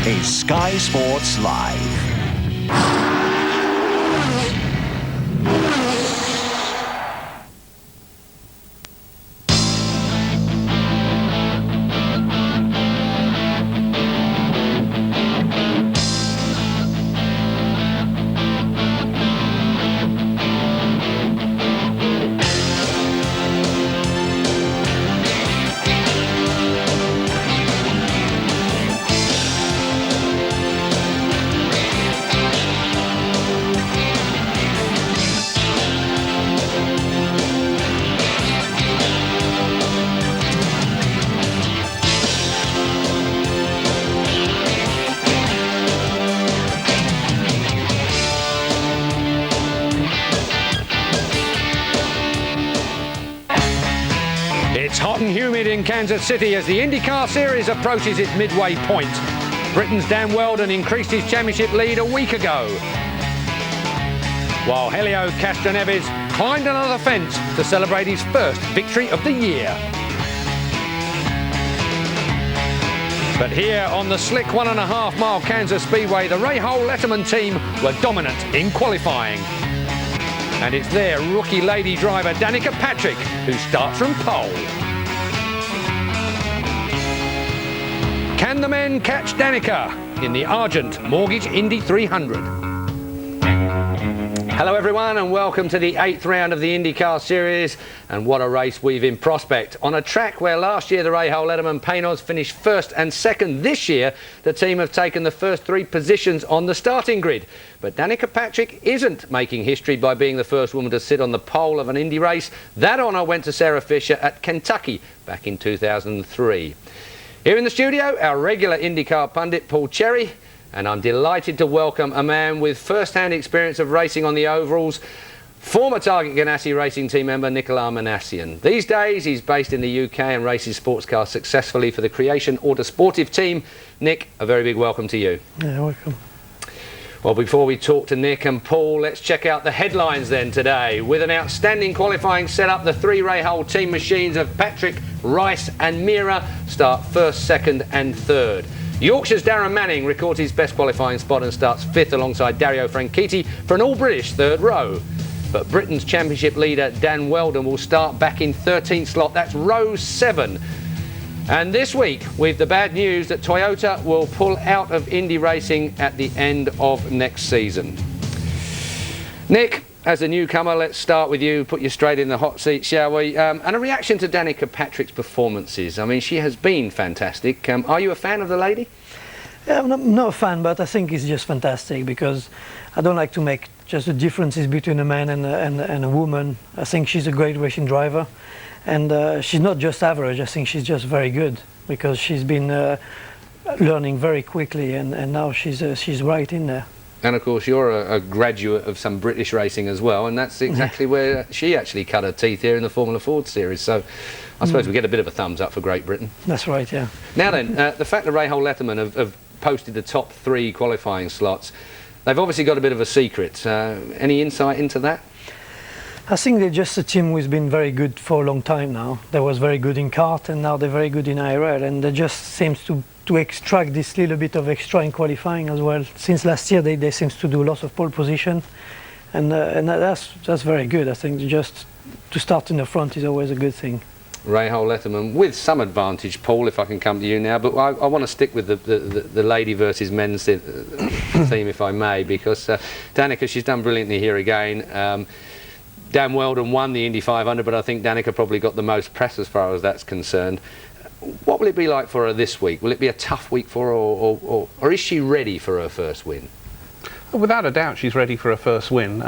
is Sky Sports Live. It's hot and humid in Kansas City as the IndyCar Series approaches its midway point. Britain's Dan Wheldon increased his championship lead a week ago, while Helio Castroneves climbed another fence to celebrate his first victory of the year. But here on the slick 1.5 mile Kansas Speedway, the Rahal Letterman team were dominant in qualifying. And it's their rookie lady driver, Danica Patrick, who starts from pole. Can the men catch Danica in the Argent Mortgage Indy 300? Hello everyone and welcome to the 8th round of the IndyCar Series, and what a race we've in prospect. On a track where last year the Rahal Letterman Paints finished first and second, this year the team have taken the first 3 positions on the starting grid. But Danica Patrick isn't making history by being the first woman to sit on the pole of an Indy race. That honour went to Sarah Fisher at Kentucky back in 2003. Here in the studio, our regular IndyCar pundit Paul Cherry, and I'm delighted to welcome a man with first-hand experience of racing on the ovals, former Target Ganassi racing team member Nicolas Manassian. These days he's based in the UK and races sports cars successfully for the Creation Autosportive team. Nick, a very big welcome to you. Yeah, welcome. Well, before we talk to Nick and Paul, let's check out the headlines then today. With an outstanding qualifying setup, the 3 Rahal team machines of Patrick, Rice and Mira start first, second and third. Yorkshire's Darren Manning records his best qualifying spot and starts 5th alongside Dario Franchitti for an all-British 3rd row. But Britain's championship leader Dan Wheldon will start back in 13th slot, that's row 7. And this week, with the bad news that Toyota will pull out of Indy racing at the end of next season. Nick, as a newcomer, let's start with you, put you straight in the hot seat, shall we? And a reaction to Danica Patrick's performances. I mean, she has been fantastic. Are you a fan of the lady? Yeah, I'm not a fan, but I think it's just fantastic because I don't like to make just the differences between a man and a woman. I think she's a great racing driver. And she's not just average, I think she's just very good because she's been learning very quickly and now she's right in there. And of course you're a graduate of some British racing as well, and that's exactly where she actually cut her teeth here in the Formula Ford series. So I suppose we get a bit of a thumbs up for Great Britain. That's right, yeah. Now then, the fact that Rahal Letterman have posted the top 3 qualifying slots, they've obviously got a bit of a secret. Any insight into that? I think they're just a team who's been very good for a long time now. They was very good in kart and now they're very good in IRL, and they just seems to extract this little bit of extra in qualifying as well. Since last year they seems to do lots of pole position and that's very good. I think just to start in the front is always a good thing. Rahal Letterman with some advantage, Paul, if I can come to you now, but I want to stick with the lady versus men's theme if I may, because Danica, she's done brilliantly here again. Dan Wheldon won the Indy 500, but I think Danica probably got the most press as far as that's concerned. What will it be like for her this week? Will it be a tough week for her, or is she ready for her first win? Without a doubt, she's ready for her first win.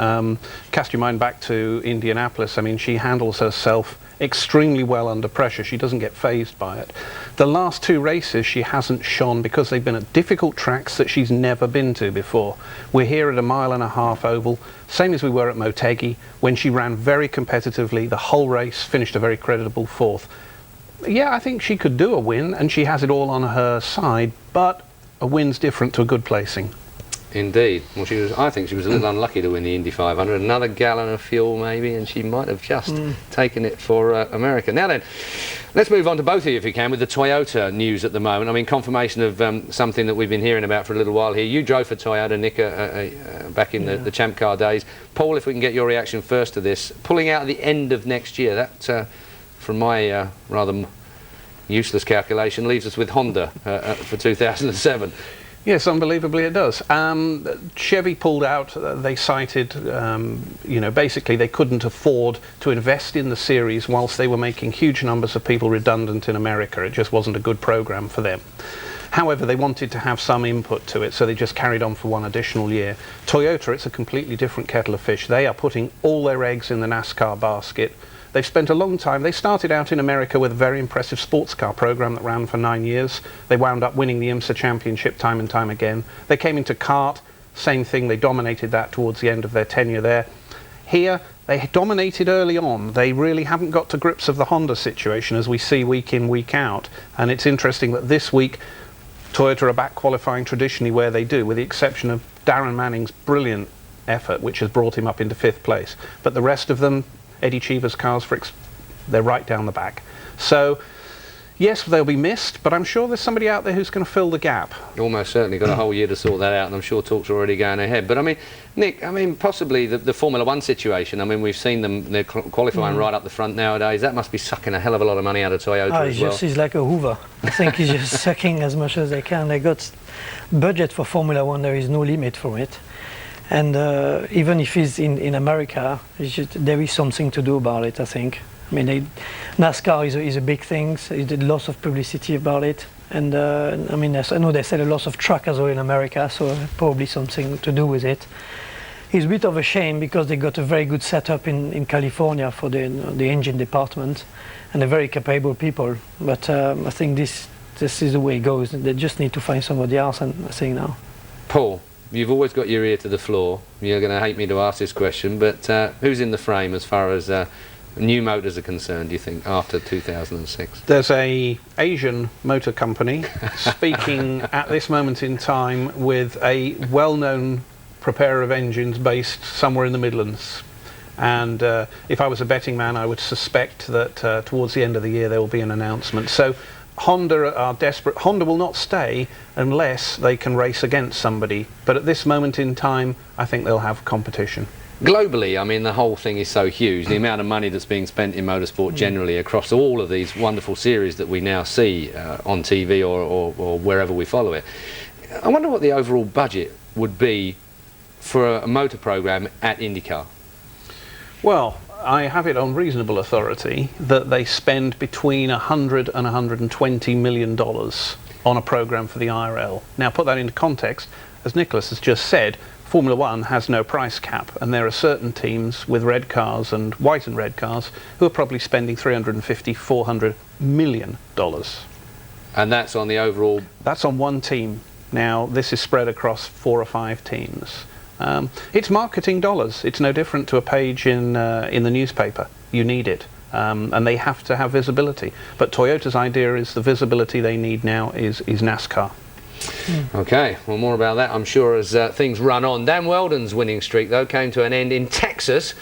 Cast your mind back to Indianapolis. I mean, she handles herself extremely well under pressure. She doesn't get fazed by it. The last 2 races she hasn't shone because they've been at difficult tracks that she's never been to before. We're here at a 1.5 mile oval, same as we were at Motegi, when she ran very competitively the whole race, finished a very creditable 4th. Yeah, I think she could do a win and she has it all on her side, but a win's different to a good placing. Indeed. Well, I think she was a little unlucky to win the Indy 500. Another gallon of fuel maybe, and she might have just taken it for America. Now then, Let's move on to both of you, if you can, with the Toyota news at the moment. I mean, confirmation of something that we've been hearing about for a little while here. You drove for Toyota, Nick, back in the Champ Car days. Paul, if we can get your reaction first to this. Pulling out at the end of next year, that, from my rather useless calculation, leaves us with Honda for 2007. Yes, unbelievably it does. Chevy pulled out. They cited, basically they couldn't afford to invest in the series whilst they were making huge numbers of people redundant in America. It just wasn't a good program for them. However, they wanted to have some input to it, so they just carried on for one additional year. Toyota, it's a completely different kettle of fish. They are putting all their eggs in the NASCAR basket. They've spent a long time. They started out in America with a very impressive sports car program that ran for 9 years. They wound up winning the IMSA championship time and time again. They came into kart, same thing. They dominated that towards the end of their tenure there. Here, they dominated early on. They really haven't got to grips of the Honda situation, as we see week in, week out. And it's interesting that this week, Toyota are back qualifying traditionally where they do, with the exception of Darren Manning's brilliant effort, which has brought him up into 5th place. But the rest of them, Eddie Cheever's cars, they're right down the back. So, yes, they'll be missed, but I'm sure there's somebody out there who's going to fill the gap. Almost certainly got a whole year to sort that out, and I'm sure talks are already going ahead. But I mean, Nick, possibly the Formula One situation. I mean, we've seen them, they're qualifying right up the front nowadays. That must be sucking a hell of a lot of money out of Toyota as well. He's like a Hoover. I think he's just sucking as much as they can. They got budget for Formula One. There is no limit for it. And even if he's in America, there is something to do about it, I think. I mean, NASCAR is a big thing. So there's lots of publicity about it. And I mean, I know they sell a lot of truck as well in America, so probably something to do with it. It's a bit of a shame because they got a very good setup in California for the engine department, and they're very capable people. But I think this is the way it goes. They just need to find somebody else, and I think now. Paul, you've always got your ear to the floor. You're going to hate me to ask this question, but who's in the frame as far as new motors are concerned, do you think, after 2006? There's a Asian motor company speaking at this moment in time with a well-known preparer of engines based somewhere in the Midlands. And if I was a betting man, I would suspect that towards the end of the year there will be an announcement. So Honda are desperate. Honda will not stay unless they can race against somebody. But at this moment in time, I think they'll have competition. Globally, I mean, the whole thing is so huge. The amount of money that's being spent in motorsport generally across all of these wonderful series that we now see on TV or wherever we follow it. I wonder what the overall budget would be for a motor program at IndyCar. Well, I have it on reasonable authority that they spend between $100 and $120 million on a program for the IRL. Now, put that into context, as Nicholas has just said, Formula One has no price cap, and there are certain teams with red cars and white and red cars who are probably spending $350, $400 million. And that's on the overall? That's on one team. Now, this is spread across 4 or 5 teams. It's marketing dollars. It's no different to a page in the newspaper. You need it. And they have to have visibility. But Toyota's idea is the visibility they need now is NASCAR. Okay, well, more about that, I'm sure, as things run on. Dan Wheldon's winning streak, though, came to an end in Texas,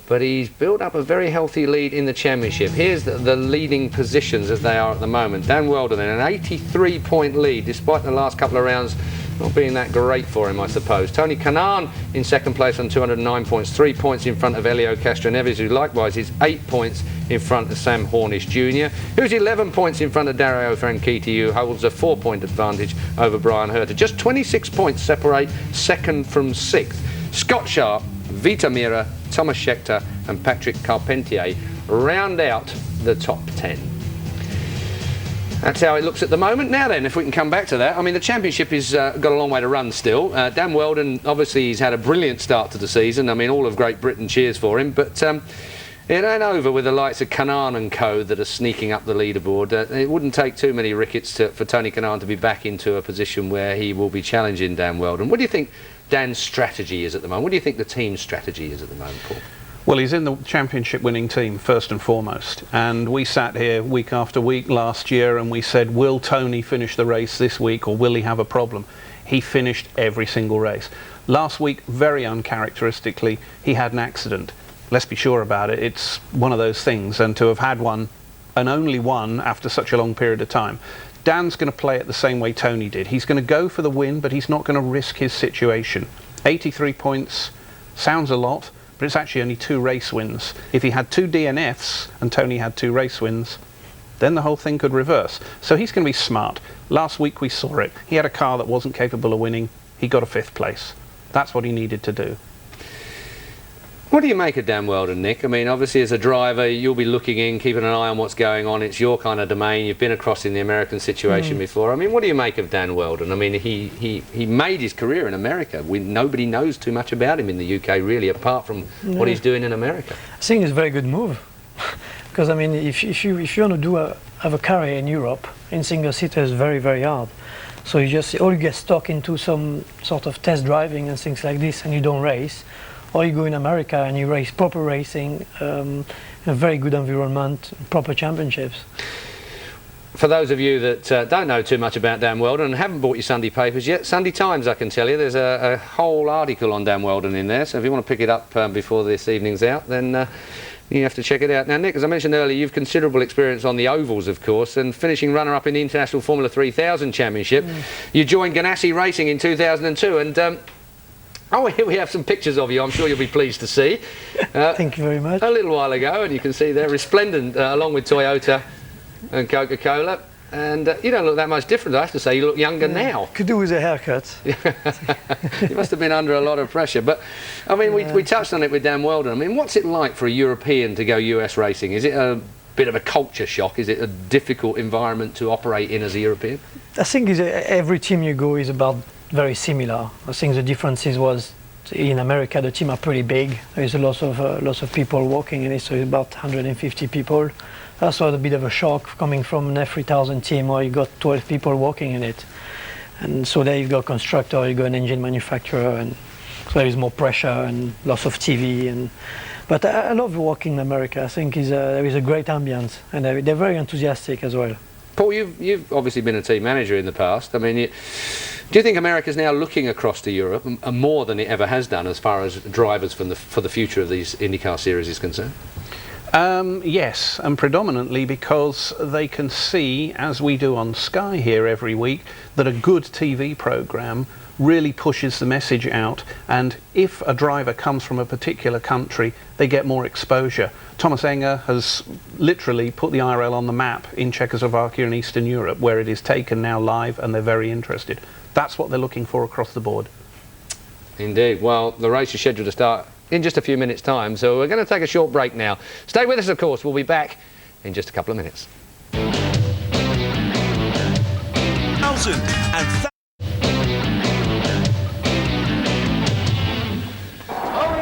but he's built up a very healthy lead in the championship. Here's the leading positions as they are at the moment. Dan Wheldon in an 83-point lead, despite the last couple of rounds not being that great for him, I suppose. Tony Kanaan in second place on 209 points, 3 points in front of Helio Castroneves, who likewise is 8 points in front of Sam Hornish Jr., who's 11 points in front of Dario Franchitti, who holds a 4-point advantage over Brian Herter. Just 26 points separate second from sixth. Scott Sharp, Vita Mira, Thomas Scheckter and Patrick Carpentier round out the top 10. That's how it looks at the moment. Now then, if we can come back to that, I mean, the championship has got a long way to run still. Dan Wheldon, obviously, he's had a brilliant start to the season. I mean, all of Great Britain cheers for him, but it ain't over with the likes of Kanaan and co that are sneaking up the leaderboard. It wouldn't take too many rickets for Tony Kanaan to be back into a position where he will be challenging Dan Wheldon. What do you think Dan's strategy is at the moment? What do you think the team's strategy is at the moment, Paul? Well, he's in the championship winning team first and foremost, and we sat here week after week last year and we said, will Tony finish the race this week or will he have a problem? He finished every single race. Last week, very uncharacteristically, he had an accident. Let's be sure about it. It's one of those things, and to have had one and only one after such a long period of time. Dan's going to play it the same way Tony did. He's going to go for the win, but he's not going to risk his situation. 83 points sounds a lot, but it's actually only 2 race wins. If he had 2 DNFs and Tony had 2 race wins, then the whole thing could reverse. So he's going to be smart. Last week we saw it. He had a car that wasn't capable of winning. He got a 5th place. That's what he needed to do. What do you make of Dan Weldon, Nick? I mean, obviously as a driver, you'll be looking in, keeping an eye on what's going on. It's your kind of domain. You've been across in the American situation before. I mean, what do you make of Dan Weldon? I mean, he made his career in America. Nobody knows too much about him in the UK, really, apart from what he's doing in America. I think it's a very good move. Because, I mean, if you want to have a career in Europe, in single-seater is very, very hard. So you get stuck into some sort of test driving and things like this, and you don't race. Or you go in America and you race proper racing, in a very good environment, proper championships. For those of you that don't know too much about Dan Weldon and haven't bought your Sunday papers yet, Sunday Times, I can tell you, there's a whole article on Dan Weldon in there. So if you want to pick it up before this evening's out, then you have to check it out. Now, Nick, as I mentioned earlier, you've considerable experience on the ovals, of course, and finishing runner-up in the International Formula 3000 Championship. You joined Ganassi Racing in 2002, and oh, here we have some pictures of you. I'm sure you'll be pleased to see. Thank you very much. A little while ago, and you can see they're resplendent, along with Toyota and Coca-Cola. And you don't look that much different, I have to say. You look younger now. Could do with a haircut. You must have been under a lot of pressure. But, I mean, we touched on it with Dan Weldon. I mean, what's it like for a European to go US racing? Is it a bit of a culture shock? Is it a difficult environment to operate in as a European? I think every team you go is about very similar. I think the differences was in America the team are pretty big. There's lots of people working in it, so it's about 150 people. That's a bit of a shock coming from an F3000 team where you got 12 people working in it. And so there you got constructor, you got an engine manufacturer, and so there is more pressure and lots of TV. But I love working in America. I think there is a great ambience, and they're very enthusiastic as well. Paul, you've obviously been a team manager in the past. I mean, do you think America's now looking across to Europe more than it ever has done as far as drivers for the future of these IndyCar series is concerned? Yes, and predominantly because they can see, as we do on Sky here every week, that a good TV programme really pushes the message out, and if a driver comes from a particular country, they get more exposure. Thomas Enger has literally put the IRL on the map in Czechoslovakia and Eastern Europe, where it is taken now live, and they're very interested. That's what they're looking for across the board. Indeed. Well, the race is scheduled to start in just a few minutes' time, so we're going to take a short break now. Stay with us, of course. We'll be back in just a couple of minutes.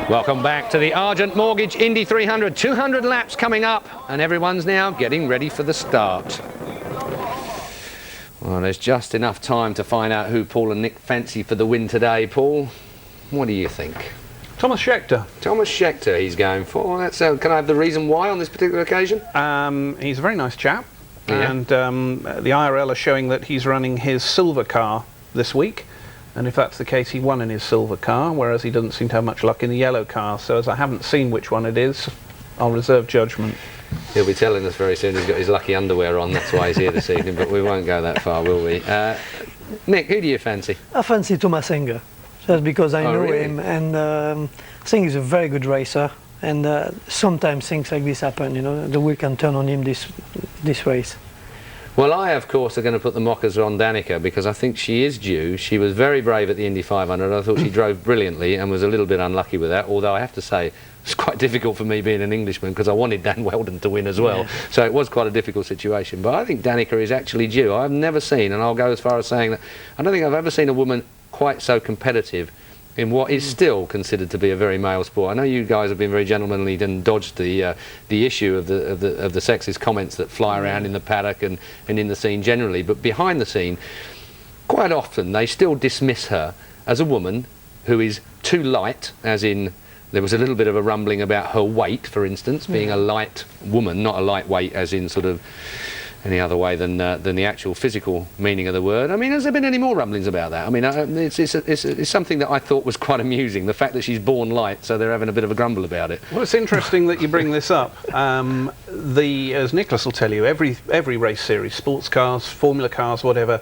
Welcome back to the Argent Mortgage Indy 300. 200 laps coming up, and everyone's now getting ready for the start. Well, there's just enough time to find out who Paul and Nick fancy for the win today. Paul, what do you think? Thomas Scheckter. Thomas Scheckter he's going for. Can I have the reason why on this particular occasion? He's a very nice chap, yeah. And the IRL are showing that he's running his silver car this week. And if that's the case, he won in his silver car, whereas he doesn't seem to have much luck in the yellow car. So as I haven't seen which one it is, I'll reserve judgment. He'll be telling us very soon he's got his lucky underwear on, that's why he's here this evening, but we won't go that far, will we? Nick, who do you fancy? I fancy Thomas Enger, just because I know really? him, and I think he's a very good racer, and sometimes things like this happen, you know, the wheel can turn on him this race. Well, I, of course, are going to put the mockers on Danica because I think she is due. She was very brave at the Indy 500. I thought she drove brilliantly and was a little bit unlucky with that, although I have to say it's quite difficult for me being an Englishman because I wanted Dan Weldon to win as well. Yeah. So it was quite a difficult situation. But I think Danica is actually due. I've never seen, and I'll go as far as saying that, I don't think I've ever seen a woman quite so competitive in what is still considered to be a very male sport. I know you guys have been very gentlemanly and dodged the issue of the sexist comments that fly around in the paddock and in the scene generally, but behind the scene, quite often they still dismiss her as a woman who is too light, as in there was a little bit of a rumbling about her weight, for instance, being a light woman, not a lightweight as in sort of any other way than the actual physical meaning of the word. I mean, has there been any more rumblings about that? I mean, it's something that I thought was quite amusing, the fact that she's born light, so they're having a bit of a grumble about it. Well, it's interesting that you bring this up. As Nicholas will tell you, every race series, sports cars, Formula cars, whatever,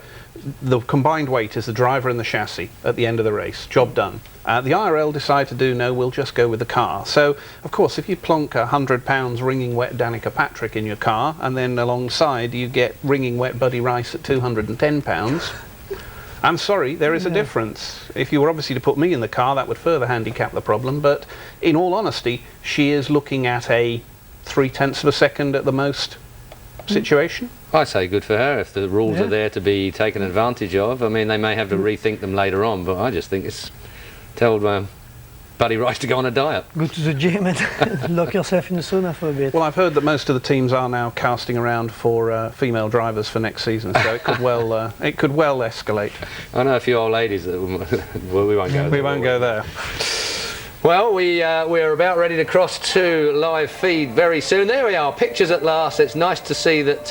the combined weight is the driver and the chassis at the end of the race. Job done. The IRL decide to do, no, we'll just go with the car. So, of course, if you plonk 100 pounds wringing wet Danica Patrick in your car, and then alongside you get wringing wet Buddy Rice at 210 pounds, I'm sorry, there is a difference. If you were obviously to put me in the car, that would further handicap the problem, but in all honesty, she is looking at a 0.3 of a second at the most situation. I say good for her if the rules are there to be taken advantage of. I mean, they may have to rethink them later on, but I just think it's tell Buddy Rice to go on a diet. Go to the gym and lock yourself in the sauna for a bit. Well, I've heard that most of the teams are now casting around for female drivers for next season, so it could well escalate. I know a few old ladies that well, we won't go there. We won't go there. Well, we're about ready to cross to live feed very soon. There we are, pictures at last. It's nice to see that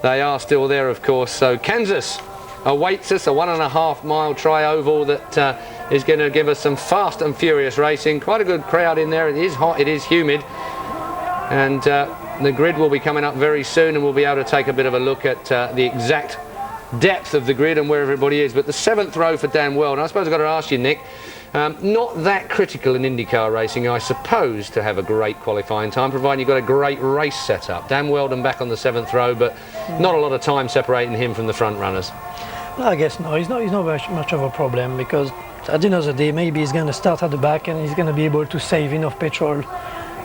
they are still there, of course. So Kansas awaits us, a 1.5 mile tri-oval that is going to give us some fast and furious racing. Quite a good crowd in there. It is hot, it is humid, and the grid will be coming up very soon, and we'll be able to take a bit of a look at the exact depth of the grid and where everybody is. But the 7th row for Dan Weldon, I suppose I've got to ask you, Nick, not that critical in IndyCar racing, I suppose, to have a great qualifying time, providing you've got a great race set up. Dan Weldon back on the 7th row, but not a lot of time separating him from the front runners. Well, I guess no, he's not very much of a problem, because at the end of the day, maybe he's going to start at the back and he's going to be able to save enough petrol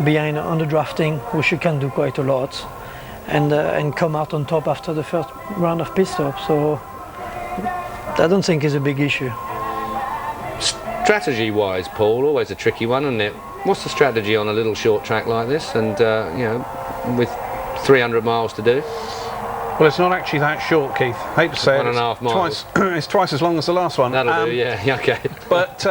behind on the drafting, which he can do quite a lot, and come out on top after the first round of pit stop. So I don't think it's a big issue. Strategy-wise, Paul, always a tricky one, isn't it? What's the strategy on a little short track like this, and you know, with 300 miles to do? Well, it's not actually that short, Keith. I hate to say it. 1.5 miles. It's twice as long as the last one. That'll do, yeah, okay. But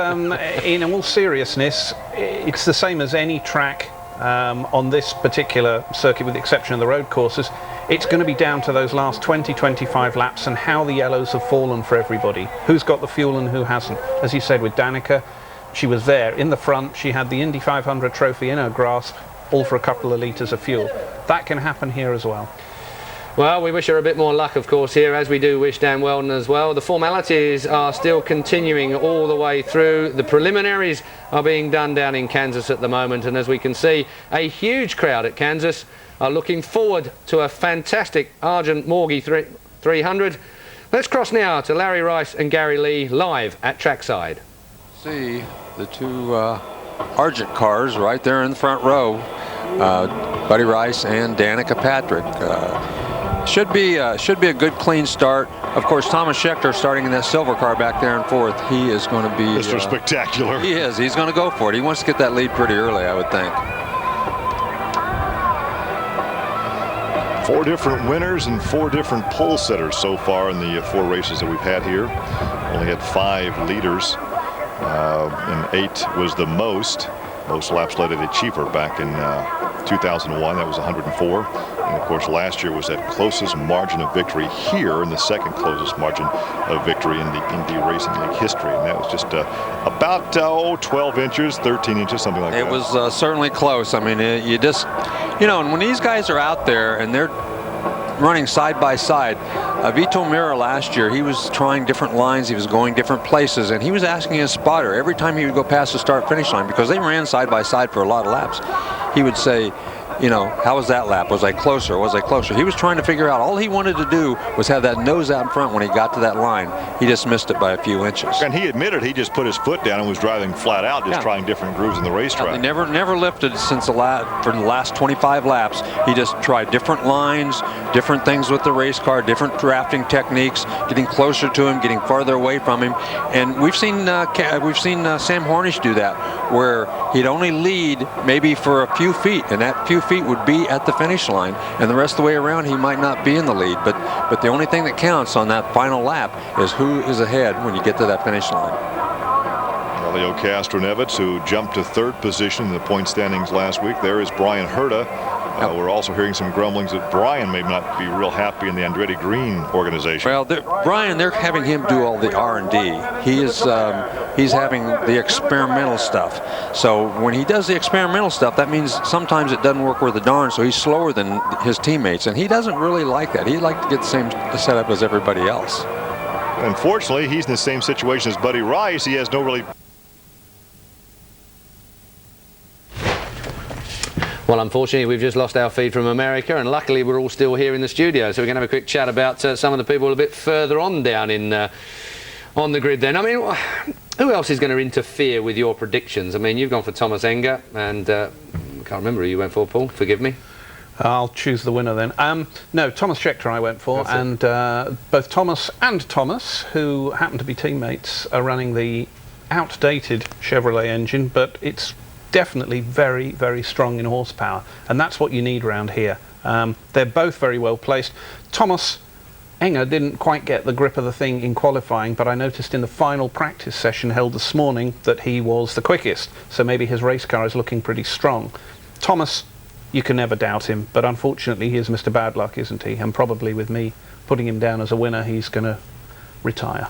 in all seriousness, it's the same as any track on this particular circuit, with the exception of the road courses. It's going to be down to those last 20-25 laps and how the yellows have fallen for everybody. Who's got the fuel and who hasn't. As you said with Danica, she was there in the front. She had the Indy 500 trophy in her grasp, all for a couple of litres of fuel. That can happen here as well. Well, we wish her a bit more luck, of course, here, as we do wish Dan Weldon as well. The formalities are still continuing all the way through. The preliminaries are being done down in Kansas at the moment, and as we can see, a huge crowd at Kansas are looking forward to a fantastic Argent Morgie 300. Let's cross now to Larry Rice and Gary Lee live at trackside. See the two Argent cars right there in the front row, Buddy Rice and Danica Patrick. Should be a good clean start. Of course, Thomas Scheckter starting in that silver car back there and forth. He is going to be Mr. Spectacular. He is. He's going to go for it. He wants to get that lead pretty early, I would think. 4 different winners and 4 different pole setters so far in the 4 races that we've had here. Only had 5 leaders, and 8 was the most laps led at a cheaper back in 2001. That was 104. And of course, last year was that closest margin of victory here, and the second closest margin of victory in the Indy Racing League history. And that was just about 12 inches, 13 inches, something like that. It was certainly close. I mean, you just, you know, and when these guys are out there and they're running side by side, Vito Mira last year, he was trying different lines, he was going different places, and he was asking his spotter every time he would go past the start-finish line, because they ran side by side for a lot of laps. He would say, you know, how was that lap? Was I closer? Was I closer? He was trying to figure out. All he wanted to do was have that nose out in front when he got to that line. He just missed it by a few inches. And he admitted he just put his foot down and was driving flat out, just trying different grooves in the racetrack. He never lifted since for the last 25 laps. He just tried different lines, different things with the race car, different drafting techniques, getting closer to him, getting farther away from him. And we've seen Sam Hornish do that, where he'd only lead maybe for a few feet, and that few feet would be at the finish line, and the rest of the way around he might not be in the lead, but the only thing that counts on that final lap is who is ahead when you get to that finish line. Elio Castronevich, who jumped to 3rd position in the point standings last week. There is Brian Herta We're also hearing some grumblings that Brian may not be real happy in the Andretti Green organization. Well, Brian, they're having him do all the R&D. He's having the experimental stuff. So when he does the experimental stuff, that means sometimes it doesn't work worth a darn, so he's slower than his teammates, and he doesn't really like that. He'd like to get the same setup as everybody else. Unfortunately, he's in the same situation as Buddy Rice. He has no really... Well, unfortunately, we've just lost our feed from America, and luckily we're all still here in the studio, so we're going to have a quick chat about some of the people a bit further on down in on the grid then. I mean, who else is going to interfere with your predictions? I mean, you've gone for Thomas Enger, and I can't remember who you went for, Paul. Forgive me. I'll choose the winner then. No, Thomas Scheckter I went for, and both Thomas and Thomas, who happen to be teammates, are running the outdated Chevrolet engine, but it's definitely very, very strong in horsepower, and that's what you need around here. They're both very well placed. Thomas Enger didn't quite get the grip of the thing in qualifying, but I noticed in the final practice session held this morning that he was the quickest, so maybe his race car is looking pretty strong. Thomas, you can never doubt him, but unfortunately he is Mr. Bad Luck, isn't he? And probably with me putting him down as a winner, he's going to retire.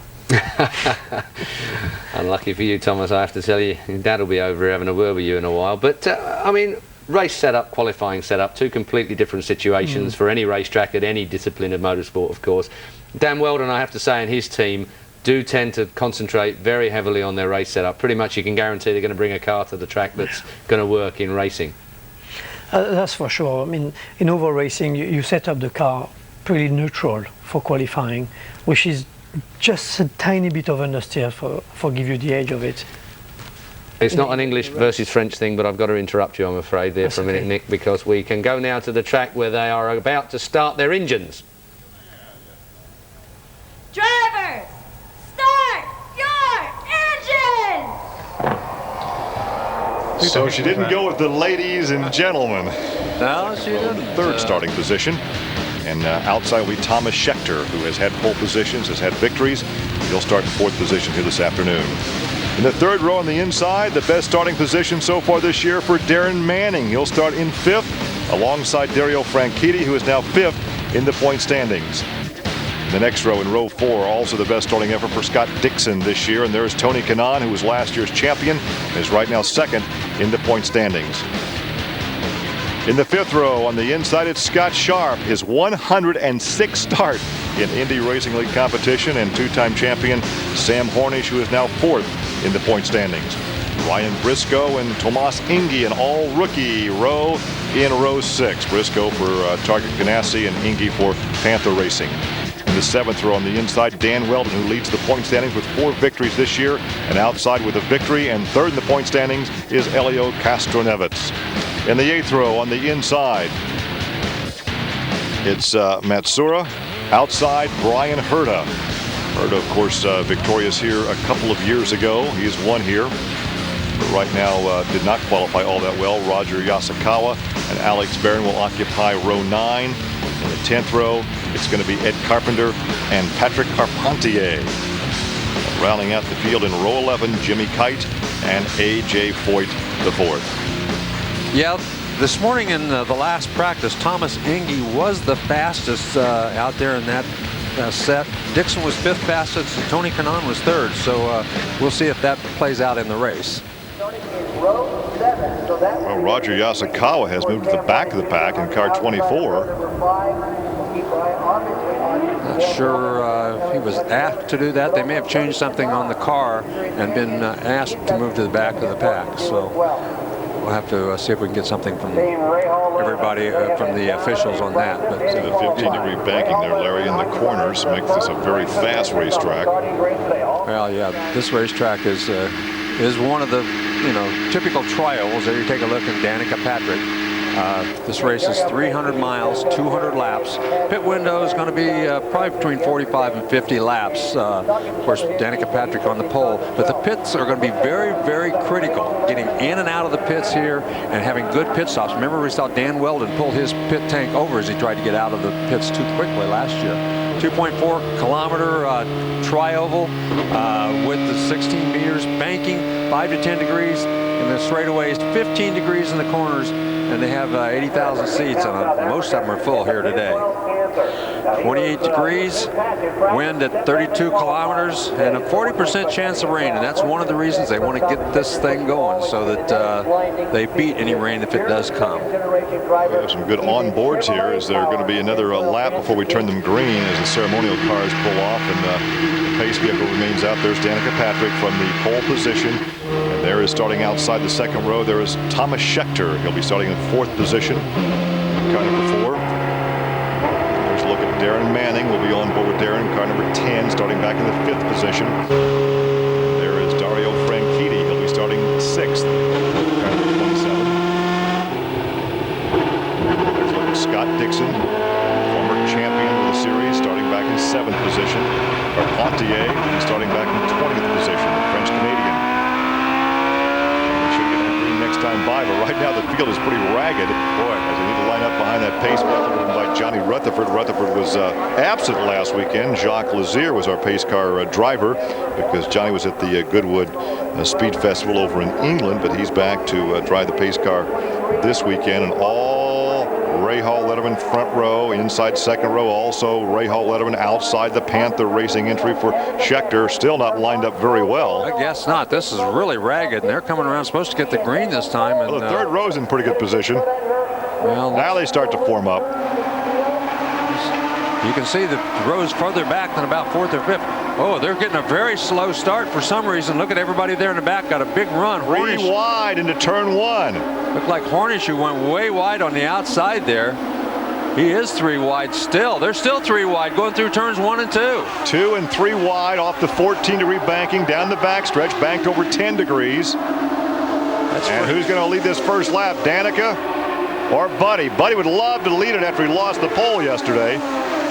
Unlucky for you, Thomas, I have to tell you. Your dad will be over here having a word with you in a while. But, I mean, race setup, qualifying setup, two completely different situations for any racetrack at any discipline of motorsport, of course. Dan Weldon, I have to say, and his team do tend to concentrate very heavily on their race setup. Pretty much you can guarantee they're going to bring a car to the track that's going to work in racing. That's for sure. I mean, in oval racing, you set up the car pretty neutral for qualifying, which is just a tiny bit of understeer for give you the edge of it. It's not an English versus French thing, but I've got to interrupt you, I'm afraid, there for a minute, Nick, because we can go now to the track where they are about to start their engines. Drivers, start your engines! So she didn't go with the ladies and gentlemen. No, she didn't. Third starting position. And outside will be Thomas Scheckter, who has had pole positions, has had victories. He'll start in fourth position here this afternoon. In the third row on the inside, the best starting position so far this year for Darren Manning. He'll start in fifth alongside Dario Franchitti, who is now fifth in the point standings. In the next row, in row 4, also the best starting effort for Scott Dixon this year. And there's Tony Kanaan, who was last year's champion, and is right now second in the point standings. In the fifth row on the inside, it's Scott Sharp, his 106th start in Indy Racing League competition, and two-time champion Sam Hornish, who is now fourth in the point standings. Ryan Briscoe and Tomas Indy, an all-rookie row in row 6. Briscoe for Target Ganassi and Indy for Panther Racing. In the seventh row on the inside, Dan Weldon, who leads the point standings with 4 victories this year, and outside with a victory and third in the point standings is Elio Castronevitz. In the 8th row on the inside, it's Matsura. Outside, Brian Herta. Herta, of course, victorious here a couple of years ago. He has won here, but right now did not qualify all that well. Roger Yasukawa and Alex Barron will occupy row 9. In the 10th row, it's going to be Ed Carpenter and Patrick Carpentier. Rounding out the field in row 11, Jimmy Kite and A.J. Foyt the fourth. Yeah, this morning in the last practice, Thomas Ingy was the fastest out there in that set. Dixon was 5th fastest, and Tony Kanaan was 3rd. So we'll see if that plays out in the race. Well, Roger Yasukawa has moved to the back of the pack in car 24. Not sure if he was asked to do that. They may have changed something on the car and been asked to move to the back of the pack. So we'll have to see if we can get something from everybody, from the officials on that. But the 15-degree banking there, Larry, in the corners makes this a very fast racetrack. Well, yeah, this racetrack is one of the typical trials. There you take a look at Danica Patrick. This race is 300 miles, 200 laps. Pit window is going to be probably between 45 and 50 laps. Of course, Danica Patrick on the pole. But the pits are going to be very, very critical. Getting in and out of the pits here and having good pit stops. Remember, we saw Dan Weldon pull his pit tank over as he tried to get out of the pits too quickly last year. 2.4 kilometer tri-oval with the 16 meters banking, 5 to 10 degrees in the straightaways, 15 degrees in the corners. and they have 80,000 seats, and most of them are full here today. 28 degrees, wind at 32 kilometers, and a 40% chance of rain, and that's one of the reasons they want to get this thing going so that they beat any rain if it does come. We have some good onboards here as there are going to be another lap before we turn them green as the ceremonial cars pull off, and the pace vehicle remains out. There's Danica Patrick from the pole position, and there is starting outside the second row. There is Thomas Scheckter. He'll be starting in 4th position, car number 4. There's a look at Darren Manning. We'll be on board with Darren, car number 10, starting back in the 5th position. There is Dario Franchitti. He'll be starting 6th, car number 27. There's a look at Scott Dixon, former champion of the series, starting back in 7th position. Carpentier, starting back in 20th position, the French Canadian. Should get that green next time by, but right now the field is pretty ragged. Boy, as they need to line up behind that pace car driven by Johnny Rutherford. Rutherford was absent last weekend. Jacques Lazier was our pace car driver because Johnny was at the Goodwood Speed Festival over in England, but he's back to drive the pace car this weekend. And all Ray Hall Letterman front row, inside second row also Ray Hall Letterman, outside the Panther Racing entry for Scheckter, still not lined up very well. I guess not. This is really ragged, and they're coming around supposed to get the green this time. And, well, the third row's in pretty good position. Well, now they start to form up. You can see the rows further back than about 4th or 5th. Oh, they're getting a very slow start for some reason. Look at everybody there in the back, got a big run. Three wide into turn 1. Looked like Hornish, who went way wide on the outside there. He is 3 wide still. They're still 3 wide going through turns 1 and 2. 2 and 3 wide off the 14-degree banking down the backstretch, banked over 10 degrees. And who's going to lead this first lap, Danica or Buddy? Buddy would love to lead it after he lost the pole yesterday.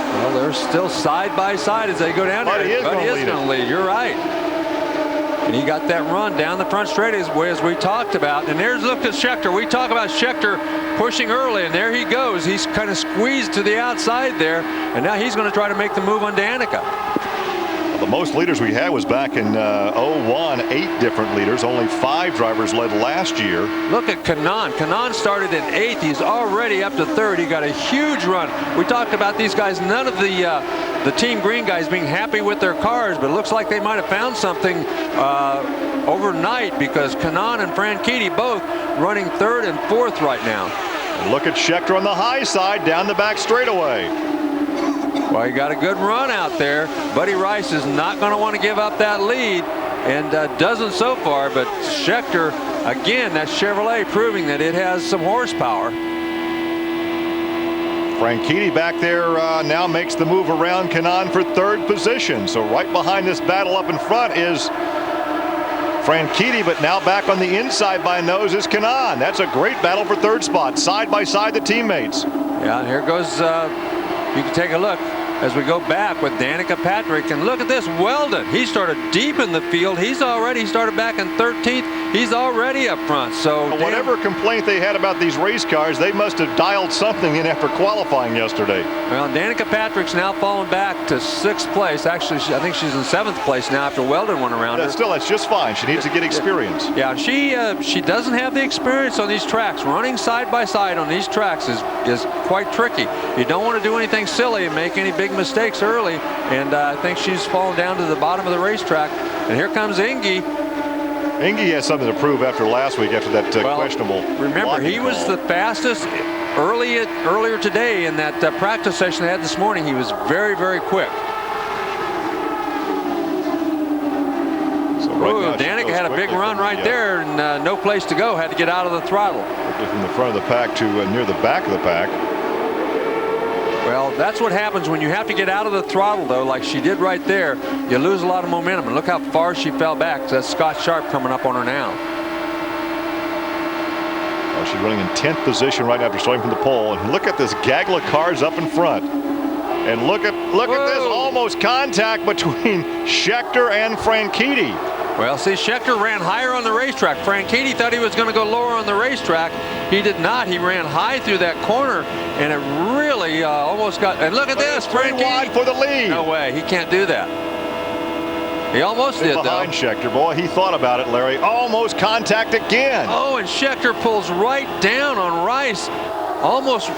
Well, they're still side by side as they go down Buddy there. Buddy is going to lead. You're right. And he got that run down the front straight as we talked about. And there's look at Scheckter. We talk about Scheckter pushing early, and there he goes. He's kind of squeezed to the outside there, and now he's going to try to make the move on Danica. The most leaders we had was back in 01, 8 different leaders. Only 5 drivers led last year. Look at Kanaan. Kanaan started in 8th. He's already up to 3rd. He got a huge run. We talked about these guys, none of the Team Green guys being happy with their cars, but it looks like they might have found something overnight, because Kanaan and Franchitti both running 3rd and 4th right now. And look at Scheckter on the high side down the back straightaway. Well, he got a good run out there. Buddy Rice is not going to want to give up that lead, and doesn't so far. But Scheckter, again, that Chevrolet proving that it has some horsepower. Franchitti back there now makes the move around Kanaan for 3rd position. So right behind this battle up in front is Franchitti, but now back on the inside by nose is Kanaan. That's a great battle for 3rd spot, side by side the teammates. Yeah, and here goes, you can take a look as we go back with Danica Patrick, and look at this, Weldon. He started deep in the field. He started back in 13th. He's already up front. So whatever complaint they had about these race cars, they must have dialed something in after qualifying yesterday. Well, Danica Patrick's now fallen back to 6th place. Actually, I think she's in 7th place now after Weldon went around her. Still, that's just fine. She needs to get experience. Yeah, she doesn't have the experience on these tracks. Running side by side on these tracks is quite tricky. You don't want to do anything silly and make any big mistakes early, and I think she's fallen down to the bottom of the racetrack. And here comes Indy. Indy has something to prove after last week, after that questionable. Remember, he was the fastest earlier today in that practice session they had this morning. He was very, very quick. So right Danica had a big run right there, and no place to go. Had to get out of the throttle. From the front of the pack to near the back of the pack. Well, that's what happens when you have to get out of the throttle, though, like she did right there. You lose a lot of momentum, and look how far she fell back. So that's Scott Sharp coming up on her now. Well, she's running in 10th position right after starting from the pole, and look at this gaggle of cars up in front. And look at this almost contact between Scheckter and Franchitti. Well, see, Scheckter ran higher on the racetrack. Franchitti thought he was going to go lower on the racetrack. He did not. He ran high through that corner, and it really almost got. And look at this, Franchitti wide for the lead. No way, he can't do that. He almost did, though. Behind Scheckter. Boy, he thought about it, Larry. Almost contact again. Oh, and Scheckter pulls right down on Rice. Almost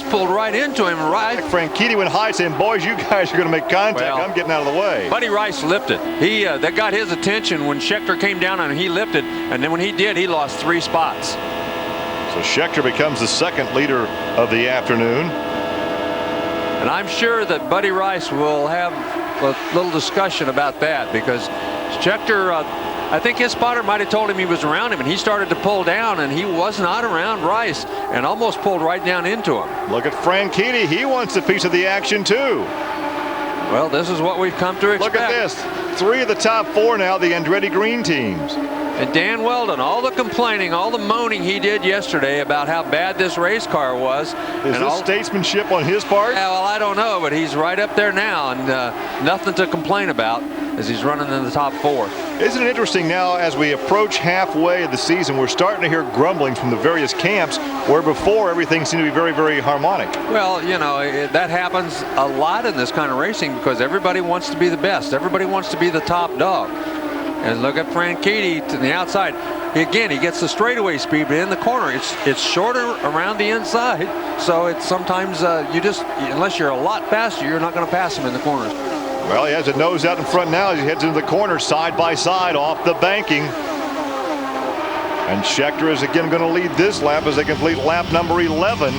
pulled right into him. Right. Franchitti went high, saying, "Boys, you guys are going to make contact. Well, I'm getting out of the way." Buddy Rice lifted. That got his attention when Scheckter came down and he lifted. And then when he did, he lost 3 spots. So Scheckter becomes the second leader of the afternoon. And I'm sure that Buddy Rice will have a little discussion about that, because Scheckter, I think his spotter might have told him he was around him, and he started to pull down, and he was not around Rice and almost pulled right down into him. Look at Franchitti. He wants a piece of the action, too. Well, this is what we've come to expect. Look at this. 3 of the top 4 now, the Andretti Green teams. And Dan Weldon, all the complaining, all the moaning he did yesterday about how bad this race car was. Is this statesmanship on his part? Yeah, well, I don't know, but he's right up there now, and nothing to complain about as he's running in the top 4. Isn't it interesting now, as we approach halfway of the season, we're starting to hear grumblings from the various camps, where before everything seemed to be very, very harmonic. Well, you know, that happens a lot in this kind of racing because everybody wants to be the best. Everybody wants to be the top dog. And look at Franchitti to the outside. Again, he gets the straightaway speed, but in the corner, it's shorter around the inside. So it's sometimes unless you're a lot faster, you're not going to pass him in the corners. Well, he has a nose out in front now as he heads into the corner side by side off the banking. And Scheckter is again going to lead this lap as they complete lap number 11,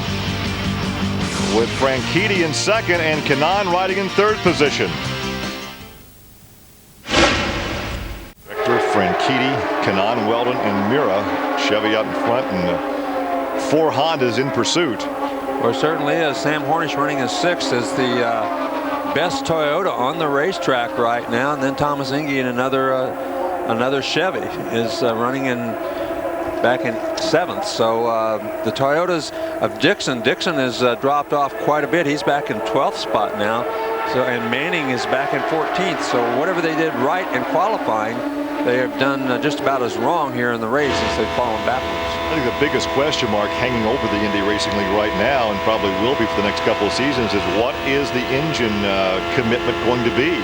with Franchitti in second and Kanaan riding in third position. Franchitti, Kanaan, Weldon, and Mira. Chevy out in front, and 4 Hondas in pursuit. Well, it certainly is. Sam Hornish running in 6th is the best Toyota on the racetrack right now, and then Thomas Indy in another Chevy is running back in 7th. So the Toyotas of Dixon has dropped off quite a bit. He's back in 12th spot now. So, and Manning is back in 14th. So whatever they did right in qualifying, they have done just about as wrong here in the race as they've fallen backwards. I think the biggest question mark hanging over the Indy Racing League right now, and probably will be for the next couple of seasons, is what is the engine commitment going to be?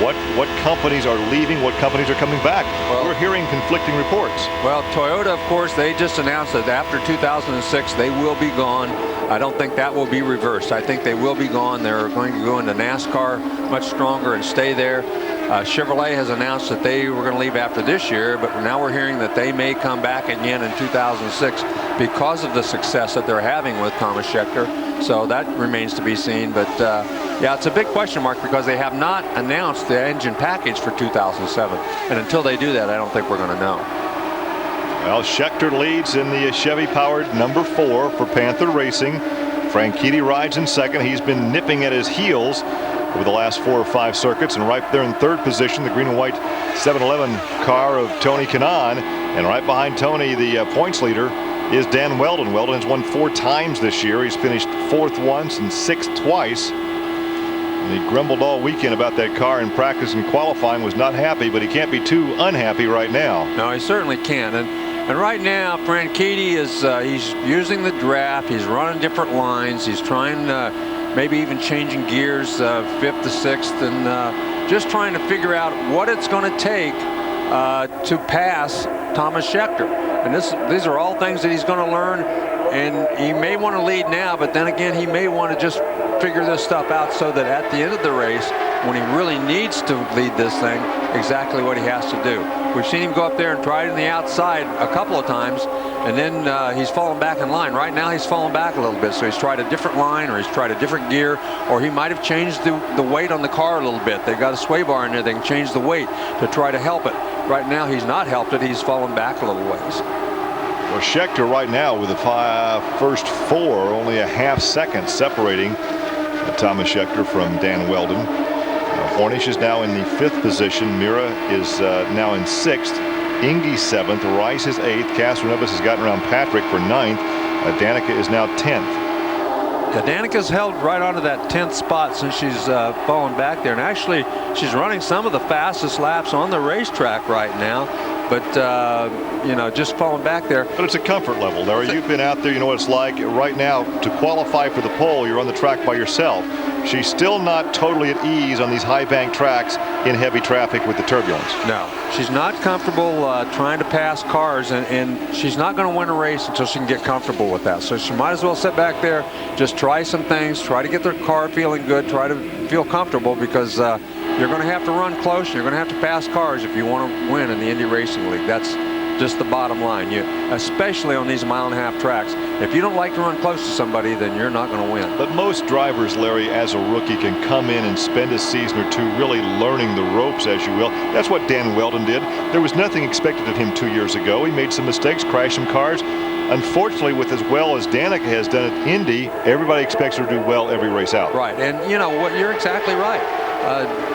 What companies are leaving? What companies are coming back? Well, we're hearing conflicting reports. Well, Toyota, of course, they just announced that after 2006 they will be gone. I don't think that will be reversed. I think they will be gone. They're going to go into NASCAR much stronger and stay there. Chevrolet has announced that they were going to leave after this year, but now we're hearing that they may come back again in 2006 because of the success that they're having with Thomas Scheckter. So that remains to be seen. But yeah, it's a big question mark because they have not announced the engine package for 2007. And until they do that, I don't think we're going to know. Well, Scheckter leads in the Chevy-powered number 4 for Panther Racing. Franchitti rides in second. He's been nipping at his heels over the last 4 or 5 circuits, and right there in third position, the green and white 711 car of Tony Kanaan. And right behind Tony, the points leader, is Dan Weldon. Weldon has won 4 times this year. He's finished 4th once and 6th twice. And he grumbled all weekend about that car in practice and qualifying, was not happy, but he can't be too unhappy right now. No, he certainly can't. And right now, Franchitti is he's using the draft. He's running different lines. He's trying maybe even changing gears 5th to 6th, and just trying to figure out what it's going to take to pass Thomas Scheckter. And these are all things that he's going to learn, and he may want to lead now, but then again, he may want to just figure this stuff out so that at the end of the race, when he really needs to lead this thing, exactly what he has to do. We've seen him go up there and try it in the outside a couple of times, and then he's fallen back in line. Right now he's fallen back a little bit, so he's tried a different line, or he's tried a different gear, or he might have changed the weight on the car a little bit. They've got a sway bar in there. They can change the weight to try to help it. Right now he's not helped it. He's fallen back a little ways. Well, Scheckter right now with the first 4, only a half second separating Thomas Scheckter from Dan Weldon. Hornish is now in the 5th position. Mira is now in 6th. Indy 7th. Rice is 8th. Castroneves has gotten around Patrick for 9th. Danica is now 10th. Yeah, Danica's held right onto that 10th spot since she's fallen back there. And actually, she's running some of the fastest laps on the racetrack right now. But, you know, just falling back there. But it's a comfort level, Larry. You've been out there. You know what it's like. Right now, to qualify for the pole, you're on the track by yourself. she's still not totally at ease on these high bank tracks in heavy traffic with the turbulence. No, she's not comfortable trying to pass cars, and she's not going to win a race until she can get comfortable with that. So she might as well sit back there, just try some things, try to get their car feeling good, try to feel comfortable, because you're going to have to run close, and you're going to have to pass cars if you want to win in the Indy Racing League. That's just the bottom line. Especially on these mile-and-a-half tracks, if you don't like to run close to somebody, then you're not going to win. But most drivers, Larry, as a rookie, can come in and spend a season or two really learning the ropes, as you will. That's what Dan Weldon did. There was nothing expected of him 2 years ago. He made some mistakes, crashed some cars. Unfortunately, with as well as Danica has done at Indy, everybody expects her to do well every race out. Right, and you know what, you're exactly right.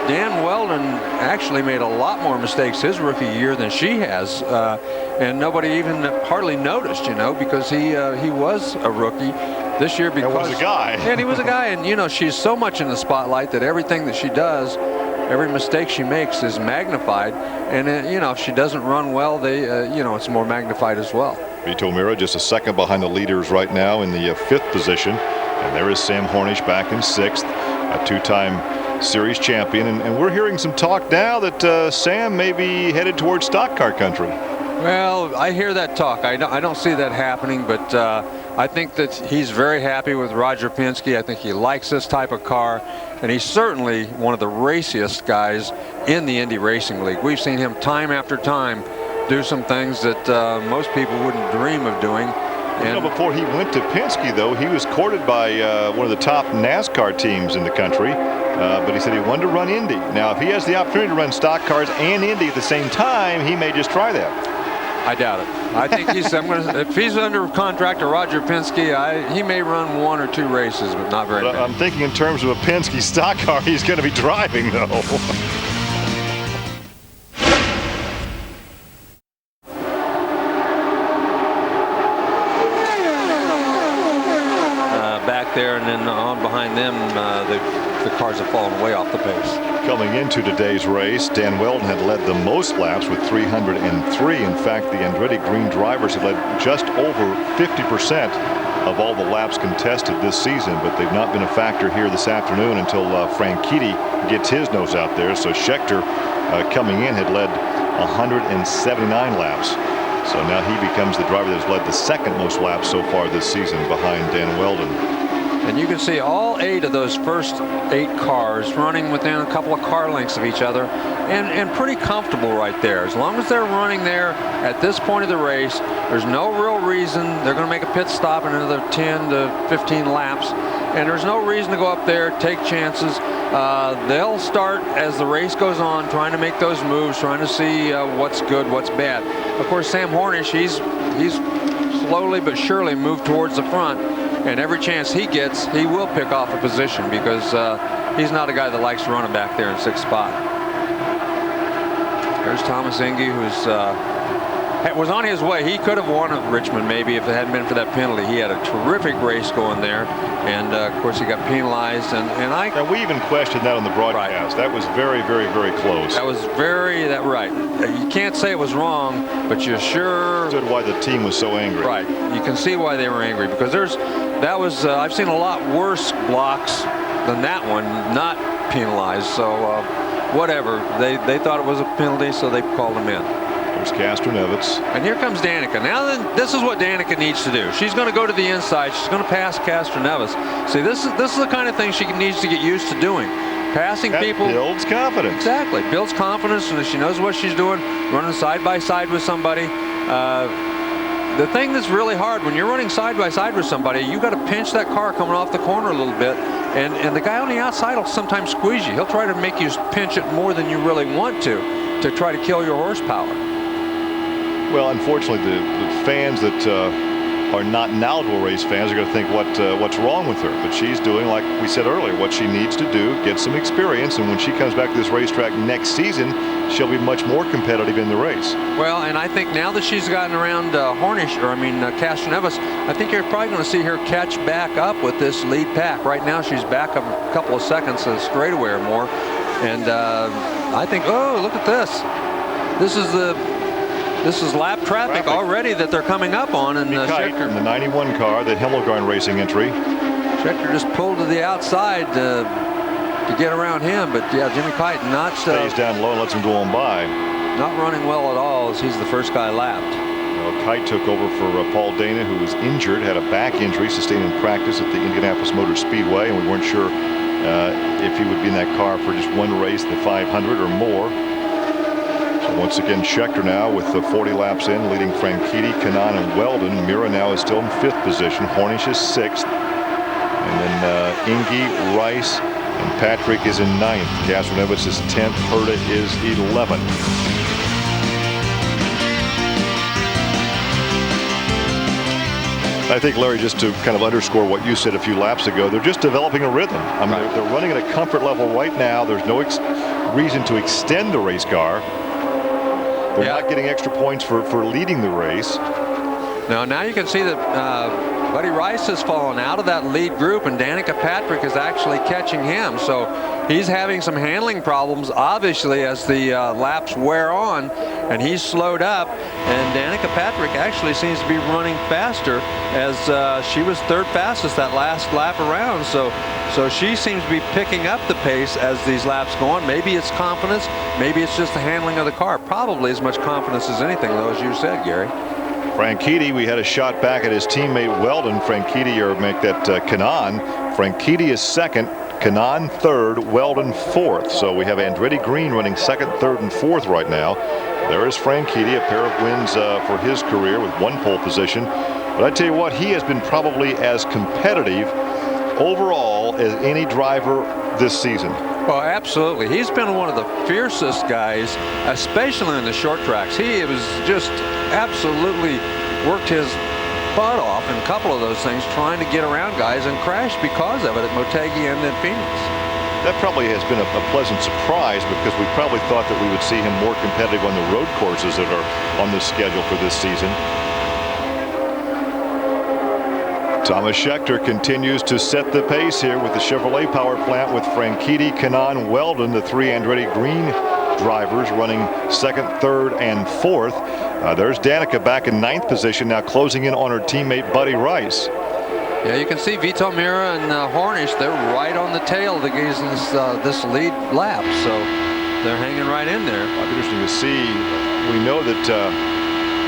Dan Weldon actually made a lot more mistakes his rookie year than she has, and nobody even hardly noticed, you know, because he was a rookie this year. Because he was a guy. And he was a guy, and you know, she's so much in the spotlight that everything that she does, every mistake she makes is magnified, and you know, if she doesn't run well, you know, it's more magnified as well. Vito Mira just a second behind the leaders right now in the 5th position, and there is Sam Hornish back in 6th, a two-time series champion, and we're hearing some talk now that Sam may be headed towards stock car country. Well, I hear that talk. I don't see that happening, but I think that he's very happy with Roger Penske. I think he likes this type of car, and he's certainly one of the raciest guys in the Indy Racing League. We've seen him time after time do some things that most people wouldn't dream of doing. You know, before he went to Penske, though, he was courted by one of the top NASCAR teams in the country, but he said he wanted to run Indy. Now, if he has the opportunity to run stock cars and Indy at the same time, he may just try that. I doubt it. I think if he's under contract to Roger Penske, he may run 1 or 2 races, but not very many. I'm thinking in terms of a Penske stock car he's going to be driving, though. There, and then on behind them, the cars have fallen way off the pace. Coming into today's race, Dan Weldon had led the most laps with 303. In fact, the Andretti Green drivers have led just over 50% of all the laps contested this season, but they've not been a factor here this afternoon until Franchitti gets his nose out there. So Scheckter coming in had led 179 laps. So now he becomes the driver that has led the 2nd most laps so far this season behind Dan Weldon. And you can see all 8 of those first 8 cars running within a couple of car lengths of each other, and pretty comfortable right there. As long as they're running there at this point of the race, there's no real reason they're going to make a pit stop in another 10 to 15 laps, and there's no reason to go up there, take chances. They'll start as the race goes on, trying to make those moves, trying to see what's good, what's bad. Of course, Sam Hornish, he's slowly but surely moved towards the front, and every chance he gets, he will pick off a position, because he's not a guy that likes running back there in 6th spot. There's Thomas Indy, who's was on his way. He could have won at Richmond maybe if it hadn't been for that penalty. He had a terrific race going there, and of course he got penalized. And we even questioned that on the broadcast. Right. That was very, very, very close. That was right. You can't say it was wrong, but you sure understood why the team was so angry. Right. You can see why they were angry, because I've seen a lot worse blocks than that one not penalized. So whatever. They thought it was a penalty, so they called him in. There's Castronevitz. And here comes Danica. Now then, this is what Danica needs to do. She's going to go to the inside. She's going to pass Castronevitz. See, this is the kind of thing she needs to get used to doing. Passing that people. Builds confidence. Exactly. Builds confidence, and she knows what she's doing, running side by side with somebody. The thing that's really hard when you're running side by side with somebody, you got to pinch that car coming off the corner a little bit, and the guy on the outside will sometimes squeeze you. He'll try to make you pinch it more than you really want to try to kill your horsepower. Well, unfortunately, the fans that are not knowledgeable race fans are going to think what's wrong with her. But she's doing, like we said earlier, what she needs to do, get some experience, and when she comes back to this racetrack next season, she'll be much more competitive in the race. Well, and I think now that she's gotten around Castronevitz, I think you're probably going to see her catch back up with this lead pack. Right now, she's back up a couple of seconds to the straightaway or more, and I think, oh, look at this. This is lap traffic already that they're coming up on in the 91 car, the Himmelgarn Racing entry. Schechter just pulled to the outside to get around him, but yeah, Jimmy Kite not stays down low and lets him go on by. Not running well at all as he's the first guy lapped. Well, Kite took over for Paul Dana, who was injured, had a back injury sustained in practice at the Indianapolis Motor Speedway, and we weren't sure if he would be in that car for just one race, the 500 or more. So once again, Schechter now with the 40 laps in, leading Franchitti, Kanaan, and Weldon. Mira now is still in 5th position. Hornish is 6th. And then Indy, Rice, and Patrick is in 9th. Castroneves is 10th. Herta is 11th. I think, Larry, just to kind of underscore what you said a few laps ago, they're just developing a rhythm. I mean, they're running at a comfort level right now. There's no reason to extend the race car. They're not getting extra points for leading the race. Now you can see that Buddy Rice has fallen out of that lead group, and Danica Patrick is actually catching him. So he's having some handling problems, obviously, as the laps wear on, and he's slowed up. And Danica Patrick actually seems to be running faster, as she was 3rd fastest that last lap around. So she seems to be picking up the pace as these laps go on. Maybe it's confidence, maybe it's just the handling of the car. Probably as much confidence as anything, though, as you said, Gary. Franchitti, we had a shot back at his teammate Weldon. Franchitti, or make that Kanaan. Franchitti is 2nd, Kanaan 3rd, Weldon 4th. So we have Andretti Green running 2nd, 3rd, and 4th right now. There is Franchitti, a pair of wins for his career with 1 pole position. But I tell you what, he has been probably as competitive overall as any driver this season. Well, absolutely. He's been one of the fiercest guys, especially in the short tracks. He was just absolutely worked his butt off in a couple of those things, trying to get around guys, and crashed because of it at Motegi and then Phoenix. That probably has been a pleasant surprise, because we probably thought that we would see him more competitive on the road courses that are on the schedule for this season. Thomas Schechter continues to set the pace here with the Chevrolet power plant, with Franchitti, Kanaan, Weldon, the 3 Andretti Green drivers, running 2nd, 3rd, and 4th. There's Danica back in 9th position, now closing in on her teammate Buddy Rice. Yeah, you can see Vito Mira and Hornish, they're right on the tail of this lead lap, so they're hanging right in there. Interesting to see. We know that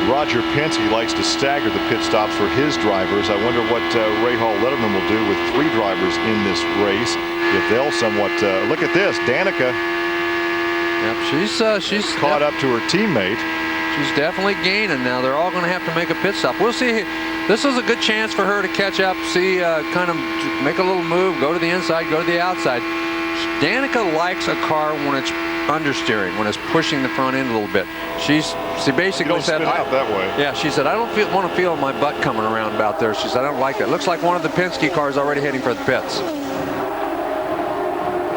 Roger Penske likes to stagger the pit stops for his drivers. I wonder what Ray Hall Letterman will do with 3 drivers in this race, if they'll somewhat look at this. Danica, yep, she's caught up to her teammate. She's definitely gaining now. They're all going to have to make a pit stop. We'll see. This is a good chance for her to catch up, see, kind of make a little move, go to the inside, go to the outside. Danica likes a car when it's understeering, when it's pushing the front end a little bit. She basically said, out that way. Yeah, she said, I don't want to feel my butt coming around about there. She said, I don't like that. Looks like one of the Penske cars already heading for the pits.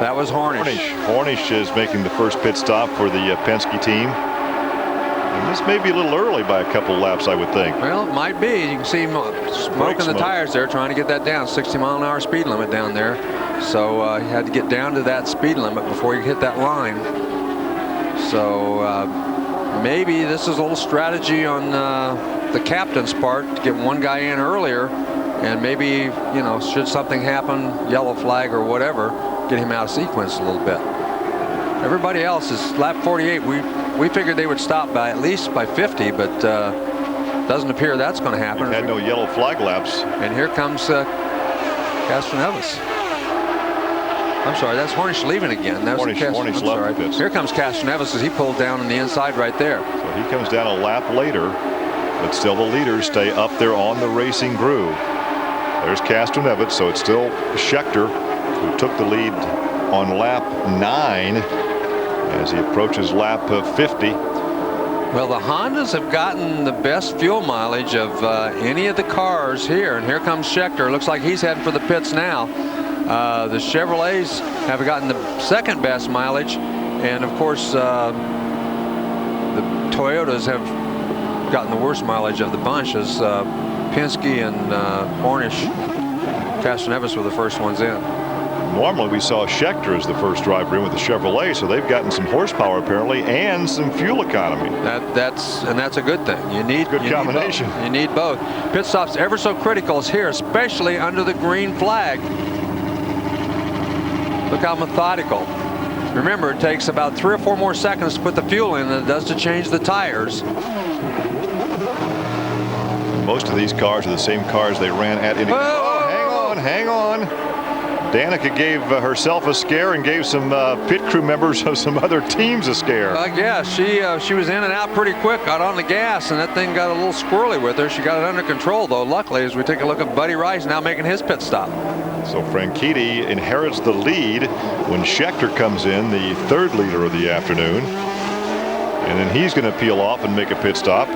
That was Hornish. Hornish is making the first pit stop for the Penske team. And this may be a little early by a couple laps, I would think. Well, it might be. You can see smoke in the tires there, trying to get that down. 60-mile-an-hour speed limit down there. So he had to get down to that speed limit before you hit that line. So maybe this is a little strategy on the captain's part to get one guy in earlier, and maybe, you know, should something happen, yellow flag or whatever, get him out of sequence a little bit. Everybody else is lap 48. We figured they would stop by at least by 50, but doesn't appear that's going to happen. We had no yellow flag laps. And here comes Castroneves. I'm sorry, that's Hornish leaving again. That was Hornish left the pits. Here comes Castroneves as he pulled down on the inside right there. So he comes down a lap later, but still the leaders stay up there on the racing groove. There's Castroneves, so it's still Schechter who took the lead on lap 9 as he approaches lap 50. Well, the Hondas have gotten the best fuel mileage of any of the cars here, and here comes Schechter. Looks like he's heading for the pits now. The Chevrolets have gotten the second best mileage, and of course the Toyotas have gotten the worst mileage of the bunch, as Penske and Hornish, Castroneves were the first ones in. Normally we saw Schechter as the first driver in with the Chevrolet, so they've gotten some horsepower apparently and some fuel economy. That's a good thing. You need good combination. You need both. Pit stops ever so critical here, especially under the green flag. Look how methodical. Remember, it takes about 3 or 4 more seconds to put the fuel in than it does to change the tires. Most of these cars are the same cars they ran at Indy. Oh, hang on. Danica gave herself a scare and gave some pit crew members of some other teams a scare. Yeah, she was in and out pretty quick, got on the gas, and that thing got a little squirrely with her. She got it under control, though, luckily, as we take a look at Buddy Rice now making his pit stop. So Franchitti inherits the lead when Schechter comes in, the third leader of the afternoon. And then he's going to peel off and make a pit stop.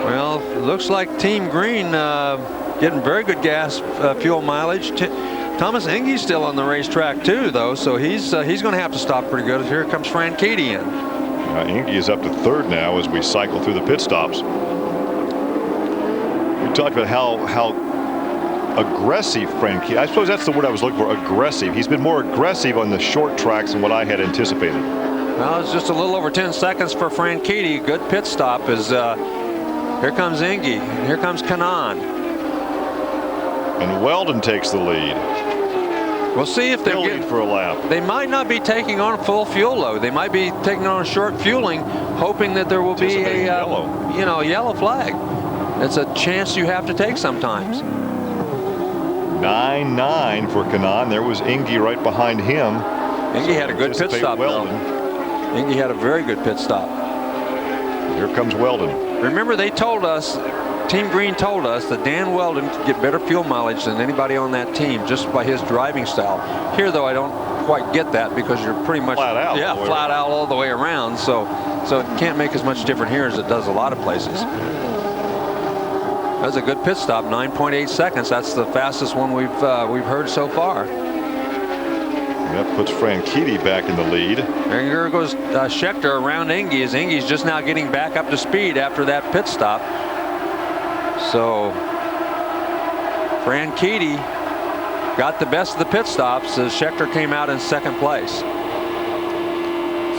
Well, looks like Team Green getting very good gas fuel mileage. Thomas Ingy's still on the racetrack too, though, so he's going to have to stop pretty good. Here comes Franchitti in. Indy is up to third now as we cycle through the pit stops. We talked about how aggressive Franchitti. I suppose that's the word I was looking for. Aggressive. He's been more aggressive on the short tracks than what I had anticipated. Well, it's just a little over 10 seconds for Franchitti. Good pit stop is. Here comes Indy, and here comes Kanaan. And Weldon takes the lead. We'll see if they'll lead for a lap. They might not be taking on a full fuel load. They might be taking on a short fueling, hoping that there will be a yellow flag. It's a chance you have to take sometimes. 9-9 for Kanaan. There was Indy right behind him. Indy had a good pit stop, though. Indy had a very good pit stop. Here comes Weldon. Remember, they told us, Team Green told us that Dan Weldon could get better fuel mileage than anybody on that team just by his driving style. Here, though, I don't quite get that because you're pretty much flat out all the way around. So it can't make as much difference here as it does a lot of places. That's a good pit stop, 9.8 seconds. That's the fastest one we've heard so far. That puts Franchitti back in the lead. And here goes Schechter around Indy as Indy's just now getting back up to speed after that pit stop. So Franchitti got the best of the pit stops as Schechter came out in second place.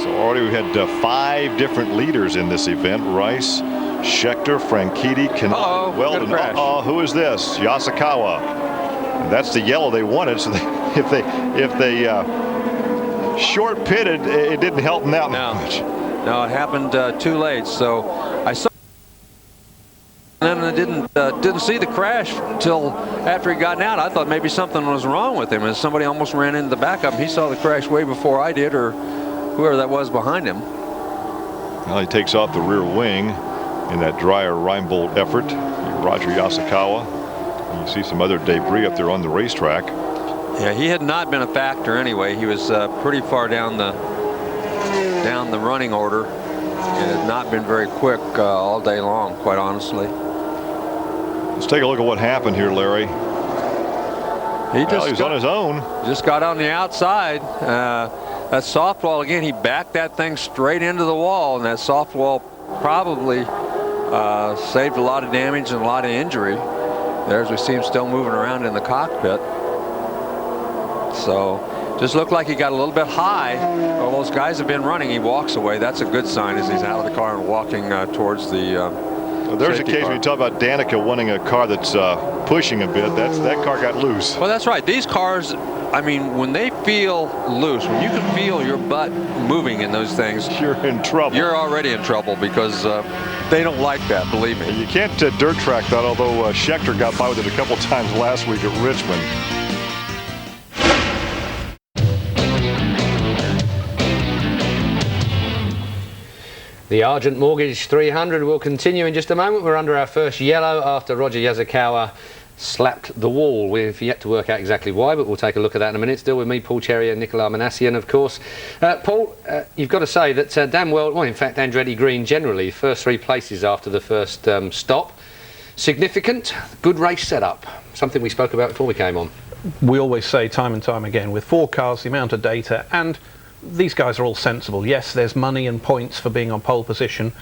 So already we had 5 different leaders in this event. Rice, Schechter, Franchitti, Kanaan, Weldon. Who is this? Yasukawa. And that's the yellow they wanted. So if they short pitted, it didn't help them that much. No, it happened too late. So I saw, and then I didn't see the crash until after he got out. I thought maybe something was wrong with him, and somebody almost ran into the backup. He saw the crash way before I did, or whoever that was behind him. Well, he takes off the rear wing in that Dreyer Reinbold effort. Roger Yasukawa. You see some other debris up there on the racetrack. Yeah, he had not been a factor anyway. He was pretty far down the running order and had not been very quick all day long, quite honestly. Let's take a look at what happened here, Larry. He was on his own. Just got on the outside. That soft wall again. He backed that thing straight into the wall, and that soft wall probably saved a lot of damage and a lot of injury. There's we see him still moving around in the cockpit. So just looked like he got a little bit high. Well, those guys have been running. He walks away. That's a good sign as he's out of the car and walking towards the there's a case when you talk about Danica wanting a car that's pushing a bit. That car got loose. Well, that's right. These cars, I mean, when they feel loose, when you can feel your butt moving in those things, you're in trouble. You're already in trouble because they don't like that, believe me. You can't dirt track that, although Schechter got by with it a couple times last week at Richmond. The Argent Mortgage 300 will continue in just a moment. We're under our first yellow after Roger Yasukawa slapped the wall. We've yet to work out exactly why, but we'll take a look at that in a minute. Still with me, Paul Cherry and Nicola Manassian, of course. Paul, you've got to say that Dan Weldon, well, in fact, Andretti Green generally, first 3 places after the first stop. Significant, good race setup. Something we spoke about before we came on. We always say time and time again, with 4 cars, the amount of data, and these guys are all sensible. Yes, there's money and points for being on pole position,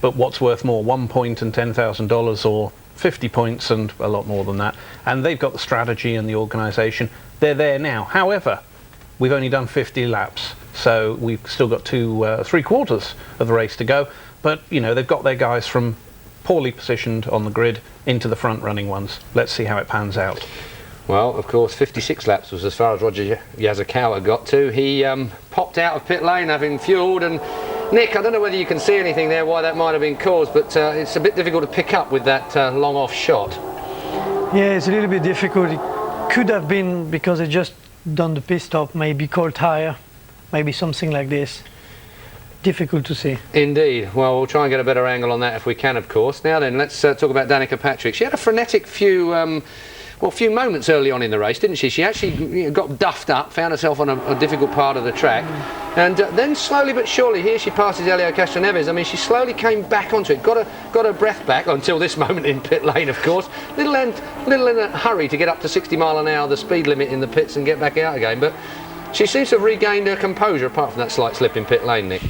but what's worth more, 1 point and $10,000 or 50 points and a lot more than that? And they've got the strategy and the organisation. they're there now. However, we've only done 50 laps, so we've still got three quarters of the race to go. But, you know, they've got their guys from poorly positioned on the grid into the front running ones. Let's see how it pans out. Well, of course, 56 laps was as far as Roger Yazakawa got to. He popped out of pit lane having fueled, and Nick, I don't know whether you can see anything there, why that might have been caused, but it's a bit difficult to pick up with that long off shot. Yeah, it's a little bit difficult. It could have been because they just done the pit stop, maybe cold tire, maybe something like this. Difficult to see. Indeed. Well, we'll try and get a better angle on that if we can, of course. Now then, let's talk about Danica Patrick. She had a frenetic few moments early on in the race, didn't she? She actually got duffed up, found herself on a difficult part of the track, and then slowly but surely, here she passes Elio Castroneves. I mean, she slowly came back onto it, got her breath back until this moment in pit lane, of course. Little in a hurry to get up to 60 mile an hour, the speed limit in the pits, and get back out again. But she seems to have regained her composure, apart from that slight slip in pit lane, Nick.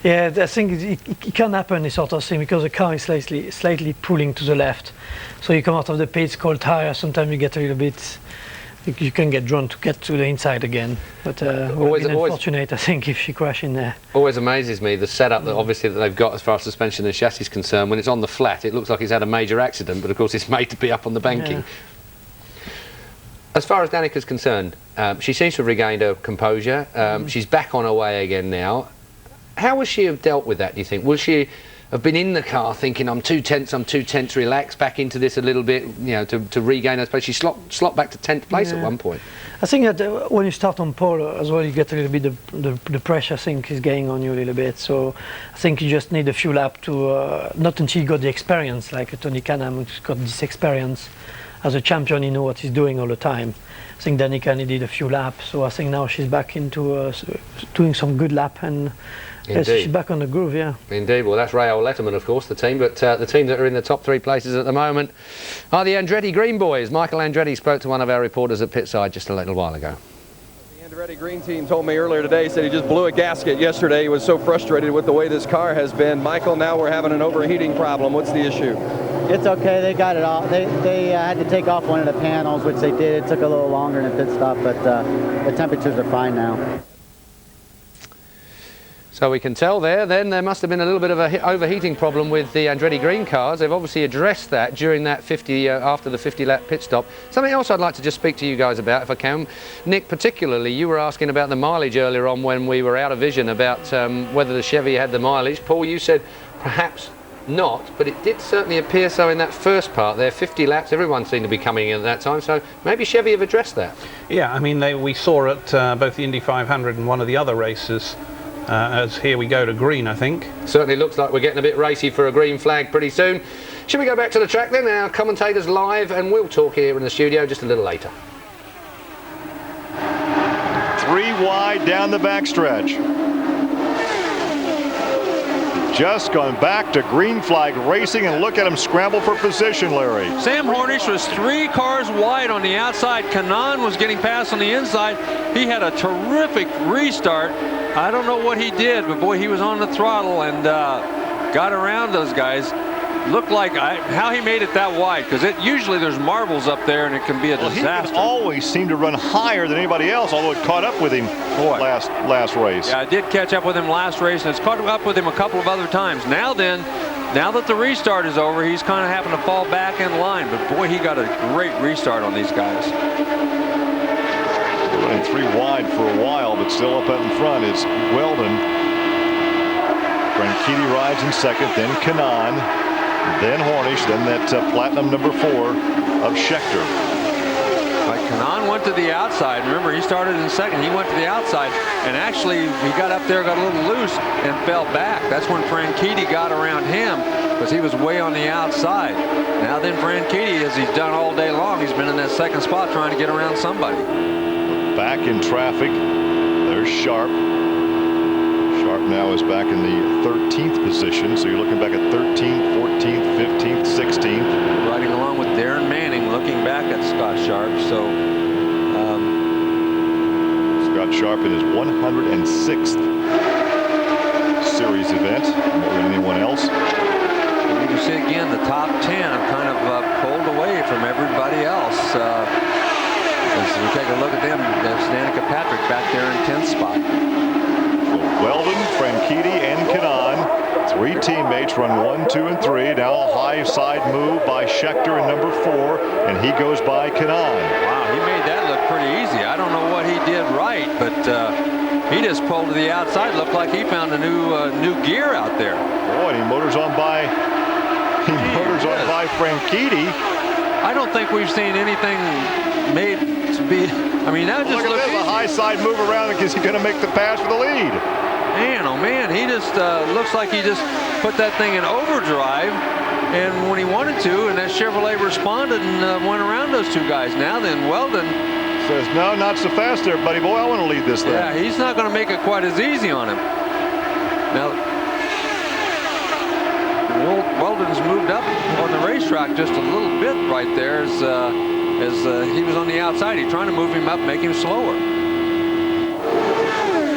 Yeah, I think it can happen, this sort of thing, because the car is slightly pulling to the left. So you come out of the pits, cold tire, sometimes you get a little bit, you can get drawn to get to the inside again. But always unfortunate, I think, if she crashed in there. Always amazes me the setup that obviously that they've got as far as suspension and chassis is concerned. When it's on the flat, it looks like it's had a major accident, but of course it's made to be up on the banking. Yeah. As far as Danica's concerned, she seems to have regained her composure. She's back on her way again now. How would she have dealt with that, do you think? Will she have been in the car thinking, I'm too tense, relax back into this a little bit, you know, to regain her space? She slopped back to 10th place at one point. I think that when you start on pole as well, you get a little bit, the pressure, I think, is getting on you a little bit. So I think you just need a few laps to, not until you got the experience, like Tony Canham, who's got this experience. As a champion, you know what he's doing all the time. I think Danica needed a few laps, so I think now she's back into doing some good lap, and yes, she's back on the groove, yeah. Indeed. Well, that's Raoul Letterman, of course, the team, but the team that are in the top 3 places at the moment are the Andretti Green Boys. Michael Andretti spoke to one of our reporters at Pitside just a little while ago. The Andretti Green team told me earlier today, said he just blew a gasket yesterday. He was so frustrated with the way this car has been. Michael, now we're having an overheating problem. What's the issue? It's okay. They got it off. They had to take off one of the panels, which they did. It took a little longer in the pit stop, but the temperatures are fine now. So we can tell then there must have been a little bit of a overheating problem with the Andretti Green cars. They've obviously addressed that during that 50 after the 50-lap pit stop. Something else I'd like to just speak to you guys about, if I can. Nick, particularly, you were asking about the mileage earlier on when we were out of vision about whether the Chevy had the mileage. Paul, you said perhaps not, but it did certainly appear so in that first part there. 50 laps, everyone seemed to be coming in at that time, so maybe Chevy have addressed that. Yeah, I mean, we saw at both the Indy 500 and one of the other races, as here we go to green, I think. Certainly looks like we're getting a bit racy for a green flag pretty soon. Should we go back to the track then? Our commentators live, and we'll talk here in the studio just a little later. 3 wide down the backstretch. Just gone back to green flag racing, and look at him scramble for position, Larry. Sam Hornish was 3 cars wide on the outside. Kanan was getting past on the inside. He had a terrific restart. I don't know what he did, but boy, he was on the throttle and got around those guys. Looked like how he made it that wide, because usually there's marbles up there and it can be a disaster. He can always seem to run higher than anybody else, although it caught up with him last race. Yeah, it did catch up with him last race, and it's caught up with him a couple of other times. Now that the restart is over, he's kind of having to fall back in line, but boy, he got a great restart on these guys. Running 3 wide for a while, but still up in front is Weldon. Franchitti rides in second, then Kanan, then Hornish, then that platinum number 4 of Scheckter. But Kanan went to the outside. Remember, he started in second. He went to the outside, and actually he got up there, got a little loose, and fell back. That's when Franchitti got around him, because he was way on the outside. Now then, Franchitti, as he's done all day long, he's been in that second spot trying to get around somebody. Back in traffic. There's Sharp. Sharp now is back in the 13th position, so you're looking back at 13th, 14th, 15th, 16th. Riding along with Darren Manning, looking back at Scott Sharp. So Scott Sharp in his 106th series event, more than anyone else. You can see again the top 10 have kind of pulled away from everybody else. As we take a look at them, there's Danica Patrick back there in 10th spot. So Weldon, Franchitti, and Kanaan, 3 teammates, run 1, 2, and 3. Now a high side move by Schechter in number 4, and he goes by Kanaan. Wow, he made that look pretty easy. I don't know what he did right, but he just pulled to the outside. Looked like he found a new gear out there. Boy, he motors on by Franchitti. I don't think we've seen anything made to be. I mean, that just look at this, a high side move around because he's going to make the pass for the lead. Man, oh man, he just looks like he just put that thing in overdrive, and when he wanted to, and that Chevrolet responded and went around those 2 guys. Now then, Weldon says, no, not so fast there, buddy boy. I want to lead this thing. Yeah, he's not going to make it quite as easy on him. Now, Weldon's moved up on the racetrack just a little bit right there as he was on the outside. He's trying to move him up, make him slower.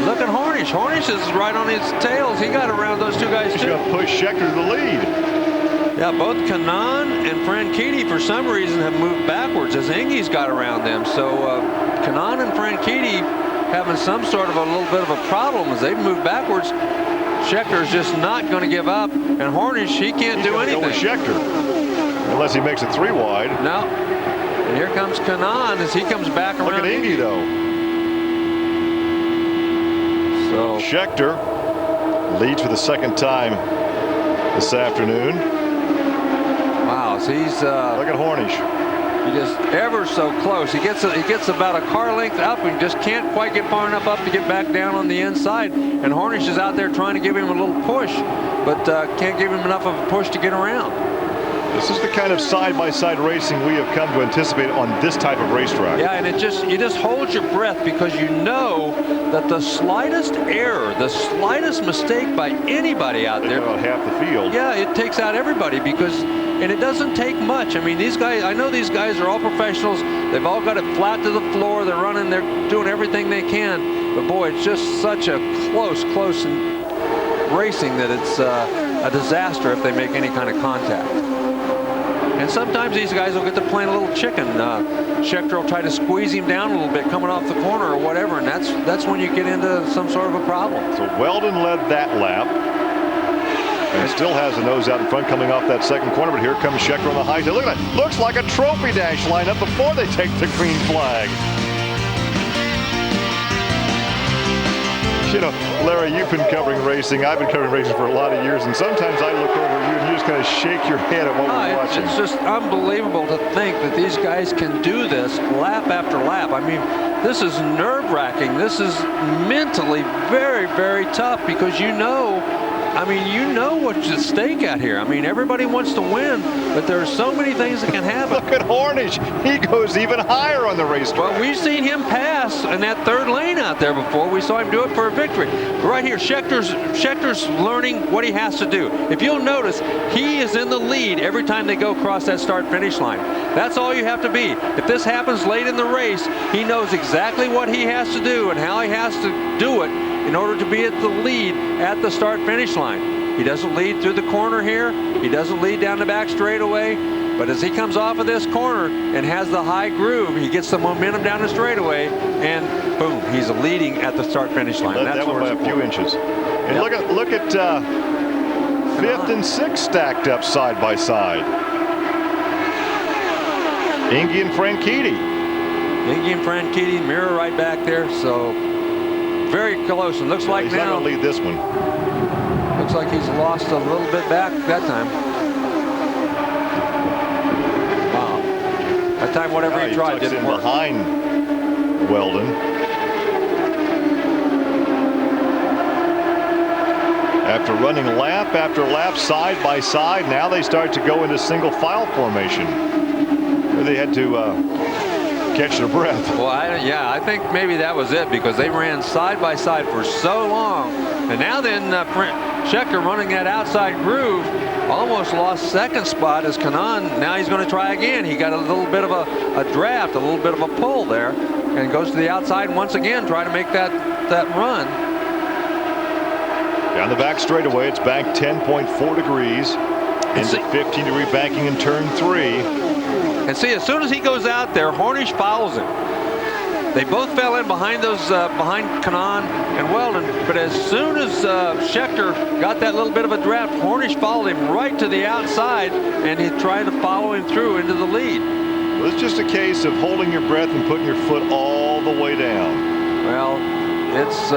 Look at Hornish. Hornish is right on his tails. He got around those 2 guys, too. He's going to push Schechter to the lead. Yeah, both Kanaan and Franchitti, for some reason, have moved backwards as Indy's got around them. So Kanaan and Franchitti having some sort of a little bit of a problem as they've moved backwards. Schechter's just not going to give up, and Hornish, he can't do anything. Go with Schechter, unless he makes it 3 wide. No. And here comes Kanaan as he comes back around. Look at Indy, though. So Schechter leads for the 2nd time this afternoon. Wow, so he's look at Hornish. He just ever so close. He gets about a car length up and just can't quite get far enough up to get back down on the inside. And Hornish is out there trying to give him a little push, but can't give him enough of a push to get around. This is the kind of side-by-side racing we have come to anticipate on this type of racetrack. Yeah, and you just hold your breath because you know that the slightest error, the slightest mistake by anybody out there, about half the field. Yeah, it takes out everybody and it doesn't take much. I mean, these guys, I know these guys are all professionals. They've all got it flat to the floor. They're running, they're doing everything they can. But boy, it's just such a close racing that it's a disaster if they make any kind of contact. And sometimes these guys will get to playing a little chicken. Schechter will try to squeeze him down a little bit coming off the corner or whatever, and that's when you get into some sort of a problem. So Weldon led that lap and still has the nose out in front coming off that 2nd corner, but here comes Schechter on the high side. Look at that. Looks like a trophy dash lineup before they take the green flag. You know, Larry, you've been covering racing. I've been covering racing for a lot of years, and sometimes I look over at you and you just kind of shake your head at what we're watching. It's just unbelievable to think that these guys can do this lap after lap. I mean, this is nerve-wracking. This is mentally very, very tough because you know what's at stake out here. I mean, everybody wants to win, but there are so many things that can happen. Look at Hornish. He goes even higher on the racetrack. Well, we've seen him pass in that 3rd lane out there before. We saw him do it for a victory. Right here, Schechter's learning what he has to do. If you'll notice, he is in the lead every time they go across that start-finish line. That's all you have to be. If this happens late in the race, he knows exactly what he has to do and how he has to do it in order to be at the lead at the start-finish line. He doesn't lead through the corner here. He doesn't lead down the back straightaway. But as he comes off of this corner and has the high groove, he gets the momentum down the straightaway, and boom, he's leading at the start-finish line. That's that one by a few inches. And yep. look at 5th and 6th stacked up side by side. Indy and Franchitti. Indy and Franchitti, mirror right back there. So very close. And looks like he's now not going to lead this one. Looks like he's lost a little bit back that time. Wow. That time, whatever he tried didn't work. Behind Weldon. After running lap after lap side by side, now they start to go into single file formation. They had to catch their breath. Well, I think maybe that was it because they ran side by side for so long. And now then, Schechter running that outside groove almost lost 2nd spot as Kanaan. Now he's going to try again. He got a little bit of a draft, a little bit of a pull there, and goes to the outside and once again try to make that run. Down the back straightaway, it's banked 10.4 degrees into 15-degree banking in turn 3. And see, as soon as he goes out there, Hornish follows him. They both fell in behind those, behind Kanaan and Weldon, but as soon as Schechter got that little bit of a draft, Hornish followed him right to the outside, and he tried to follow him through into the lead. Well, it's just a case of holding your breath and putting your foot all the way down. Well, it's,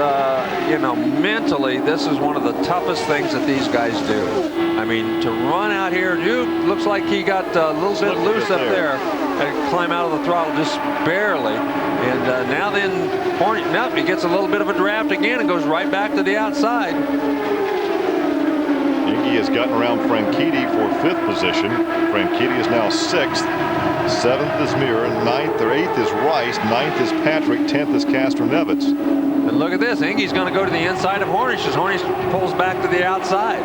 you know, mentally, this is one of the toughest things that these guys do. I mean, to run out here, looks like he got a little bit loose up there and climb out of the throttle just barely. And now then, he gets a little bit of a draft again and goes right back to the outside. Indy has gotten around Franchitti for 5th position. Franchitti is now 6th. 7th is Mirror, 9th or 8th is Rice, 9th is Patrick, 10th is Castro-Neves. And look at this, Ingy's going to go to the inside of Hornish as Hornish pulls back to the outside.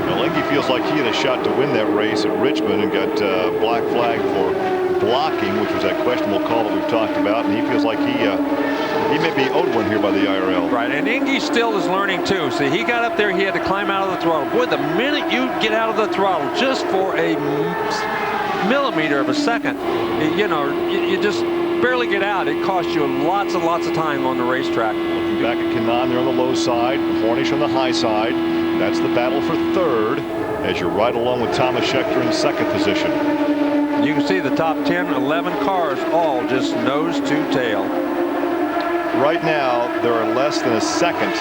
Well, Indy feels like he had a shot to win that race at Richmond and got black flag for blocking, which was that questionable call that we've talked about, and he feels like he may be owed one here by the IRL. Right, and Indy still is learning too. See, he got up there, he had to climb out of the throttle. Boy, the minute you get out of the throttle just for a millimeter of a second, you know, you just barely get out. It costs you lots and lots of time on the racetrack. Looking back at Kanaan, they're on the low side, Hornish on the high side. That's the battle for 3rd as you're right along with Thomas Schechter in 2nd position. You can see the top 10, 11 cars all just nose to tail. Right now, there are less than a second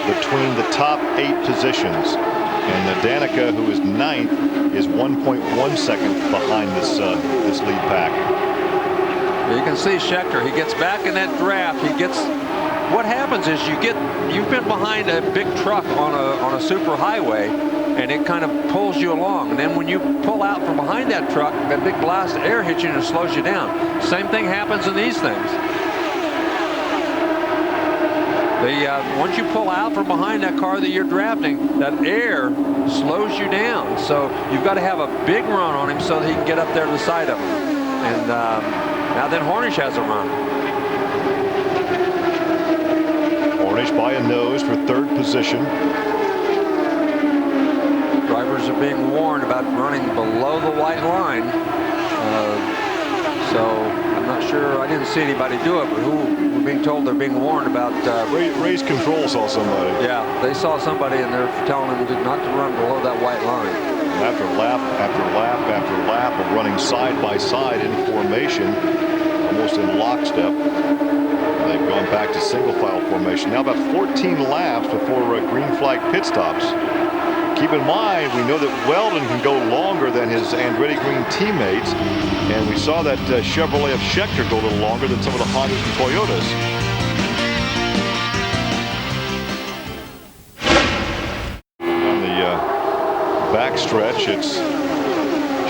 between the top 8 positions. And the Danica, who is 9th, is 1.1 seconds behind this lead pack. You can see Schechter, he gets back in that draft. He gets, what happens is you've been behind a big truck on a super highway, and it kind of pulls you along. And then when you pull out from behind that truck, that big blast of air hits you and it slows you down. Same thing happens in these things. Once you pull out from behind that car that you're drafting, that air slows you down. So you've got to have a big run on him so that he can get up there to the side of him. And now then Hornish has a run. Hornish by a nose for 3rd position. Drivers are being warned about running below the white line. So I'm not sure, I didn't see anybody do it, but who were being told they're being warned about. Race control saw somebody. Yeah, they saw somebody and they're telling them not to run below that white line. After lap after lap after lap of running side by side in formation, almost in lockstep, they've gone back to single file formation. Now about 14 laps before green flag pit stops. Keep in mind, we know that Weldon can go longer than his Andretti Green teammates, and we saw that Chevrolet of Schechter go a little longer than some of the Hondas and Toyotas. On the backstretch, it's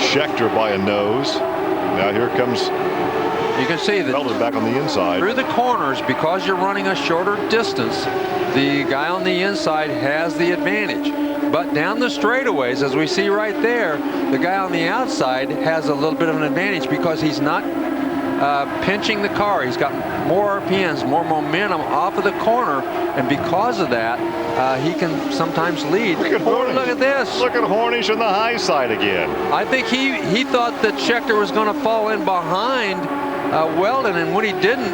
Schechter by a nose. Now here comes you can see that Weldon back on the inside. Through the corners, because you're running a shorter distance, the guy on the inside has the advantage. But down the straightaways, as we see right there, the guy on the outside has a little bit of an advantage because he's not pinching the car. He's got more RPMs, more momentum off of the corner, and because of that, he can sometimes lead. Look at Hornish. Look at this. Look at Hornish on the high side again. I think he thought that Schechter was going to fall in behind Weldon, and when he didn't,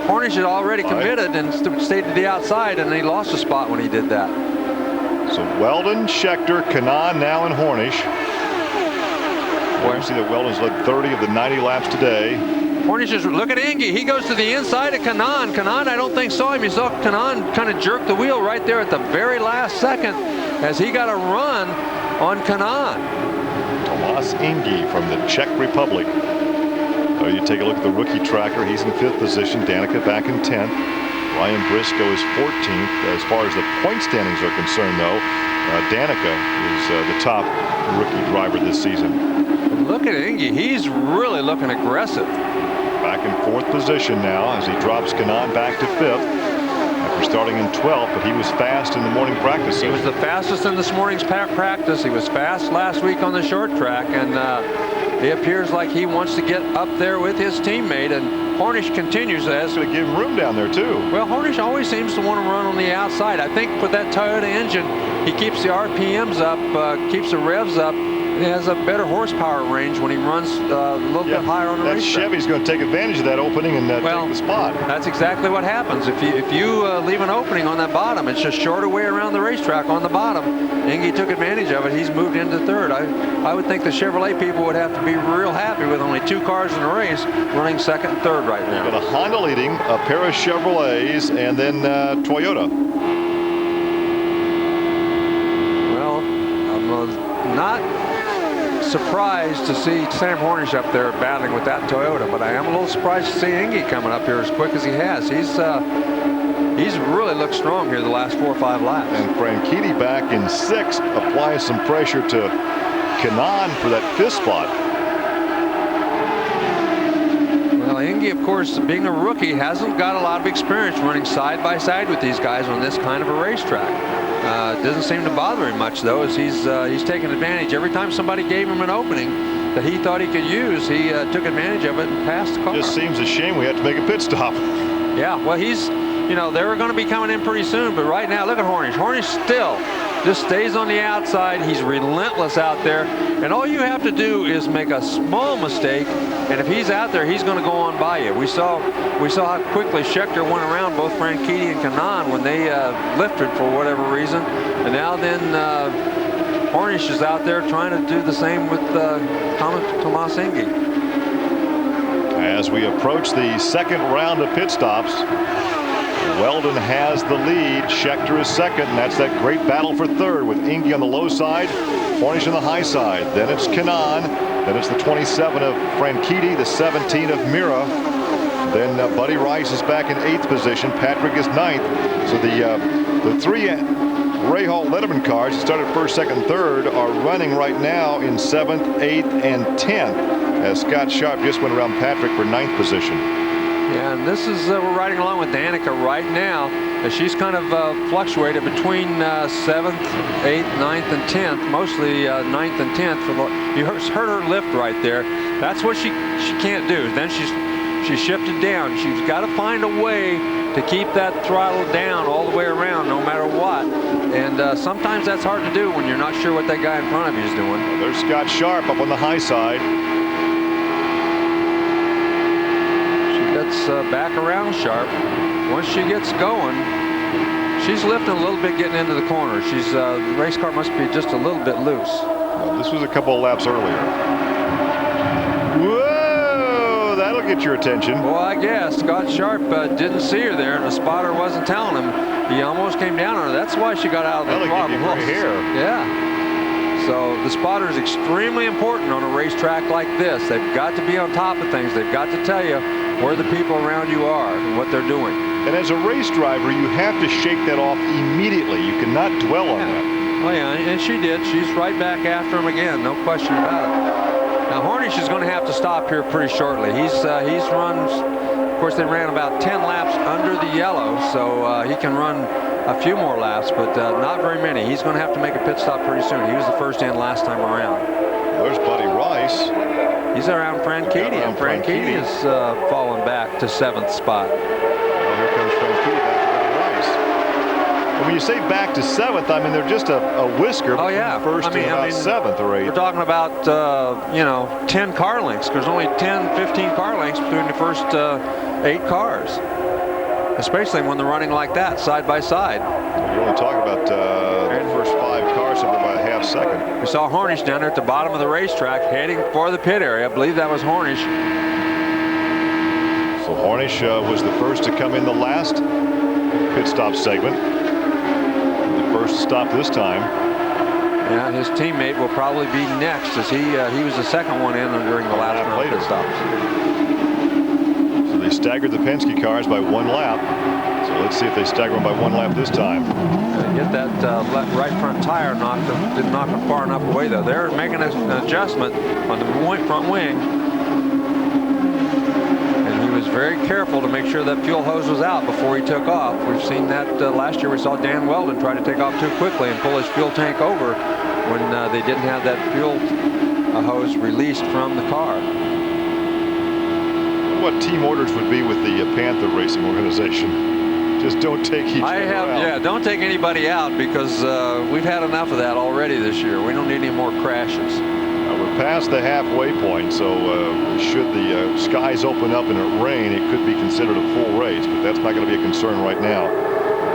Hornish had already committed and stayed to the outside, and he lost a spot when he did that. So Weldon, Schechter, Kanaan now in Hornish. Well, you see that Weldon's led 30 of the 90 laps today. Hornish is, look at Indy. He goes to the inside of Kanaan. Kanaan, I don't think saw him. You saw Kanaan kind of jerk the wheel right there at the very last second as he got a run on Kanaan. Tomas Indy from the Czech Republic. You take a look at the rookie tracker. He's in 5th position. Danica back in 10th. Ryan Briscoe is 14th. As far as the point standings are concerned, though, Danica is the top rookie driver this season. Look at Indy. He's really looking aggressive. Back in 4th position now as he drops Kanaan back to 5th after starting in 12th, but he was fast in the morning practice. He was the fastest in this morning's practice. He was fast last week on the short track, and it appears like he wants to get up there with his teammate, and Hornish continues as to give him room down there too. Well, Hornish always seems to want to run on the outside. I think with that Toyota engine, he keeps the RPMs up, keeps the revs up, He has a better horsepower range when he runs a little bit higher on the that racetrack. Chevy's going to take advantage of that opening and take the spot. That's exactly what happens. If you leave an opening on that bottom, it's just shorter way around the racetrack on the bottom. Indy took advantage of it. He's moved into third. I would think the Chevrolet people would have to be real happy with only 2 cars in the race running second and third right now. Got a Honda leading, a pair of Chevrolets, and then Toyota. Well, I'm not surprised to see Sam Hornish up there battling with that Toyota, but I am a little surprised to see Indy coming up here as quick as he has. He's really looked strong here the last 4 or 5 laps. And Franchitti back in 6th applies some pressure to Kanaan for that 5th spot. Well, Indy, of course, being a rookie, hasn't got a lot of experience running side by side with these guys on this kind of a racetrack. Doesn't seem to bother him much, though, as he's taken advantage. Every time somebody gave him an opening that he thought he could use, he took advantage of it and passed the car. Just seems a shame we have to make a pit stop. Yeah, well, they were going to be coming in pretty soon, but right now, look at Hornish. Hornish still just stays on the outside. He's relentless out there, and all you have to do is make a small mistake, and if he's out there, he's going to go on by you. We saw how quickly Scheckter went around both Franchitti and Kanaan when they lifted for whatever reason, and now then Hornish is out there trying to do the same with Tomas Indy. As we approach the 2nd round of pit stops, Weldon has the lead. Scheckter is 2nd, and that's that great battle for 3rd with Indy on the low side, Hornish on the high side. Then it's Kanaan. Then it's the 27 of Franchitti, the 17 of Mira. Then Buddy Rice is back in 8th position. Patrick is 9th. So the 3 Ray Hall Letterman cars that started 1st, 2nd, 3rd are running right now in 7th, 8th, and 10th. As Scott Sharp just went around Patrick for 9th position. Yeah, and this is we're riding along with Danica right now, as she's kind of fluctuated between 7th, 8th, 9th, and 10th, mostly 9th and 10th. You heard her lift right there. That's what she can't do. Then she's shifted down. She's got to find a way to keep that throttle down all the way around, no matter what. And sometimes that's hard to do when you're not sure what that guy in front of you is doing. Well, there's Scott Sharp up on the high side. Back around Sharp. Once she gets going, she's lifting a little bit getting into the corner. The race car must be just a little bit loose. Well, this was a couple of laps earlier. Whoa, that'll get your attention. Well, I guess Scott Sharp didn't see her there, and the spotter wasn't telling him. He almost came down on her. That's why she got out of the throttle. That'll give you gray hair. Yeah. So the spotter is extremely important on a racetrack like this. They've got to be on top of things. They've got to tell you where the people around you are and what they're doing. And as a race driver, you have to shake that off immediately. You cannot dwell on that. Oh yeah, and she did. She's right back after him again, no question about it. Now Hornish is going to have to stop here pretty shortly. He's run, of course they ran about 10 laps under the yellow, so he can run a few more laps, but not very many. He's going to have to make a pit stop pretty soon. He was the first in last time around. There's Buddy Rice. He's around Franchitti, and Franchitti is falling back to 7th spot. Well, here comes Franchitti back around Rice. And when you say back to 7th, I mean they're just a whisker between the first and about 7th or 8th. We're talking about 10 car lengths. There's only 10, 15 car lengths between the first 8 cars, especially when they're running like that side by side. You're only talking about the first 5 cars over by a half second. We saw Hornish down there at the bottom of the racetrack heading for the pit area. I believe that was Hornish. So Hornish was the first to come in the last pit stop segment. The first stop this time. Yeah, his teammate will probably be next, as he was the second one in during the last round of pit stops. So they staggered the Penske cars by 1 lap. So let's see if they stagger them by 1 lap this time. Get that right front tire didn't knock them far enough away, though. They're making an adjustment on the front wing. And he was very careful to make sure that fuel hose was out before he took off. We've seen that last year. We saw Dan Weldon try to take off too quickly and pull his fuel tank over when they didn't have that fuel hose released from the car. What team orders would be with the Panther Racing organization? Just don't take each other out. Yeah, don't take anybody out, because we've had enough of that already this year. We don't need any more crashes. We're past the halfway point, so should the skies open up and it rain, it could be considered a full race, but that's not going to be a concern right now.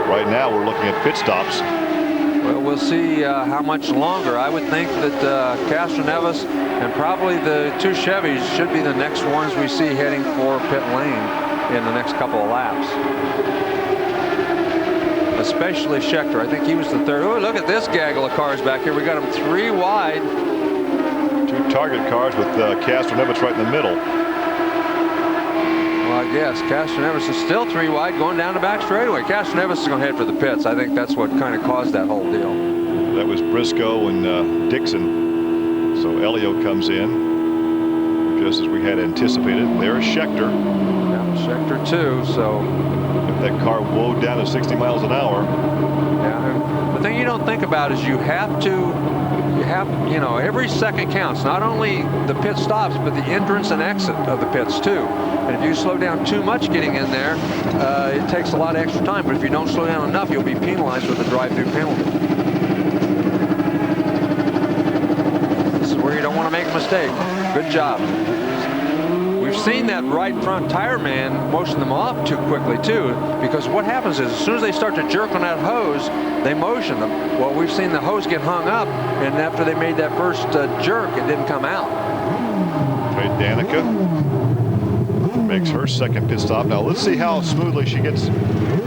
Right now, we're looking at pit stops. Well, we'll see how much longer. I would think that Castroneves and probably the two Chevys should be the next ones we see heading for pit lane in the next couple of laps. Especially Schechter. I think he was the third. Oh, look at this gaggle of cars back here. We got them 3 wide. 2 target cars with Castroneves right in the middle. Well, I guess Castroneves is still 3 wide going down the back straightaway. Castroneves is going to head for the pits. I think that's what kind of caused that whole deal. That was Briscoe and Dixon. So Elio comes in just as we had anticipated. There's Schechter. Yeah, Schechter too. So if that car wowed down to 60 miles an hour. Yeah. The thing you don't think about is you have, you know, every second counts. Not only the pit stops, but the entrance and exit of the pits too. And if you slow down too much getting in there, it takes a lot of extra time. But if you don't slow down enough, you'll be penalized with a drive-through penalty. This is where you don't want to make a mistake. Good job. We've seen that right front tire man motion them off too quickly too, because what happens is as soon as they start to jerk on that hose, they motion them. Well, we've seen the hose get hung up, and after they made that first jerk, it didn't come out. Okay, Danica makes her second pit stop. Now let's see how smoothly she gets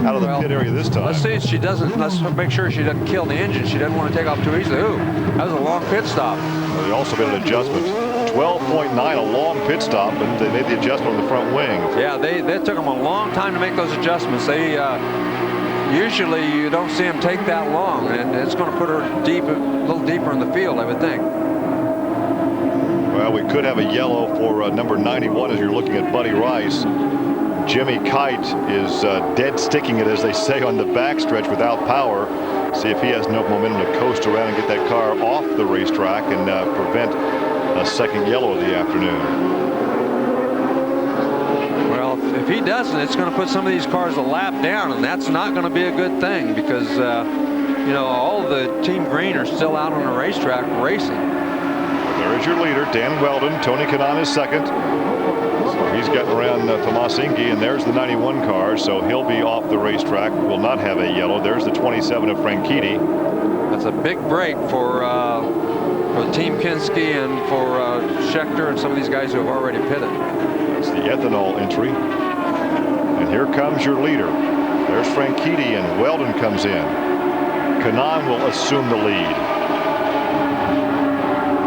out of the pit area this time. Let's see if she doesn't. Let's make sure she doesn't kill the engine. She doesn't want to take off too easily. Ooh, that was a long pit stop. Well, they also made an adjustment. 12.9, a long pit stop, and they made the adjustment on the front wing. Yeah, they took them a long time to make those adjustments. They usually you don't see them take that long, and it's going to put her a little deeper in the field, I would think. Well, we could have a yellow for number 91 as you're looking at Buddy Rice. Jimmy Kite is dead sticking it, as they say, on the backstretch without power. See if he has enough momentum to coast around and get that car off the racetrack and prevent a second yellow of the afternoon. Well, if he doesn't, it's going to put some of these cars a lap down, and that's not going to be a good thing because, you know, all the Team Green are still out on the racetrack racing. There is your leader, Dan Weldon. Tony Kanaan is second. So he's gotten around Tomas Indy, and there's the 91 car, so he'll be off the racetrack. Will not have a yellow. There's the 27 of Franchitti. That's a big break for Team Penske and for Schechter and some of these guys who have already pitted. It's the ethanol entry. And here comes your leader. There's Franchitti, and Weldon comes in. Kanaan will assume the lead.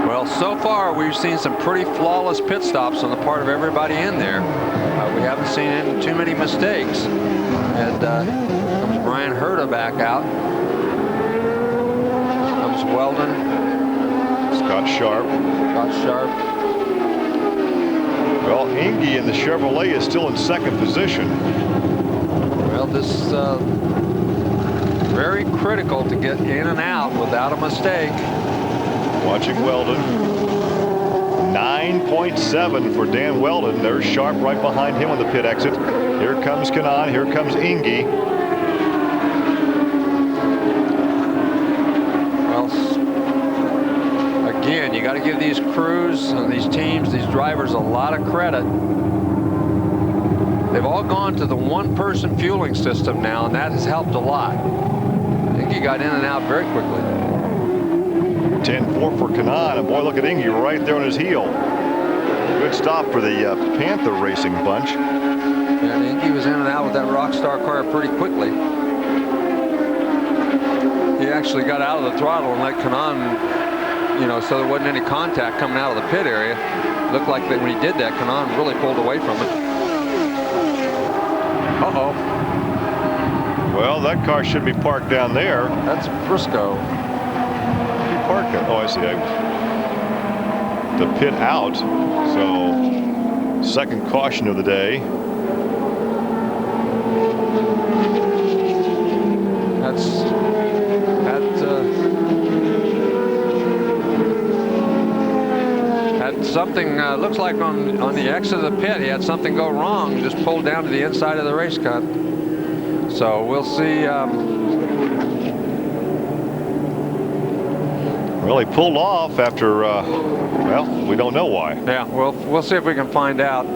Well, so far we've seen some pretty flawless pit stops on the part of everybody in there. We haven't seen too many mistakes. And comes Brian Herta back out. Comes Weldon. Scott Sharp. Well, Indy in the Chevrolet is still in second position. Well, this very critical to get in and out without a mistake. Watching Weldon. 9.7 for Dan Weldon. There's Sharp right behind him on the pit exit. Here comes Kanaan. Here comes Indy. Again, you got to give these crews and these teams, these drivers, a lot of credit. They've all gone to the one-person fueling system now, and that has helped a lot. I think he got in and out very quickly. 10-4 for Kanaan, and boy, look at Indy right there on his heel. Good stop for the Panther Racing bunch. And Indy was in and out with that Rockstar car pretty quickly. He actually got out of the throttle and let Kanaan, you know, so there wasn't any contact coming out of the pit area. Looked like that when he did that, Kanaan really pulled away from it. Uh-oh. Well, that car should be parked down there. That's Briscoe. He parked it. Oh, I see. The pit out. So, second caution of the day. Something looks like on the exit of the pit, he had something go wrong, just pulled down to the inside of the race cut. So we'll see. Well, he pulled off after, well, we don't know why. Yeah, well, we'll see if we can find out.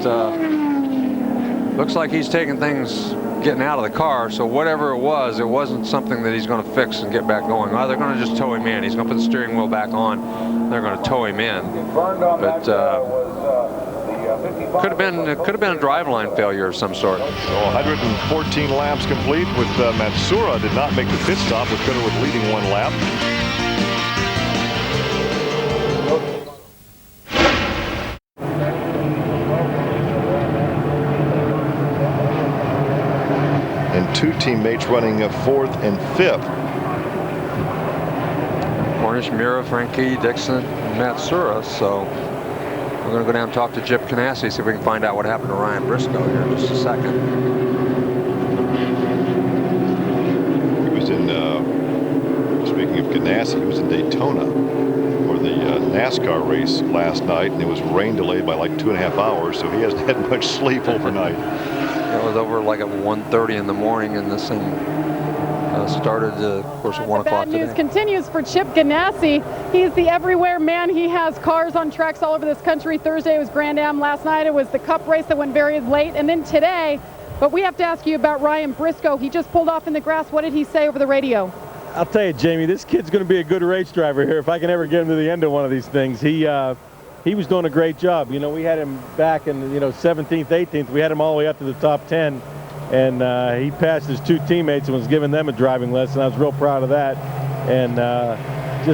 Looks like he's taking things getting out of the car, so whatever it wasn't something that he's going to fix and get back going. Well, they're going to just tow him in. He's going to put the steering wheel back on. They're going to tow him in. But could have been a driveline failure of some sort. So 114 laps complete with Matsuura did not make the pit stop with Bitterwood leading 1 lap. And 2 teammates running 4th and 5th. Cornish, Mira, Frankie, Dixon, and Matsuura. So we're going to go down and talk to Chip Ganassi, see if we can find out what happened to Ryan Briscoe here in just a second. He was in, speaking of Ganassi, he was in Daytona for the NASCAR race last night, and it was rain delayed by like 2.5 hours, so he hasn't had much sleep overnight. It was over like at 1:30 in the morning, and this thing started, of course, at 1 o'clock today. Bad news continues for Chip Ganassi. He's the everywhere man. He has cars on tracks all over this country. Thursday was Grand Am. Last night it was the Cup race that went very late, and then today. But we have to ask you about Ryan Briscoe. He just pulled off in the grass. What did he say over the radio? I'll tell you, Jamie, this kid's going to be a good race driver here. If I can ever get him to the end of one of these things, he was doing a great job. You know, we had him back in, 17th, 18th. We had him all the way up to the top 10. And he passed his 2 teammates and was giving them a driving lesson. I was real proud of that. And I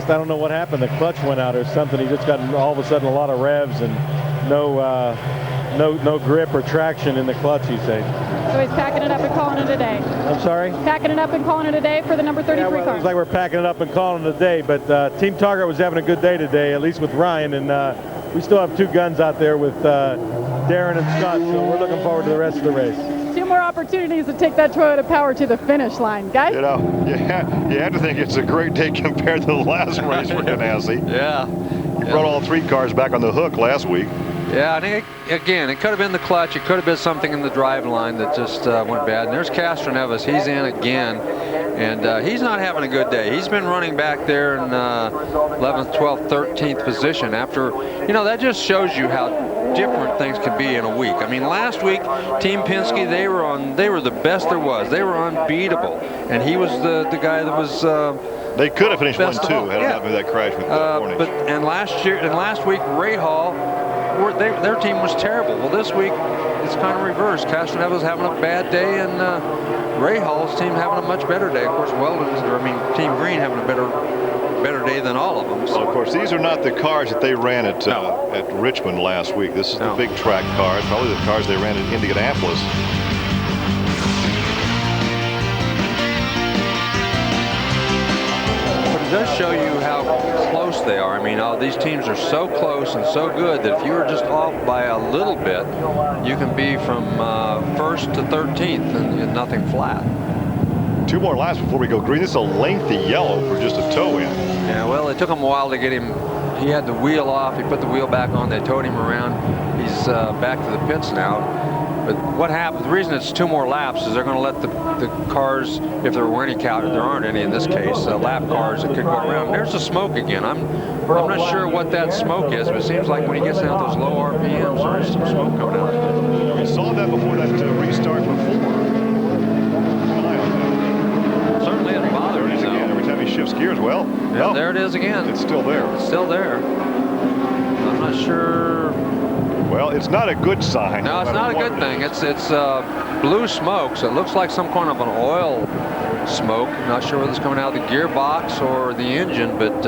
don't know what happened. The clutch went out or something. He just got all of a sudden a lot of revs and no grip or traction in the clutch, you say. So he's packing it up and calling it a day. I'm sorry? Packing it up and calling it a day for the number 33 car. It looks like we're packing it up and calling it a day. But Team Target was having a good day today, at least with Ryan. And we still have 2 guns out there with Darren and Scott. So we're looking forward to the rest of the race. 2 more opportunities to take that Toyota Power to the finish line, guys. You have to think it's a great day compared to the last race for Ganassi. Yeah. He brought all 3 cars back on the hook last week. Yeah, I think, again, it could have been the clutch. It could have been something in the drive line that just went bad. And there's Castroneves. He's in again. And he's not having a good day. He's been running back there in 11th, 12th, 13th position after, that just shows you how different things can be in a week. I mean, last week, Team Penske, they were the best there was. They were unbeatable. And he was the guy that was they could have finished 1-2 had it not been that crash with Cornish. And last week, Ray Hall, their team was terrible. Well, this week it's kind of reversed. Castroneves having a bad day, and Ray Hall's team having a much better day. Of course, Team Green having a better day than all of them. So. Well, of course, these are not the cars that they ran at Richmond last week. This is the big track cars, probably the cars they ran in Indianapolis. But it does show you how close they are. I mean, these teams are so close and so good that if you were just off by a little bit, you can be from 1st to 13th and nothing flat. 2 more laps before we go green. This is a lengthy yellow for just a tow-in. Yeah, well, it took him a while to get him. He had the wheel off. He put the wheel back on. They towed him around. He's back to the pits now. But what happens, the reason it's 2 more laps is they're going to let the cars, if there were any there aren't any in this case, lap cars that could go around. There's the smoke again. I'm not sure what that smoke is, but it seems like when he gets down those low RPMs, there's some smoke coming out. We saw that before that restart before. Certainly it bothers me. Every time he shifts gears, well, yeah, there it is again. It's still there. It's still there. I'm not sure. Well, it's not a good sign. No, it's not a good thing. It's blue smoke, so it looks like some kind of an oil smoke. I'm not sure whether it's coming out of the gearbox or the engine, but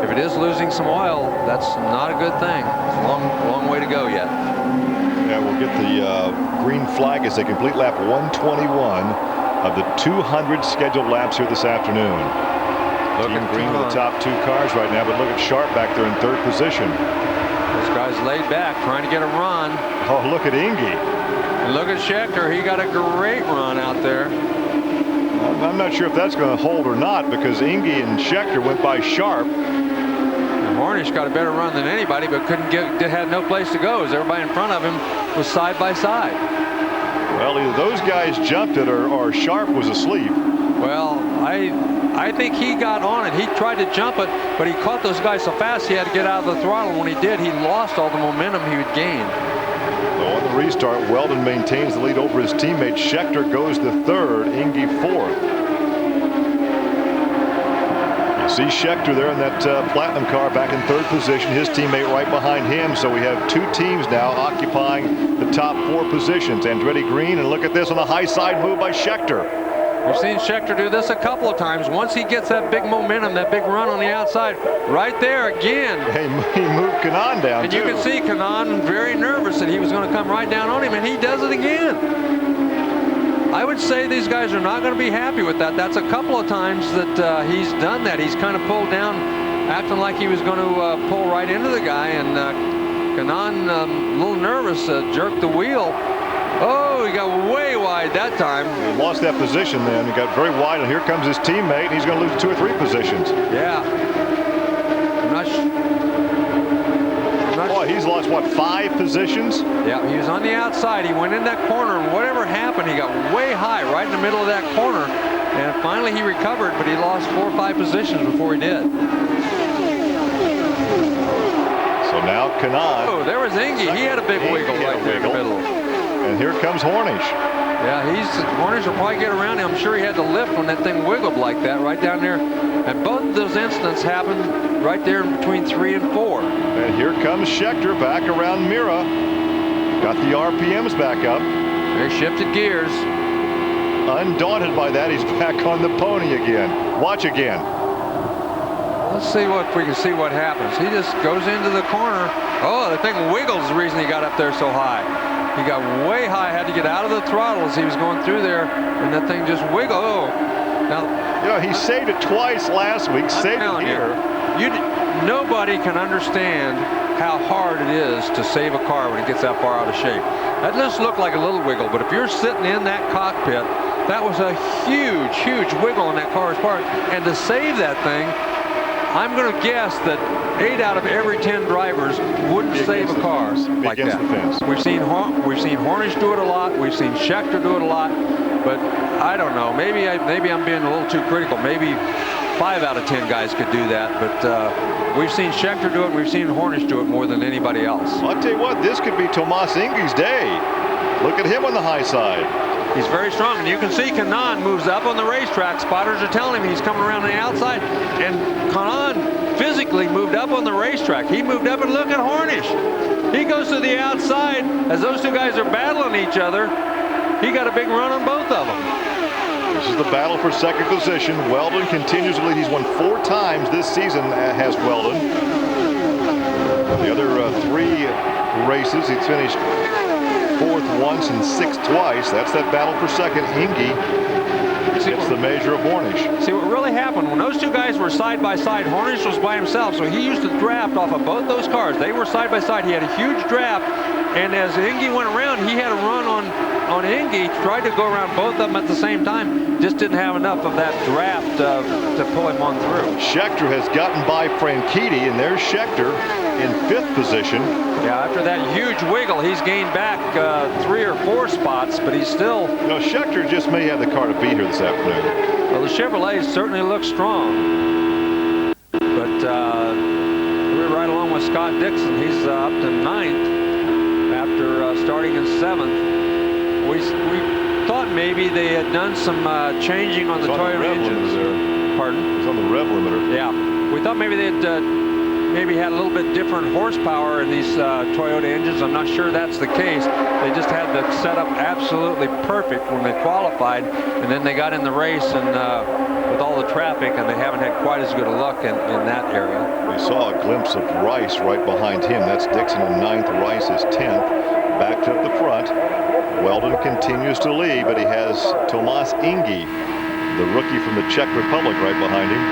if it is losing some oil, that's not a good thing. It's a long way to go yet. Yeah, we'll get the green flag as they complete lap 121 of the 200 scheduled laps here this afternoon. Team Green with the top 2 cars right now, but look at Sharp back there in 3rd position. This guy's laid back, trying to get a run. Oh, look at Indy. And look at Schechter. He got a great run out there. I'm not sure if that's going to hold or not, because Indy and Schechter went by Sharp. And Hornish got a better run than anybody, but had no place to go, as everybody in front of him was side by side. Well, either those guys jumped it or Sharp was asleep. Well, I think he got on it. He tried to jump it, but he caught those guys so fast he had to get out of the throttle. When he did, he lost all the momentum he would gain. So on the restart, Weldon maintains the lead over his teammate. Schechter goes to third, Indy fourth. You see Schechter there in that Platinum car back in third position, his teammate right behind him. So we have two teams now occupying the top four positions. Andretti Green, and look at this on the high side move by Schechter. We've seen Schechter do this a couple of times. Once he gets that big momentum, that big run on the outside, right there again. He moved Kanaan down, and too. you can see Kanaan very nervous that he was going to come right down on him, and he does it again. I would say these guys are not going to be happy with that. That's a couple of times that he's done that. He's kind of pulled down, acting like he was going to pull right into the guy, and Kanaan, a little nervous, jerked the wheel. Oh, he got way wide that time. He lost that position then. He got very wide, and here comes his teammate, and he's going to lose 2 or 3 positions. Yeah. Boy, he's lost, what, 5 positions? Yeah, he was on the outside. He went in that corner, and whatever happened, he got way high right in the middle of that corner. And finally he recovered, but he lost 4 or 5 positions before he did. So now Kanaan. Oh, there was Indy. He had a big wiggle right there in the middle. And here comes Hornish. Yeah, Hornish will probably get around him. I'm sure he had to lift when that thing wiggled like that right down there. And both of those incidents happened right there between 3 and 4. And here comes Schechter back around Mira. Got the RPMs back up. They shifted gears. Undaunted by that, he's back on the pony again. Watch again. Let's see if we can see what happens. He just goes into the corner. Oh, the thing wiggles the reason he got up there so high. He got way high, had to get out of the throttle as he was going through there, and that thing just wiggled. Oh, now, you know, he saved it twice last week, saved it here. Nobody can understand how hard it is to save a car when it gets that far out of shape. That just looked like a little wiggle, but if you're sitting in that cockpit, that was a huge, huge wiggle in that car's part. And to save that thing, I'm going to guess that 8 out of every 10 drivers wouldn't save a car like that. We've seen Hornish do it a lot. We've seen Schechter do it a lot. But I don't know. Maybe I'm being a little too critical. Maybe 5 out of 10 guys could do that. But we've seen Schechter do it. We've seen Hornish do it more than anybody else. I'll tell you what, this could be Tomas Inge's day. Look at him on the high side. He's very strong, and you can see Kanaan moves up on the racetrack. Spotters are telling him he's coming around the outside, and Kanaan physically moved up on the racetrack. He moved up, and look at Hornish. He goes to the outside as those two guys are battling each other. He got a big run on both of them. This is the battle for second position. Weldon continues to lead. He's won 4 times this season, has Weldon. The other 3 races, he's finished 4th once and 6th twice. That's that battle for second. Indy gets the measure of Hornish. See what really happened when those two guys were side by side. Hornish was by himself, so he used to draft off of both those cars. They were side by side. He had a huge draft, and as Indy went around, he had a run on Indy. Tried to go around both of them at the same time. Just didn't have enough of that draft to pull him on through. Schechter has gotten by Franchitti, and there's Schechter in 5th position. Yeah, after that huge wiggle, he's gained back 3 or 4 spots, but he's still... You know, Schechter just may have the car to beat here this afternoon. Well, the Chevrolet certainly looks strong. But we're right along with Scott Dixon. He's up to 9th after starting in 7th. We thought maybe they had done some changing on the Toyota engines. Pardon? It's on the rev limiter. Yeah. We thought maybe they had maybe had a little bit different horsepower in these Toyota engines. I'm not sure that's the case. They just had the setup absolutely perfect when they qualified, and then they got in the race and with all the traffic, and they haven't had quite as good a luck in that area. We saw a glimpse of Rice right behind him. That's Dixon in 9th. Rice is 10th. Back to the front. Weldon continues to lead, but he has Tomas Inge, the rookie from the Czech Republic, right behind him.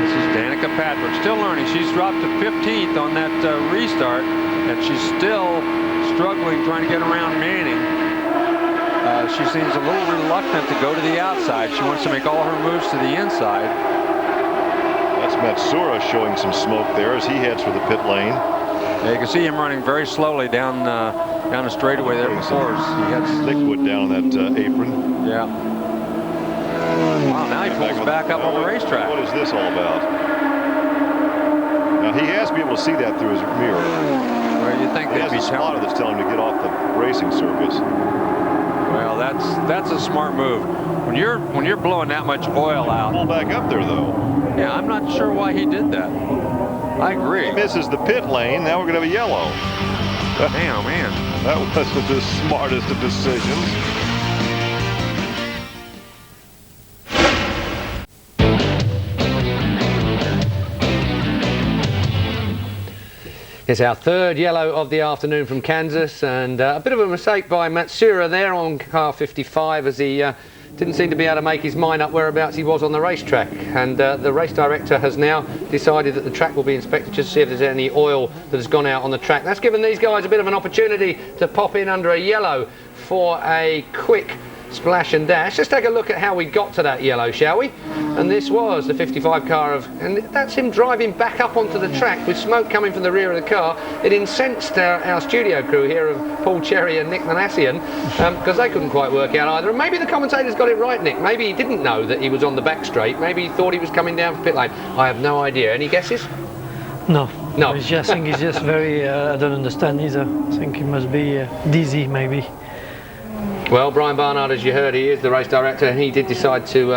This is Danica Patrick, still learning. She's dropped to 15th on that restart, and she's still struggling trying to get around Manning. She seems a little reluctant to go to the outside. She wants to make all her moves to the inside. That's Matsura showing some smoke there as he heads for the pit lane. Yeah, you can see him running very slowly down the straightaway there before us. He had liquid down on that apron. Yeah. Wow, now he pulls back up on the racetrack. What is this all about? Now, he has to be able to see that through his mirror. Well, you think he has a spotter that's telling him to get off the racing surface. Well, that's a smart move. When you're blowing that much oil out. Pull back up there, though. Yeah, I'm not sure why he did that. I agree. He misses the pit lane. Now we're going to have a yellow. Man, oh man. That wasn't the smartest of decisions. It's our third yellow of the afternoon from Kansas, and a bit of a mistake by Matsura there on car 55 as he didn't seem to be able to make his mind up whereabouts he was on the racetrack. And the race director has now decided that the track will be inspected just to see if there's any oil that has gone out on the track. That's given these guys a bit of an opportunity to pop in under a yellow for a quick splash and dash. Let's take a look at how we got to that yellow, shall we? And this was the 55 car and that's him driving back up onto the track with smoke coming from the rear of the car. It incensed our studio crew here of Paul Cherry and Nick Manassian because they couldn't quite work out either. And maybe the commentators got it right, Nick. Maybe he didn't know that he was on the back straight. Maybe he thought he was coming down for pit lane. I have no idea. Any guesses? No. No. I think he's just very, I don't understand either. I think he must be dizzy, maybe. Well, Brian Barnard, as you heard, he is the race director, and he did decide to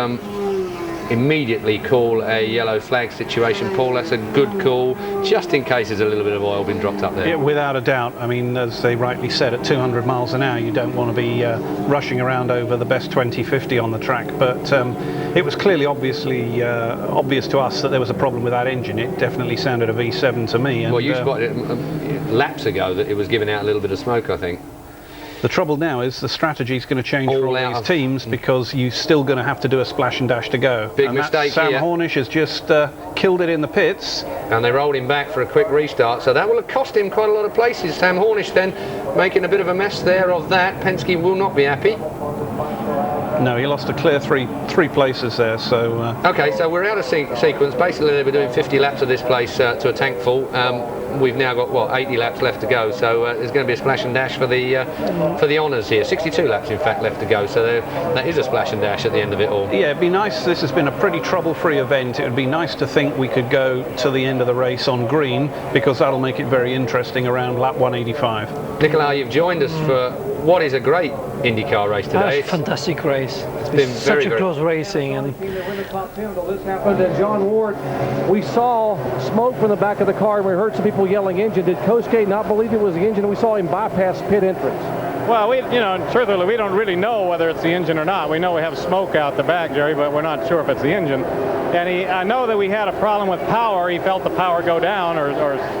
immediately call a yellow flag situation. Paul, that's a good call, just in case there's a little bit of oil been dropped up there. Yeah, without a doubt. I mean, as they rightly said, at 200 miles an hour, you don't want to be rushing around over the best 20-50 on the track. But it was clearly obvious to us that there was a problem with that engine. It definitely sounded a V7 to me. And, well, you spotted laps ago that it was giving out a little bit of smoke, I think. The trouble now is the strategy is going to change for all these teams because you're still going to have to do a splash and dash to go. Big mistake Sam here. Hornish has just killed it in the pits. And they rolled him back for a quick restart, so that will have cost him quite a lot of places. Sam Hornish then making a bit of a mess there of that. Penske will not be happy. No, he lost a clear three places there. So okay, so we're out of sequence. Basically, they were doing 50 laps of this place to a tank full. We've now got what 80 laps left to go. So there's going to be a splash and dash for the honours here. 62 laps, in fact, left to go. So that is a splash and dash at the end of it all. Yeah, it'd be nice. This has been a pretty trouble-free event. It would be nice to think we could go to the end of the race on green because that'll make it very interesting around lap 185. Nicolau, you've joined us for what is a great IndyCar race today. Fantastic race. It's been such a close racing. And this happened, and John Ward, we saw smoke from the back of the car and we heard some people yelling engine. Did Kosuke not believe it was the engine? We saw him bypass pit entrance. Well, truthfully, we don't really know whether it's the engine or not. We know we have smoke out the back, Jerry, but we're not sure if it's the engine. And I know that we had a problem with power. He felt the power go down or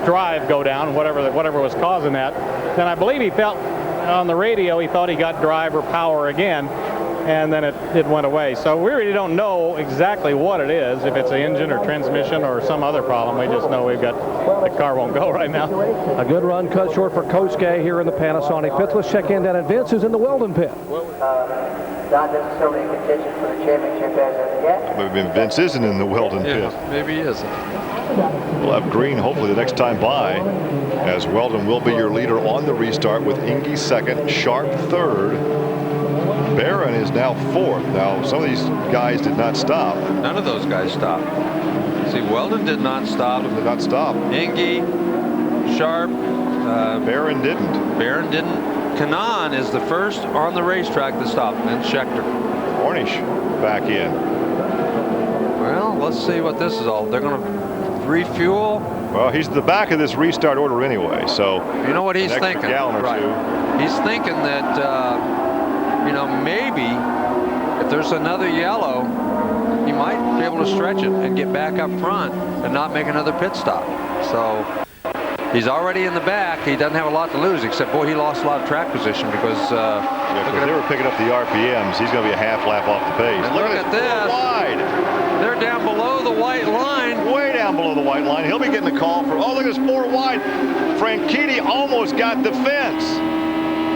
drive go down, whatever was causing that. Then I believe he felt on the radio he thought he got drive or power again, and then it went away. So we really don't know exactly what it is, if it's the engine or transmission or some other problem. We just know the car won't go right now. A good run cut short for Kosuke here in the Panasonic pits. Let's check in down at Vince, who's in the Weldon pit. Not necessarily in contention for the championship as of yet. Maybe Vince isn't in the Weldon pit. Maybe he isn't. We'll have green hopefully the next time by, as Weldon will be your leader on the restart with Indy second, Sharp third. Barron is now fourth. Now some of these guys did not stop. None of those guys stopped. See, Weldon did not stop. Did not stop. Indy, Sharp. Barron didn't. Barron didn't. Kanaan is the first on the racetrack to stop, and Schechter. Hornish back in. Well, let's see what this is all. They're going to refuel. Well, he's at the back of this restart order anyway, so you know what he's thinking. Gallon or two. He's thinking that maybe if there's another yellow, he might be able to stretch it and get back up front and not make another pit stop. So he's already in the back. He doesn't have a lot to lose, except, boy, he lost a lot of track position because they were picking up the RPMs. He's going to be a half lap off the pace. And look at this. Wide. They're down below the white line. Way down below the white line. He'll be getting the call for, oh, look, it's 4 wide. Franchitti almost got the fence.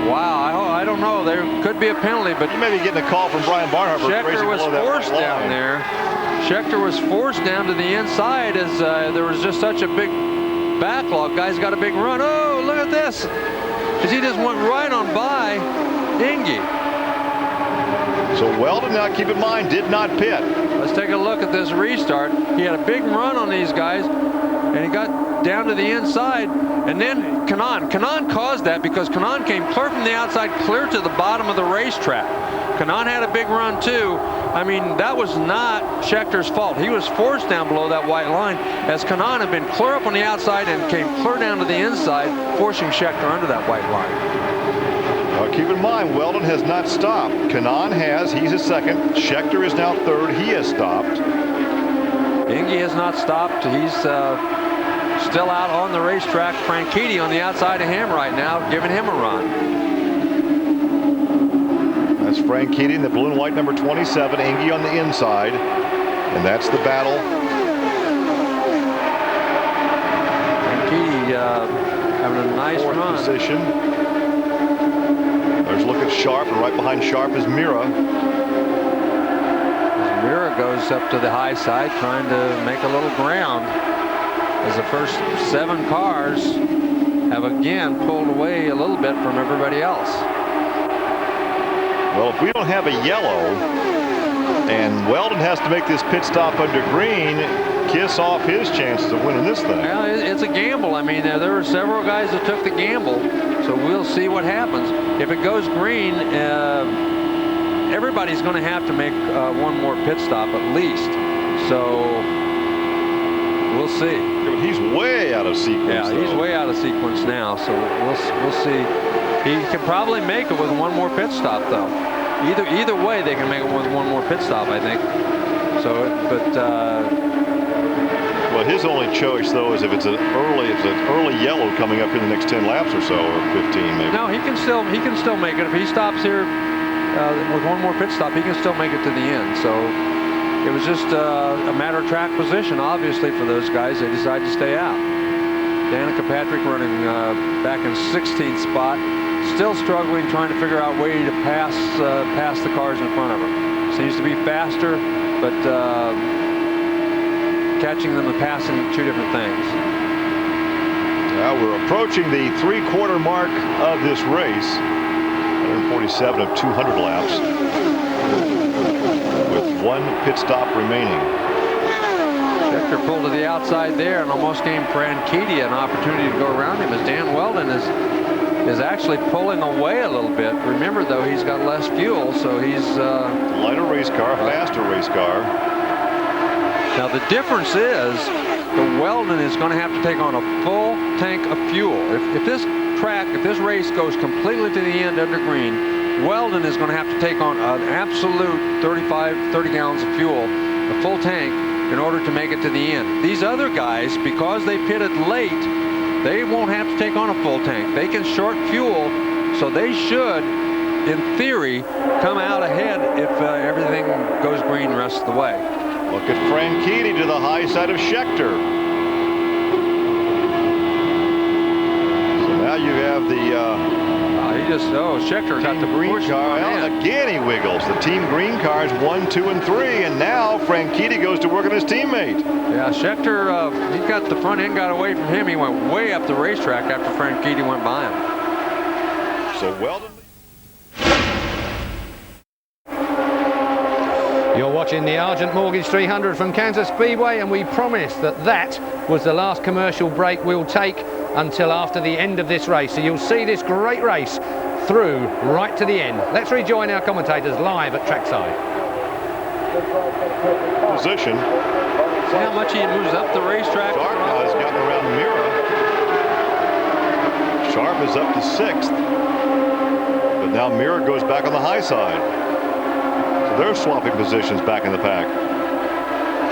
Wow, I don't know. There could be a penalty, but you may be getting a call from Brian Barnhart. Schechter was forced down there. Schechter was forced down to the inside as there was just such a big backlog. Guy's got a big run. Oh, look at this. Because he just went right on by Indy. So Weldon, now keep in mind, did not pit. Let's take a look at this restart. He had a big run on these guys, and he got down to the inside, and then Kanaan caused that because Kanaan came clear from the outside, clear to the bottom of the racetrack. Kanaan had a big run too. I mean, that was not Schechter's fault. He was forced down below that white line as Kanaan had been clear up on the outside and came clear down to the inside, forcing Schechter under that white line. Keep in mind, Weldon has not stopped. Kanaan has. He's a second. Schechter is now third. He has stopped. Indy has not stopped. He's still out on the racetrack. Franchitti on the outside of him right now, giving him a run. That's Franchitti in the blue and white number 27. Indy on the inside. And that's the battle. Franchitti having a nice Fourth run. Position. There's a look at Sharp, and right behind Sharp is Mira. Mira goes up to the high side trying to make a little ground as the first 7 cars have again pulled away a little bit from everybody else. Well, if we don't have a yellow and Weldon has to make this pit stop under green, kiss off his chances of winning this thing. Well, it's a gamble. I mean, there were several guys that took the gamble, so we'll see what happens. If it goes green, everybody's going to have to make one more pit stop at least. So we'll see. He's way out of sequence. Yeah, he's way out of sequence now. So we'll see. He can probably make it with one more pit stop, though. Either way, they can make it with one more pit stop, I think. So, but. Well, his only choice, though, is if it's an early yellow coming up in the next 10 laps or so, or 15 maybe. No, he can still make it. If he stops here with one more pit stop, he can still make it to the end. So it was just a matter of track position, obviously, for those guys. They decided to stay out. Danica Patrick running back in 16th spot, still struggling, trying to figure out a way to pass the cars in front of her. Seems to be faster, but catching them and passing, 2 different things. Now we're approaching the 3/4 mark of this race. 147 of 200 laps with 1 pit stop remaining. Schechter pulled to the outside there and almost gave Franchitti an opportunity to go around him as Dan Weldon is actually pulling away a little bit. Remember, though, he's got less fuel, so he's lighter race car, faster race car. Now the difference is the Weldon is going to have to take on a full tank of fuel. If this race goes completely to the end under green, Weldon is going to have to take on an absolute 30 gallons of fuel, a full tank, in order to make it to the end. These other guys, because they pitted late, they won't have to take on a full tank. They can short fuel, so they should, in theory, come out ahead if everything goes green the rest of the way. Look at Franchitti to the high side of Schechter. So now you have the Schechter got the green car. Well, again he wiggles. The team green cars 1, 2, and 3, and now Franchitti goes to work on his teammate. Yeah, Schechter, he got the front end got away from him. He went way up the racetrack after Franchitti went by him. So Weldon. You're watching the Argent Mortgage 300 from Kansas Speedway, and we promised that was the last commercial break we'll take until after the end of this race. So you'll see this great race through right to the end. Let's rejoin our commentators live at trackside. Position. See how much he moves up the racetrack? Sharp has gotten around Mira. Sharp is up to 6th. But now Mira goes back on the high side. They're swapping positions back in the pack.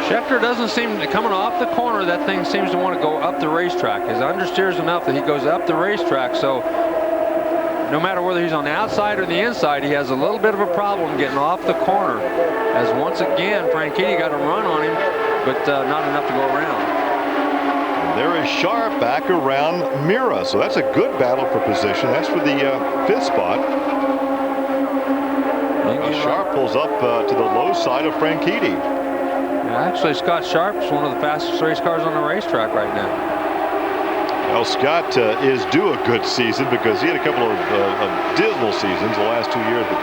Schechter doesn't seem to, coming off the corner, that thing seems to want to go up the racetrack. His understeer's enough that he goes up the racetrack, so no matter whether he's on the outside or the inside, he has a little bit of a problem getting off the corner, as once again Franchitti got a run on him, but not enough to go around. There is Sharp back around Mira, so that's a good battle for position. That's for the 5th spot. Sharp pulls up to the low side of Franchitti. Yeah, actually, Scott Sharp's one of the fastest race cars on the racetrack right now. Well, Scott is due a good season because he had a couple of dismal seasons the last 2 years with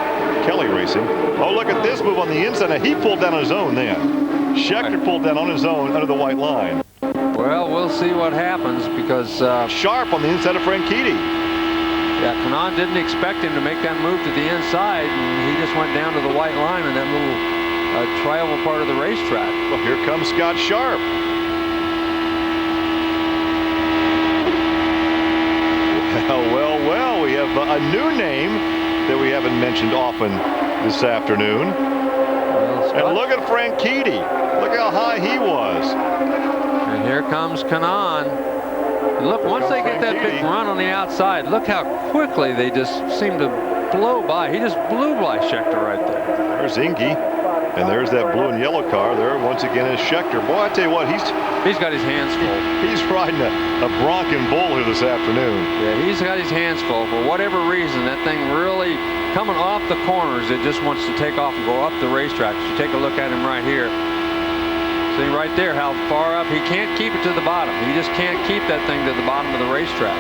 Kelly Racing. Oh, look at this move on the inside. Now, he pulled down on his own then. Schechter pulled down on his own under the white line. Well, we'll see what happens because Sharp on the inside of Franchitti. Yeah, Kanaan didn't expect him to make that move to the inside, and he just went down to the white line in that little trioval part of the racetrack. Well, here comes Scott Sharp. Well, we have a new name that we haven't mentioned often this afternoon. And look at Franchitti. Look how high he was. And here comes Kanaan. Look, once they get that big run on the outside, look how quickly they just seem to blow by. He just blew by Schechter right there. There's Indy. And there's that blue and yellow car there. Once again is Schechter. Boy, I tell you what, he's got his hands full. He's riding a bronking bull here this afternoon. Yeah, he's got his hands full. For whatever reason, that thing really coming off the corners, it just wants to take off and go up the racetrack. You take a look at him right here. See right there how far up. He can't keep it to the bottom. He just can't keep that thing to the bottom of the racetrack.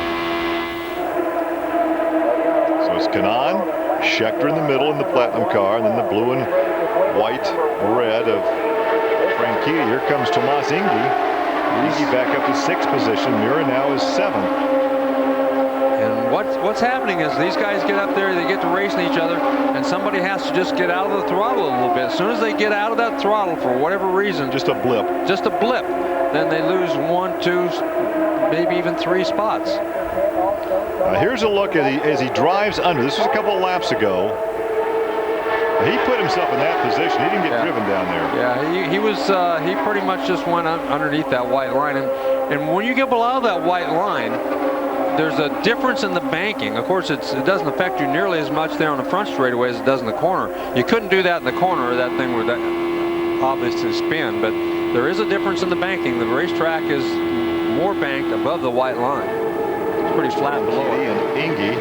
So it's Kanaan, Schechter in the middle in the platinum car, and then the blue and white red of Franchitti. Here comes Tomas Indy. Indy back up to 6th position. Mira now is 7th. And what's happening is these guys get up there, they get to racing each other, and somebody has to just get out of the throttle a little bit. As soon as they get out of that throttle for whatever reason, just a blip, then they lose 1, 2, maybe even 3 spots. Here's a look at as he drives under. This was a couple of laps ago. He put himself in that position. He didn't get driven down there. Yeah, he was. He pretty much just went underneath that white line, and when you get below that white line, there's a difference in the banking. Of course, it doesn't affect you nearly as much there on the front straightaway as it does in the corner. You couldn't do that in the corner, or that thing would obviously spin. But there is a difference in the banking. The racetrack is more banked above the white line. It's pretty flat below it. And Ingy.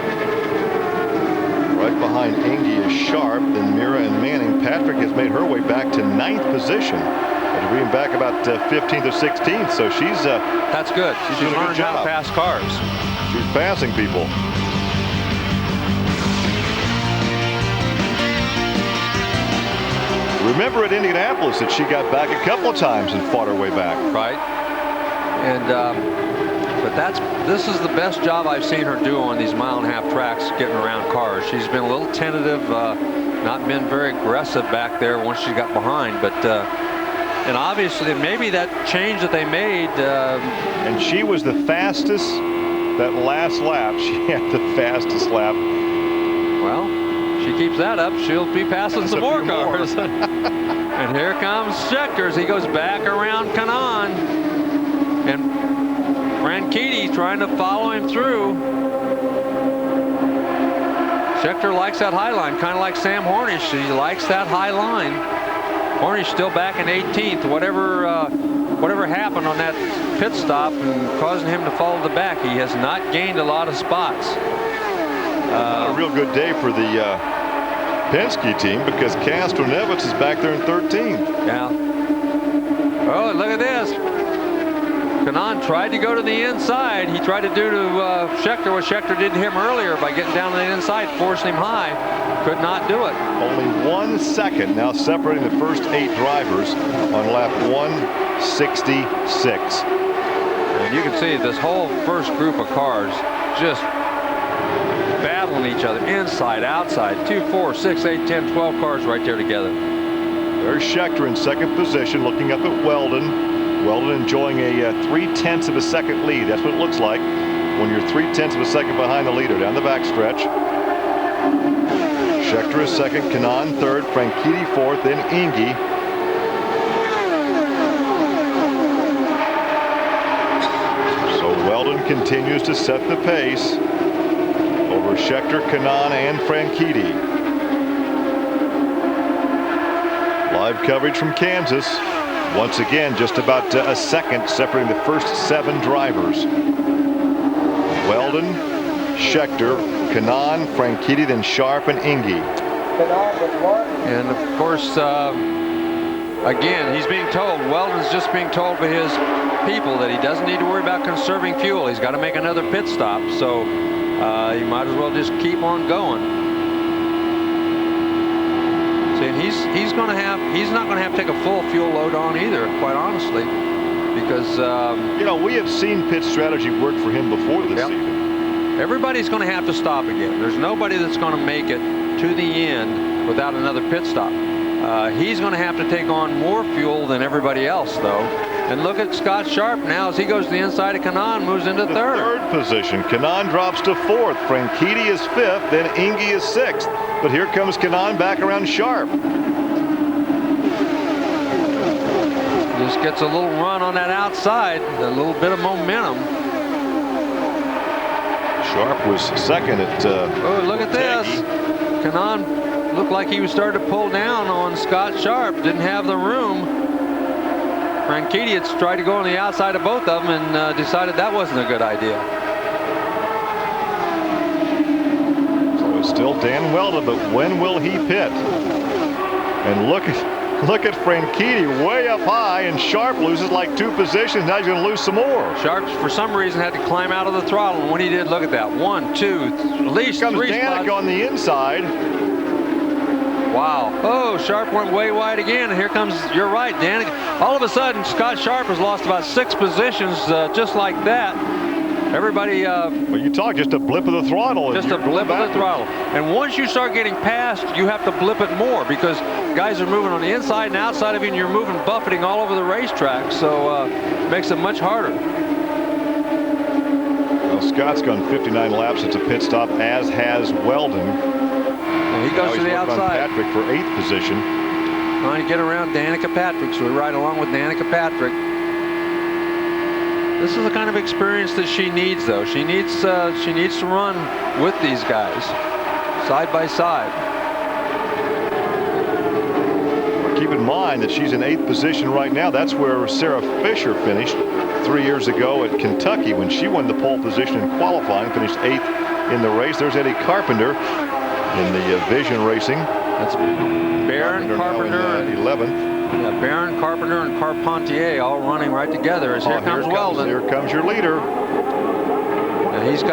Right behind Indy is Sharp, then Mira and Manning. Patrick has made her way back to 9th position. After being back about 15th or 16th, so she's that's good. She's learned how to pass cars. She's passing people. Remember at Indianapolis that she got back a couple of times and fought her way back. Right. And but this is the best job I've seen her do on these mile-and-a-half tracks, getting around cars. She's been a little tentative, not been very aggressive back there once she got behind. But and obviously, maybe that change that they made. And she was the fastest. That last lap, she had the fastest lap. Well, she keeps that up, she'll be passing some more cars. And here comes Schechter. He goes back around Kanaan. And Franchitti trying to follow him through. Schechter likes that high line, kind of like Sam Hornish. He likes that high line. Hornish still back in 18th. Whatever happened on that pit stop and causing him to fall to the back, he has not gained a lot of spots. Not a real good day for the Penske team because Castro-Neves is back there in 13th. Yeah. Oh, look at this. Kanaan tried to go to the inside. He tried to do to Schechter what Schechter did to him earlier by getting down to the inside, forcing him high. Could not do it. Only 1 second now separating the first 8 drivers on lap 166. And you can see this whole first group of cars just battling each other inside, outside. 2, 4, 6, 8, 10, 12 cars right there together. There's Schechter in 2nd position looking up at Weldon. Weldon enjoying a 3/10 of a second lead. That's what it looks like when you're 3/10 of a second behind the leader down the backstretch. Schechter is 2nd, Kanaan 3rd, Franchitti 4th, then Ingy. So Weldon continues to set the pace over Schechter, Kanaan, and Franchitti. Live coverage from Kansas. Once again, just about a second separating the first 7 drivers. Weldon, Schechter, Kanaan, Franchitti, then Sharp, and Ingy. And of course, again, he's being told, Weldon's just being told by people that he doesn't need to worry about conserving fuel. He's got to make another pit stop, so he might as well just keep on going. See, and he's not going to have to take a full fuel load on either, quite honestly, because you know, we have seen pit strategy work for him before this season. Everybody's going to have to stop again. There's nobody that's going to make it to the end without another pit stop. He's going to have to take on more fuel than everybody else, though. And look at Scott Sharp now as he goes to the inside of Kanaan, moves into third position. Kanaan drops to 4th. Franchitti is 5th. Then Indy is 6th. But here comes Kanaan back around Sharp. Just gets a little run on that outside, a little bit of momentum. Sharp was second at oh, look at this. Kanaan looked like he was starting to pull down on Scott Sharp. Didn't have the room. Franchitti had tried to go on the outside of both of them and decided that wasn't a good idea. So it's still Dan Weldon, but when will he pit? And look at Franchitti way up high, and Sharp loses like 2 positions. Now he's going to lose some more. Sharp, for some reason, had to climb out of the throttle, and when he did, look at that. 1, 2, at least 3 spots. Danica on the inside. Wow. Oh, Sharp went way wide again, and here comes, you're right, Danica. All of a sudden, Scott Sharp has lost about 6 positions just like that. Everybody... well, you talk just a blip of the throttle. Just a blip of the throttle. And once you start getting past, you have to blip it more because guys are moving on the inside and outside of you, and you're moving, buffeting all over the racetrack. So it makes it much harder. Well, Scott's gone 59 laps. It's a pit stop, as has Weldon. And he goes to the outside. Patrick for 8th position. Trying to get around Danica Patrick, so we ride along with Danica Patrick. This is the kind of experience that she needs, though. She needs to run with these guys, side by side. Well, keep in mind that she's in 8th position right now. That's where Sarah Fisher finished 3 years ago at Kentucky when she won the pole position in qualifying, finished 8th in the race. There's Eddie Carpenter in the Vision Racing. That's Barron, Carpenter, and 11th. Yeah, Barron, Carpenter, and Carpentier all running right together as here comes Weldon. Here comes your leader. And he's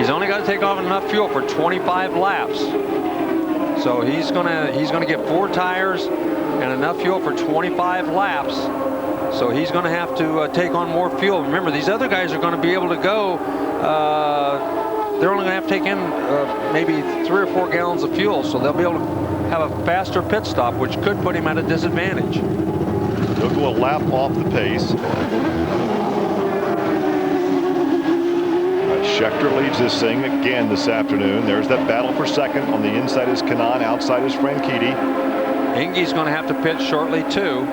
only got to take off enough fuel for 25 laps. So he's gonna get 4 tires and enough fuel for 25 laps. So he's going to have to take on more fuel. Remember, these other guys are going to be able to go. They're only going to have to take in maybe 3 or 4 gallons of fuel, so they'll be able to have a faster pit stop, which could put him at a disadvantage. He'll go a lap off the pace. Schechter leads this thing again this afternoon. There's that battle for second. On the inside is Kanaan, outside is Franchitti. Ingy's going to have to pit shortly too,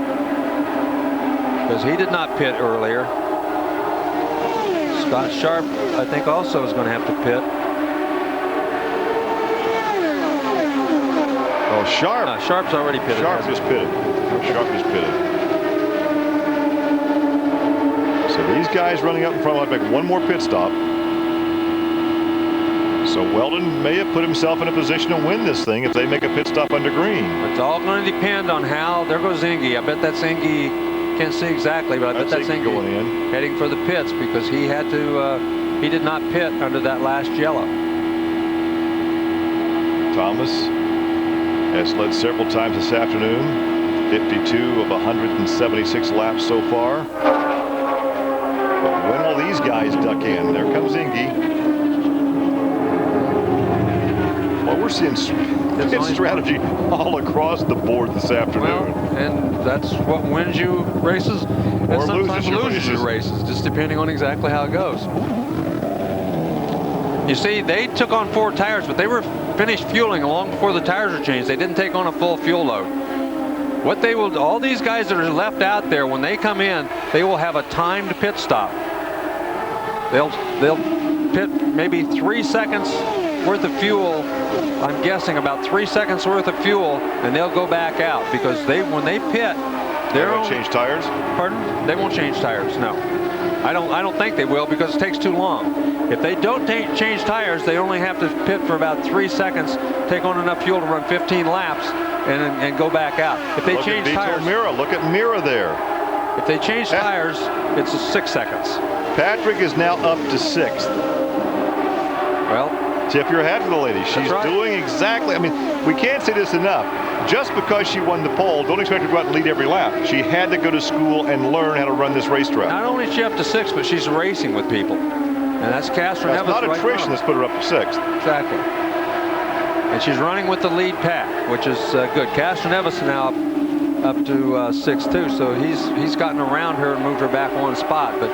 because he did not pit earlier. Scott Sharp, I think, also is going to have to pit. Oh, Sharp. Sharp's already pitted. Sharp just pitted. Sharp just pitted. So these guys running up in front will make one more pit stop. So Weldon may have put himself in a position to win this thing if they make a pit stop under green. It's all going to depend on how. There goes Indy. I bet that's Indy. Can't see exactly, but I bet that's Indy going in, heading for the pits because he had to. He did not pit under that last yellow. Thomas has led several times this afternoon. 52 of 176 laps so far. But when will these guys duck in? There comes Indy. Well, we're seeing pit strategy all across the board this afternoon. Well, and that's what wins you races and or sometimes loses you races, just depending on exactly how it goes. You see, they took on 4 tires, but they were finished fueling long before the tires were changed. They didn't take on a full fuel load. What they will, all these guys that are left out there, when they come in, they will have a timed pit stop. They'll pit maybe 3 seconds worth of fuel. I'm guessing about 3 seconds worth of fuel, and they'll go back out because when they pit, they won't change tires. Pardon? They won't change tires. No, I don't think they will because it takes too long. If they don't change tires, they only have to pit for about 3 seconds, take on enough fuel to run 15 laps, and go back out. If they change tires, Mira, look at Mira there. If they change tires, it's 6 seconds. Patrick is now up to 6th. Well, tip your hat to the lady. She's doing exactly, I mean, we can't say this enough. Just because she won the pole, don't expect her to go out and lead every lap. She had to go to school and learn how to run this racetrack. Not only is she up to 6th, but she's racing with people. And that's Castro Nevis. That's not attrition that's put her up to 6th. Exactly. And she's running with the lead pack, which is good. Castro Nevis now up to 6th too, so he's gotten around her and moved her back 1 spot. But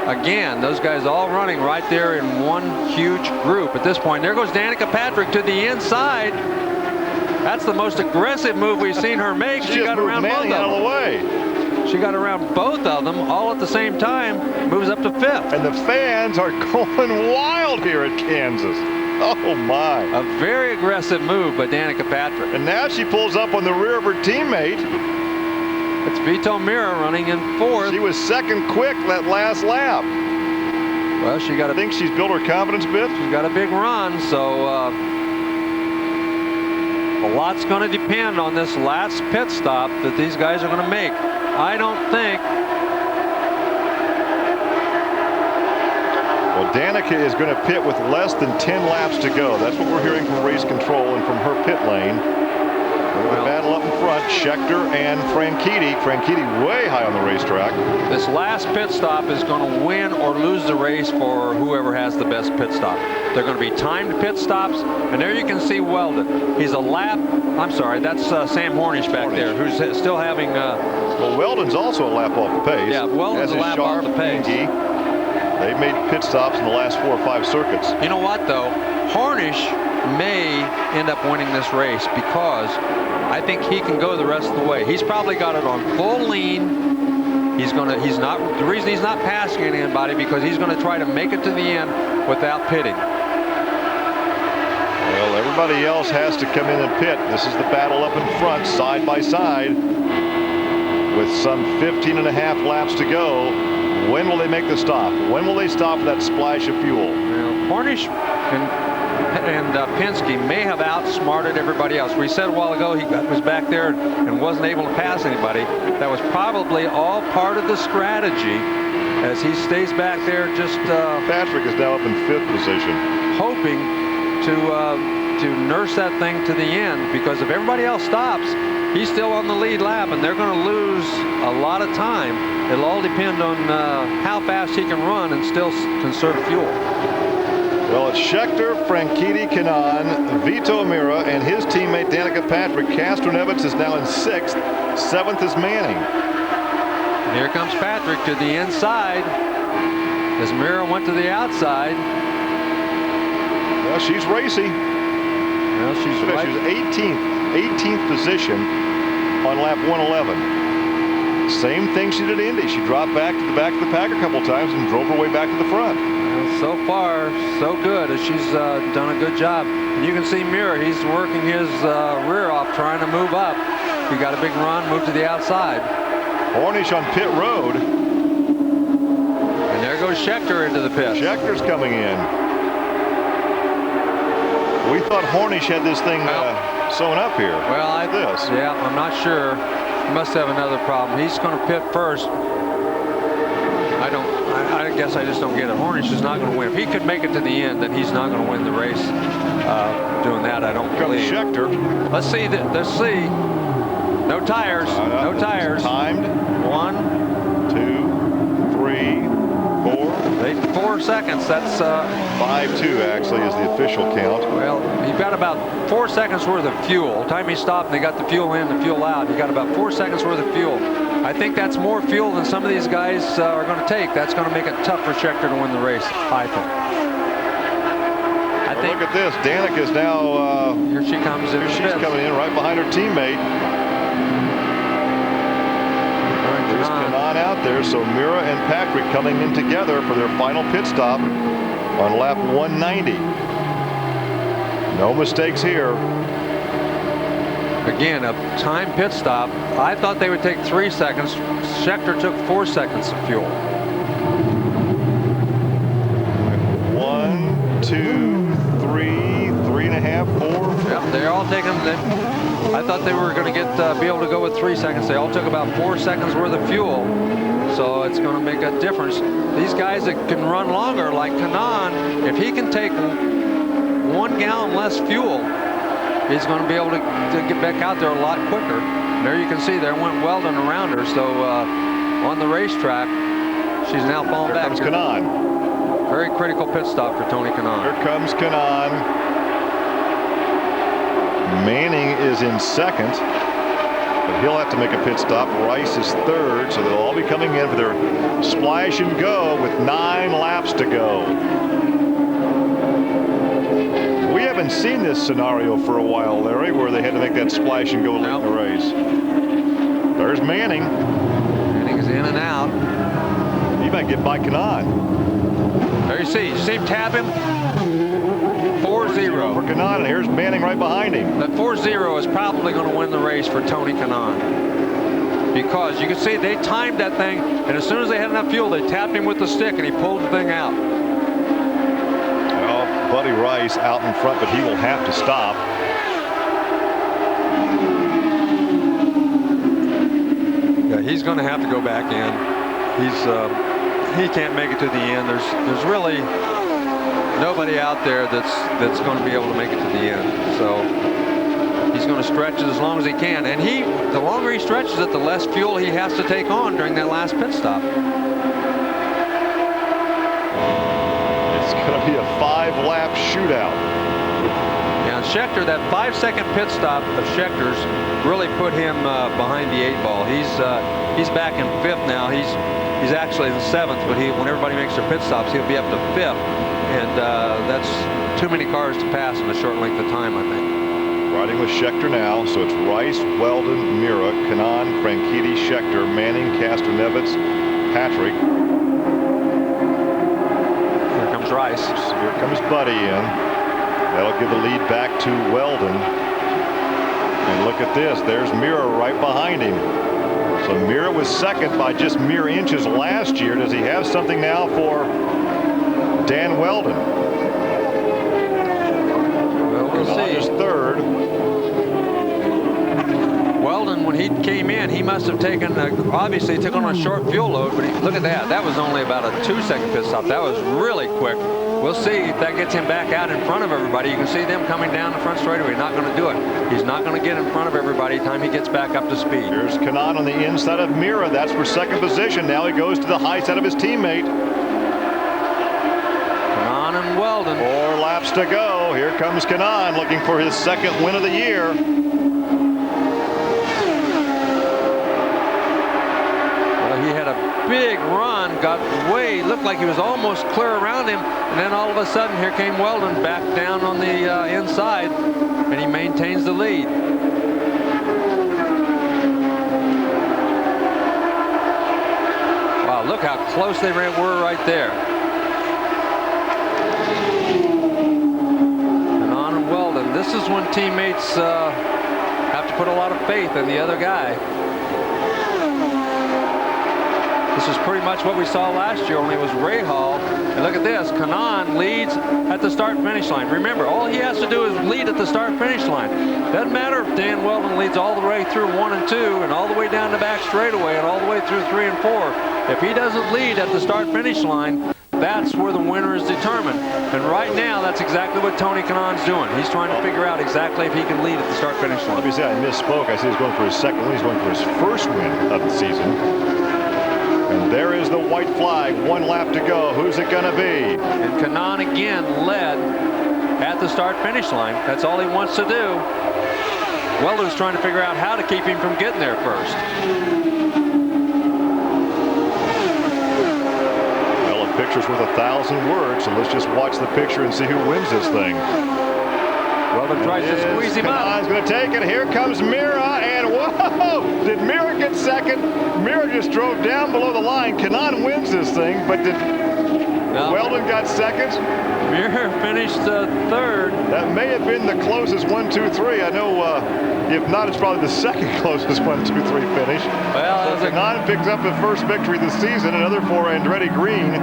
again, those guys all running right there in one huge group at this point. There goes Danica Patrick to the inside. That's the most aggressive move we've seen her make. She got around both of them. Out of the way. She got around both of them all at the same time, moves up to 5th. And the fans are going wild here at Kansas. Oh my. A very aggressive move by Danica Patrick. And now she pulls up on the rear of her teammate. It's Vito Mira running in 4th. She was 2nd quick that last lap. Well, she got I think she's built her confidence a bit. She's got a big run, so a lot's going to depend on this last pit stop that these guys are going to make. I don't think. Well, Danica is going to pit with less than 10 laps to go. That's what we're hearing from race control and from her pit lane. The battle up in front, Schechter and Franchitti. Franchitti way high on the racetrack. This last pit stop is going to win or lose the race for whoever has the best pit stop. They're going to be timed pit stops, and there you can see Weldon. He's a lap. I'm sorry, that's Sam Hornish back there, who's still having. Well, Weldon's also a lap off the pace. Yeah, Weldon's a lap off the pace. They've made pit stops in the last 4 or 5 circuits. You know what, though? Hornish may end up winning this race because I think he can go the rest of the way. He's probably got it on full lean. The reason he's not passing anybody because he's going to try to make it to the end without pitting. Well, everybody else has to come in and pit. This is the battle up in front, side by side, with some 15.5 laps to go. When will they make the stop? When will they stop for that splash of fuel? Well, Hornish and Penske may have outsmarted everybody else. We said a while ago he was back there and wasn't able to pass anybody. That was probably all part of the strategy as he stays back there just Patrick is now up in 5th position, hoping to nurse that thing to the end, because if everybody else stops, he's still on the lead lap and they're going to lose a lot of time. It'll all depend on how fast he can run and still conserve fuel. Well, it's Schechter, Franchitti, Kanaan, Vito Mira, and his teammate Danica Patrick. Castro Nevis is now in 6th. 7th is Manning. And here comes Patrick to the inside as Mira went to the outside. Well, she's racy. Well, she's right. She was 18th position on lap 111. Same thing she did at Indy. She dropped back to the back of the pack a couple times and drove her way back to the front. Well, so far, so good. She's done a good job. And you can see Mira, he's working his rear off, trying to move up. He got a big run, moved to the outside. Hornish on pit road. And there goes Schechter into the pit. Schechter's coming in. We thought Hornish had this thing sewn up here. Well, yeah, I'm not sure. He must have another problem. He's going to pit first. I guess I just don't get it. Hornish is not going to win. If he could make it to the end, then he's not going to win the race. Doing that, I don't believe. Schechter. Let's see. Let's see. No tires. No tires. Timed. 1, 2, 3, 4. 4 seconds. That's 5-2 actually is the official count. Well, he got about 4 seconds worth of fuel. The time he stopped and they got the fuel in, the fuel out, he got about 4 seconds worth of fuel. I think that's more fuel than some of these guys are going to take. That's going to make it tough for Schechter to win the race, I think. Look at this. Danica is now. Here she comes in. She's coming in right behind her teammate. There's Kanaan out there. So Mira and Patrick coming in together for their final pit stop on lap 190. No mistakes here. Again, a time pit stop. I thought they would take 3 seconds. Schechter took 4 seconds of fuel. 1, 2, 3, 3.5, 4. Yep, they're all taking. I thought they were going to be able to go with 3 seconds. They all took about 4 seconds worth of fuel. So it's going to make a difference. These guys that can run longer, like Kanaan, if he can take 1 gallon less fuel, he's going to be able to get back out there a lot quicker. There you can see there went Weldon around her. So on the racetrack, she's now falling back. Here comes Kanaan. Very critical pit stop for Tony Kanaan. Here comes Kanaan. Manning is in second, but he'll have to make a pit stop. Rice is third, so they'll all be coming in for their splash and go with 9 laps to go. We haven't seen this scenario for a while, Larry, where they had to make that splash and go late in the race. There's Manning. Manning's in and out. He might get by Kanaan. There you see him tap him. 4-0 for Kanaan, and here's Manning right behind him. That 4-0 is probably going to win the race for Tony Kanaan, because you can see they timed that thing, and as soon as they had enough fuel, they tapped him with the stick, and he pulled the thing out. Well, Buddy Rice out in front, but he will have to stop. Yeah, he's going to have to go back in. He can't make it to the end. There's really nobody out there that's going to be able to make it to the end. So he's going to stretch it as long as he can. And the longer he stretches it, the less fuel he has to take on during that last pit stop. It's going to be a 5-lap shootout. Yeah, Scheckter, that 5-second pit stop of Schechter's really put him behind the 8 ball. He's back in 5th now. He's actually in 7th, but when everybody makes their pit stops, he'll be up to 5th. And that's too many cars to pass in a short length of time, I think. Riding with Scheckter now, so it's Rice, Weldon, Mira, Kanaan, Franchitti, Scheckter, Manning, Castroneves, Patrick. Here comes Rice. Here comes Buddy in. That'll give the lead back to Weldon. And look at this. There's Mira right behind him. So Mira was second by just mere inches last year. Does he have something now for Dan Weldon? Well, we'll see. Is third. Weldon, when he came in, he must have taken, obviously took on a short fuel load, but look at that. That was only about a 2-second pit stop. That was really quick. We'll see if that gets him back out in front of everybody. You can see them coming down the front straightaway. Not going to do it. He's not going to get in front of everybody time he gets back up to speed. Here's Kanaan on the inside of Mira. That's for second position. Now he goes to the high side of his teammate. Kanaan and Weldon. 4 laps to go. Here comes Kanaan looking for his second win of the year. Well, he had a big run, looked like he was almost clear around him, and then all of a sudden here came Weldon back down on the inside, and he maintains the lead. Wow, look how close they were right there. Kanaan and Weldon. This is when teammates have to put a lot of faith in the other guy. This is pretty much what we saw last year, only it was Rahal. And look at this, Kanaan leads at the start-finish line. Remember, all he has to do is lead at the start-finish line. Doesn't matter if Dan Weldon leads all the way through 1 and 2 and all the way down the back straightaway and all the way through 3 and 4. If he doesn't lead at the start-finish line, that's where the winner is determined. And right now, that's exactly what Tony Kanaan's doing. He's trying to figure out exactly if he can lead at the start-finish line. Let me say, I misspoke. I said he's going for his second win. He's going for his first win of the season. And there is the white flag. 1 lap to go. Who's it going to be? And Kanaan again led at the start-finish line. That's all he wants to do. Weldon's trying to figure out how to keep him from getting there first. Well, a picture's worth 1,000 words, so let's just watch the picture and see who wins this thing. Weldon tries to squeeze him up. Kanaan's going to take it. Here comes Mira, and whoa! Did Mira get second? Mira just drove down below the line. Kanaan wins this thing, but did Weldon got second? Mira finished third. That may have been the closest 1, 2, 3. I know, if not, it's probably the second closest 1, 2, 3 finish. Well, so Kanaan picks up the first victory of the season. Another for Andretti Green.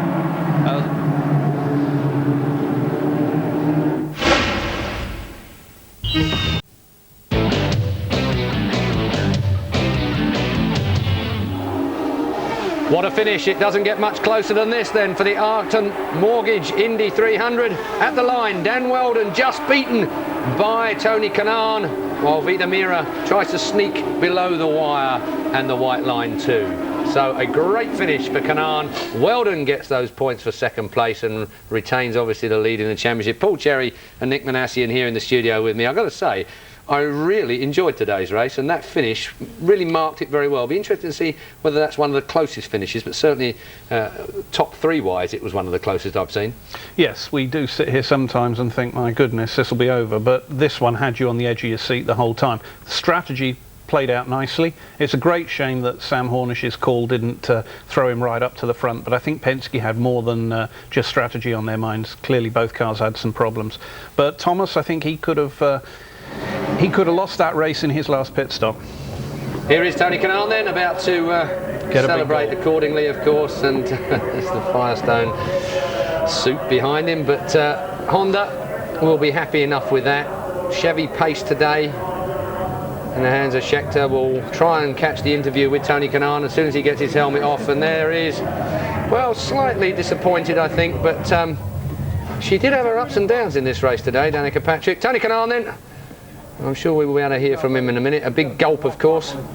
What a finish. It doesn't get much closer than this then for the Argent Mortgage Indy 300. At the line, Dan Weldon just beaten by Tony Kanaan, while Vita Mira tries to sneak below the wire and the white line too. So a great finish for Kanaan. Weldon gets those points for second place and retains obviously the lead in the championship. Paul Cherry and Nick Manassian here in the studio with me. I've got to say, I really enjoyed today's race, and that finish really marked it very well. Be interested to see whether that's one of the closest finishes, but certainly top three wise it was one of the closest I've seen. Yes, we do sit here sometimes and think, my goodness, this will be over, but this one had you on the edge of your seat the whole time. The strategy played out nicely. It's a great shame that Sam Hornish's call didn't throw him right up to the front, but I think Penske had more than just strategy on their minds. Clearly both cars had some problems, but Thomas, I think he could have lost that race in his last pit stop. Here is Tony Kanaan then, about to celebrate accordingly, of course, and there's the Firestone suit behind him, but Honda will be happy enough with that. Chevy pace today in the hands of Scheckter. Will try and catch the interview with Tony Kanaan as soon as he gets his helmet off, and there is, well, slightly disappointed I think, but she did have her ups and downs in this race today, Danica Patrick. Tony Kanaan then, I'm sure we will be able to hear from him in a minute. A big gulp, of course. And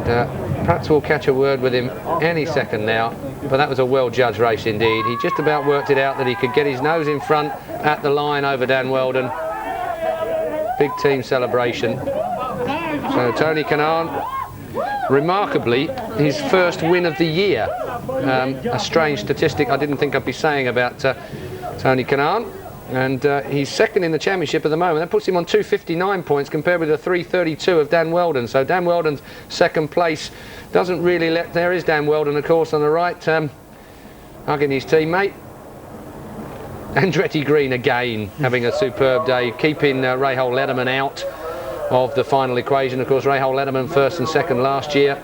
perhaps we'll catch a word with him any second now. But that was a well-judged race indeed. He just about worked it out that he could get his nose in front at the line over Dan Weldon. Big team celebration. So Tony Kanaan, remarkably, his first win of the year. A strange statistic I didn't think I'd be saying about Tony Kanaan. And he's second in the championship at the moment. That puts him on 259 points compared with the 332 of Dan Weldon. So Dan Weldon's second place doesn't really let... There is Dan Weldon, of course, on the right, hugging his teammate. Andretti Green again having a superb day, keeping Rahal Letterman out of the final equation. Of course, Rahal Letterman first and second last year.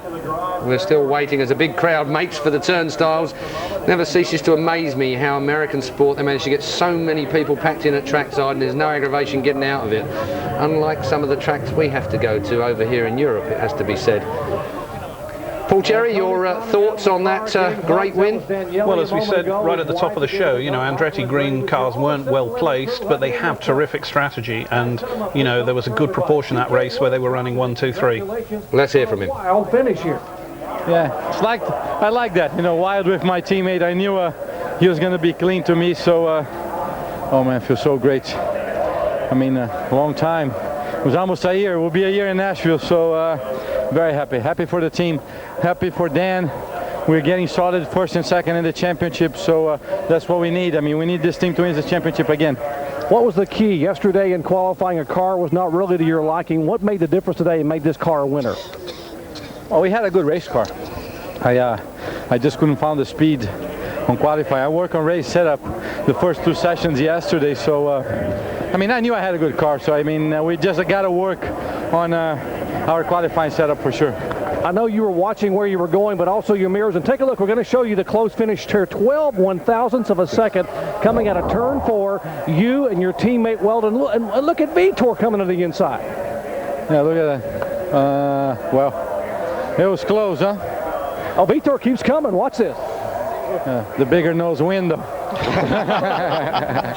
We're still waiting as a big crowd mates for the turnstiles. Never ceases to amaze me how American sport, they manage to get so many people packed in at trackside and there's no aggravation getting out of it. Unlike some of the tracks we have to go to over here in Europe, it has to be said. Paul Cherry, your thoughts on that great win? Well, as we said right at the top of the show, you know, Andretti Green cars weren't well placed, but they have terrific strategy, and you know, there was a good proportion of that race where they were running 1, 2, 3. Let's hear from him. Wild finish here. Yeah, it's like, I like that, you know, wild with my teammate. I knew he was going to be clean to me, so oh man, it feels so great. I mean, a long time. It was almost a year. It will be a year in Nashville, so very happy. Happy for the team, happy for Dan. We're getting solid first and second in the championship, so that's what we need. I mean, we need this team to win the championship again. What was the key yesterday in qualifying? A car was not really to your liking. What made the difference today and made this car a winner? Well, we had a good race car. I just couldn't find the speed on qualifying. I worked on race setup the first 2 sessions yesterday, so I mean, I knew I had a good car, so I mean, we just got to work on our qualifying setup for sure. I know you were watching where you were going, but also your mirrors. And take a look. We're going to show you the close finish here. 12 1/1000ths of a second coming out of turn 4. You and your teammate Weldon. And look at Vitor coming to the inside. Yeah, look at that. Well, it was close, huh? Oh, Vitor keeps coming. Watch this. The bigger nose win, though.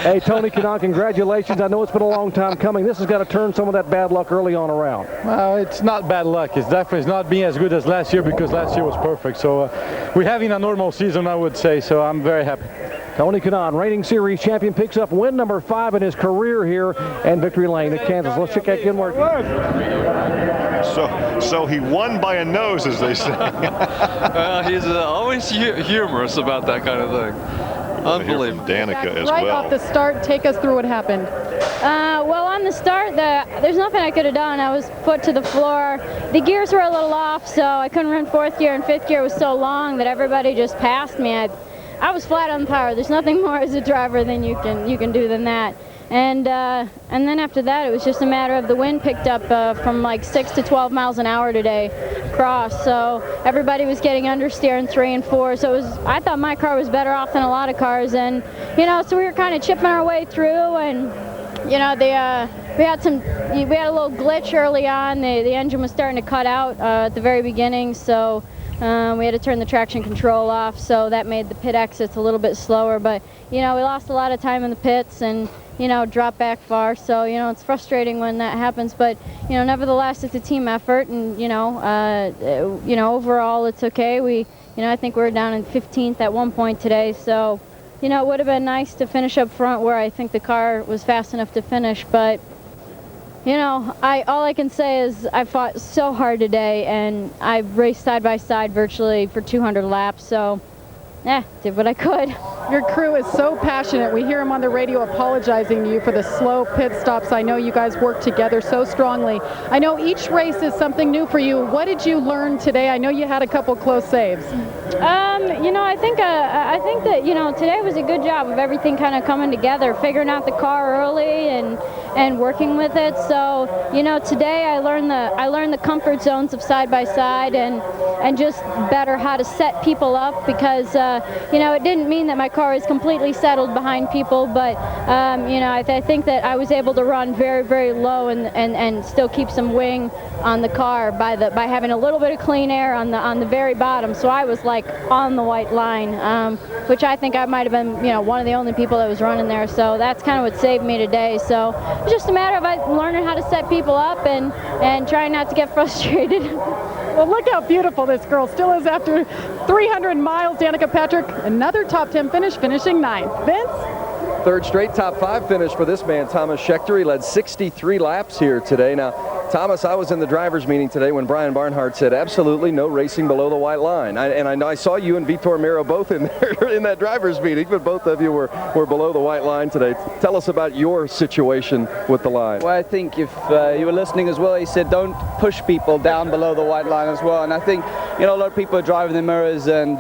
Hey, Tony Kanaan, congratulations. I know it's been a long time coming. This has got to turn some of that bad luck early on around. Well, it's not bad luck. It's definitely not being as good as last year, because last year was perfect. So we're having a normal season, I would say, so I'm very happy. Tony Kanaan, reigning series champion, picks up win number 5 in his career here and victory lane at Kansas. Let's check that good work. So he won by a nose, as they say. He's always humorous about that kind of thing. Unbelievable. Danica as right well. Off the start, take us through what happened. Well, on the start, there's nothing I could have done. I was put to the floor. The gears were a little off, so I couldn't run 4th gear, and 5th gear was so long that everybody just passed me. I was flat on power. There's nothing more as a driver than you can do than that. And then after that, it was just a matter of the wind picked up from like 6 to 12 miles an hour today across. So everybody was getting understeer in 3 and 4. So I thought my car was better off than a lot of cars. And, you know, so we were kind of chipping our way through. And, you know, we had a little glitch early on. The engine was starting to cut out at the very beginning. So We had to turn the traction control off, so that made the pit exits a little bit slower. But, you know, we lost a lot of time in the pits and, you know, dropped back far. So, you know, it's frustrating when that happens. But, you know, nevertheless, it's a team effort. And, you know, overall, it's okay. We, you know, I think we were down in 15th at one point today. So, you know, it would have been nice to finish up front where I think the car was fast enough to finish. But, you know, all I can say is I fought so hard today, and I raced side by side virtually for 200 laps, so did what I could. Your crew is so passionate. We hear him on the radio apologizing to you for the slow pit stops. I know you guys work together so strongly. I know each race is something new for you. What did you learn today? I know you had a couple close saves. You know, I think that, you know, today was a good job of everything kind of coming together, figuring out the car early and working with it. So, you know, today I learned the comfort zones of side by side and just better how to set people up, because you know, it didn't mean that my car is completely settled behind people, but you know, I think that I was able to run very, very low and still keep some wing on the car by having a little bit of clean air on the very bottom. So I was like on the white line, which I think I might have been, you know, one of the only people that was running there. So that's kind of what saved me today. So it's just a matter of learning how to set people up and trying not to get frustrated. Well, look how beautiful this girl still is after 300 miles. Danica Patrick, another top 10 finish, finishing 9th. Vince? Third straight top 5 finish for this man, Thomas Schechter. He led 63 laps here today. Now, Thomas, I was in the drivers' meeting today when Brian Barnhart said absolutely no racing below the white line. I saw you and Vitor Miro both in there in that drivers' meeting, but both of you were below the white line today. Tell us about your situation with the line. Well, I think if you were listening as well, he said don't push people down below the white line as well. And I think, you know, a lot of people are driving the mirrors and,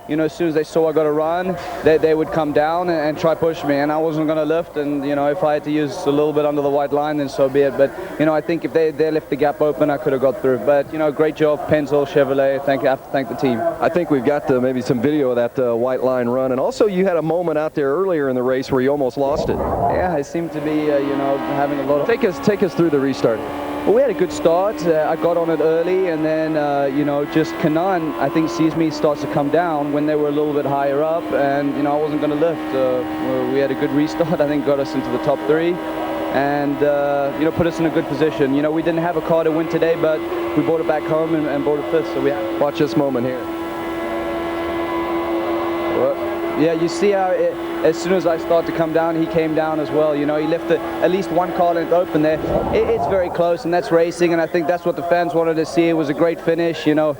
you know, as soon as they saw I got a run, they would come down and try push me. And I wasn't going to lift. And, you know, if I had to use a little bit under the white line, then so be it. But, you know, I think if they left the gap open, I could have got through. But, you know, great job, Pennzoil, Chevrolet. I have to thank the team. I think we've got maybe some video of that white line run. And also you had a moment out there earlier in the race where you almost lost it. Yeah, I seem to be, you know, having a lot of... Take us through the restart. Well, we had a good start. I got on it early, and then, you know, just Kanan, I think, sees me, starts to come down when they were a little bit higher up, and, you know, I wasn't going to lift. We had a good restart, I think, got us into the top 3, and, you know, put us in a good position. You know, we didn't have a car to win today, but we brought it back home and brought it 5th, so we watch this moment here. Yeah, you see how as soon as I start to come down, he came down as well. You know, he left at least one car length open there. It's very close, and that's racing, and I think that's what the fans wanted to see. It was a great finish, you know.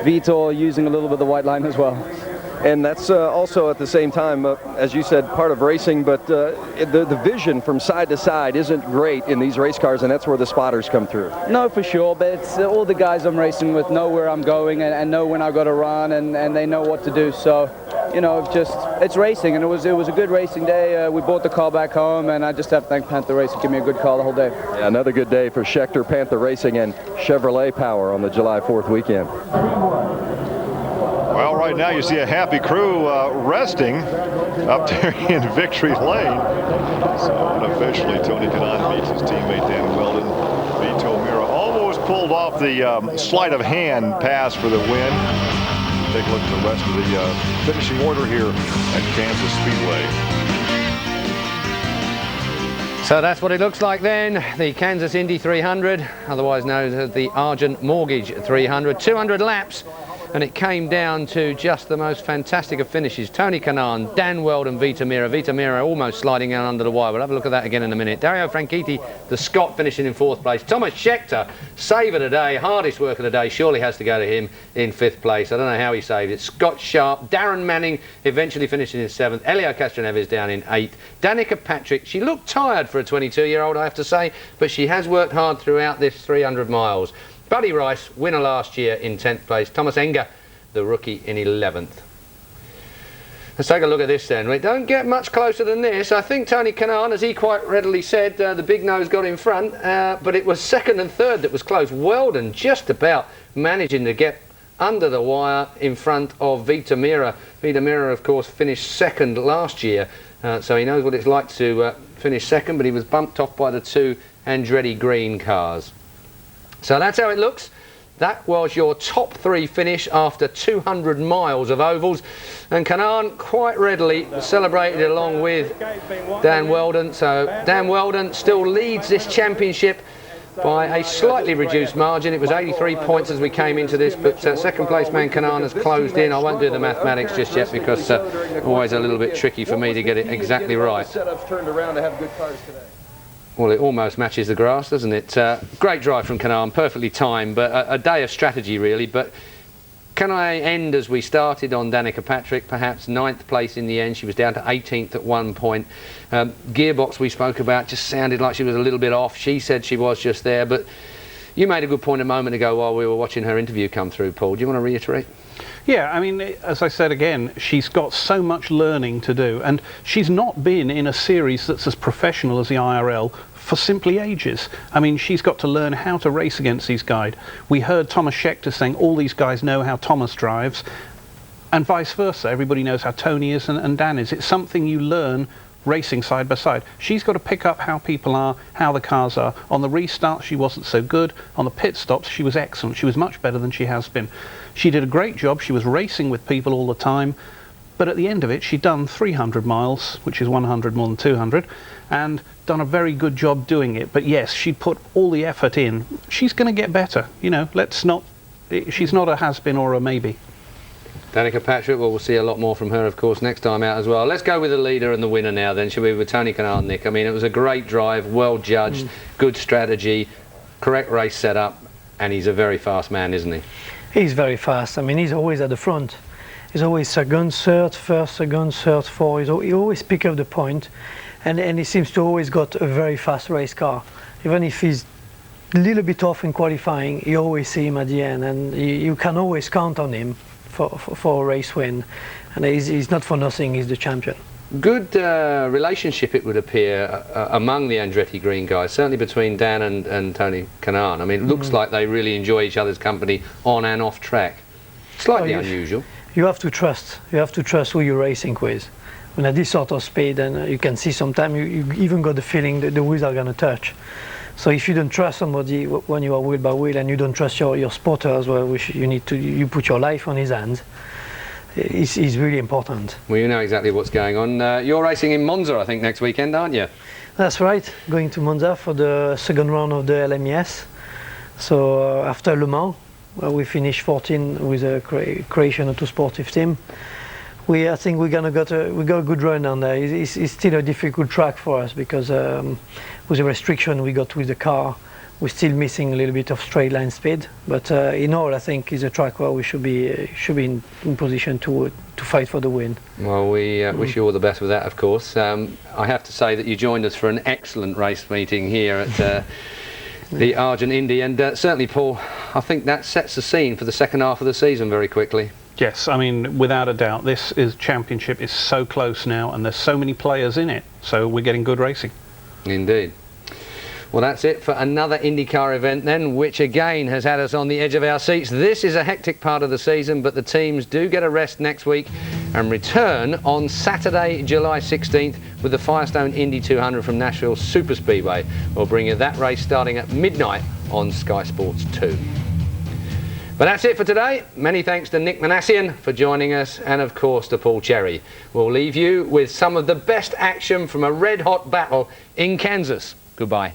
Vitor using a little bit of the white line as well. And that's also at the same time, as you said, part of racing, but the vision from side to side isn't great in these race cars, and that's where the spotters come through. No, for sure, but it's, all the guys I'm racing with know where I'm going and know when I got to run, and they know what to do. So, you know, it's racing, and it was a good racing day. We brought the car back home, and I just have to thank Panther Racing, give me a good car the whole day. Yeah, another good day for Schechter, Panther Racing, and Chevrolet Power on the July 4th weekend. Well, right now you see a happy crew resting up there in victory lane. So unofficially, Tony Kanaan meets his teammate Dan Weldon. Vitor Miro almost pulled off the sleight of hand pass for the win. Take a look at the rest of the finishing order here at Kansas Speedway. So that's what it looks like then. The Kansas Indy 300, otherwise known as the Argent Mortgage 300, 200 laps. And it came down to just the most fantastic of finishes. Tony Kanaan, Dan Weldon, Vitor Miro. Vitor Miro almost sliding down under the wire. We'll have a look at that again in a minute. Dario Franchitti, the Scot, finishing in 4th place. Thomas Schechter, save of the day, hardest work of the day, surely has to go to him in 5th place. I don't know how he saved it. Scott Sharp, Darren Manning eventually finishing in 7th. Elio Castroneves down in 8th. Danica Patrick, she looked tired for a 22-year-old, I have to say, but she has worked hard throughout this 300 miles. Buddy Rice, winner last year in 10th place. Thomas Enger, the rookie, in 11th. Let's take a look at this then. We don't get much closer than this. I think Tony Kanaan, as he quite readily said, the big nose got in front, but it was 2nd and 3rd that was close. Weldon just about managing to get under the wire in front of Vitor Miro. Vitor Miro, of course, finished 2nd last year, so he knows what it's like to finish 2nd, but he was bumped off by the 2 Andretti Green cars. So that's how it looks. That was your top 3 finish after 200 miles of ovals, and Canaan quite readily celebrated along with Dan Weldon. So Dan Weldon still leads this championship by a slightly reduced margin. It was 83 points as we came into this, but second place man Canaan has closed in. I won't do the mathematics just yet because always a little bit tricky for me to get it exactly right. Well, it almost matches the grass, doesn't it? Great drive from Canaan, perfectly timed, but a day of strategy really. But can I end as we started on Danica Patrick, perhaps 9th place in the end. She was down to 18th at one point. Gearbox we spoke about just sounded like she was a little bit off. She said she was just there, but you made a good point a moment ago while we were watching her interview come through, Paul. Do you want to reiterate? Yeah, I mean, as I said again, she's got so much learning to do, and she's not been in a series that's as professional as the IRL for simply ages. I mean, she's got to learn how to race against these guys. We heard Thomas Schechter saying all these guys know how Thomas drives, and vice versa. Everybody knows how Tony is and Dan is. It's something you learn racing side by side. She's got to pick up how people are, how the cars are. On the restart, she wasn't so good. On the pit stops, she was excellent. She was much better than she has been. She did a great job. She was racing with people all the time. But at the end of it, she'd done 300 miles, which is 100 more than 200, and done a very good job doing it. But yes, she put all the effort in. She's going to get better. You know, she's not a has-been or a maybe. Danica Patrick, well, we'll see a lot more from her, of course, next time out as well. Let's go with the leader and the winner now, then, shall we, with Tony Canaan, Nick? I mean, it was a great drive, well judged, good strategy, correct race setup, and he's a very fast man, isn't he? He's very fast. I mean, he's always at the front. He's always second, third, first, second, third, fourth. He always pick up the point, and he seems to always got a very fast race car. Even if he's a little bit off in qualifying, you always see him at the end, and you can always count on him for a race win, and he's not for nothing, he's the champion. Good relationship, it would appear, among the Andretti Green guys, certainly between Dan and Tony Canaan. I mean, it looks like they really enjoy each other's company on and off track. Slightly unusual. You have to trust. You have to trust who you're racing with. When at this sort of speed, and you can see sometimes you even got the feeling that the wheels are going to touch. So if you don't trust somebody when you are wheel by wheel, and you don't trust your spotter as well, which you put your life on his hands, is really important. Well, you know exactly what's going on. You're racing in Monza, I think, next weekend, aren't you? That's right. Going to Monza for the second round of the LMES. So after Le Mans, where we finished 14 with a Croatian Autosportive team, I think we got a good run on there. It's still a difficult track for us because with the restriction we got with the car, we're still missing a little bit of straight line speed. But in all, I think it's a track where we should be in position to fight for the win. Well, we wish you all the best with that, of course. I have to say that you joined us for an excellent race meeting here at the Argent Indy, and certainly, Paul, I think that sets the scene for the second half of the season very quickly. Yes, I mean, without a doubt, this championship is so close now, and there's so many players in it, so we're getting good racing. Indeed. Well, that's it for another IndyCar event then, which again has had us on the edge of our seats. This is a hectic part of the season, but the teams do get a rest next week and return on Saturday, July 16th with the Firestone Indy 200 from Nashville Superspeedway. We'll bring you that race starting at midnight on Sky Sports 2. But that's it for today. Many thanks to Nick Manassian for joining us, and of course to Paul Cherry. We'll leave you with some of the best action from a red-hot battle in Kansas. Goodbye.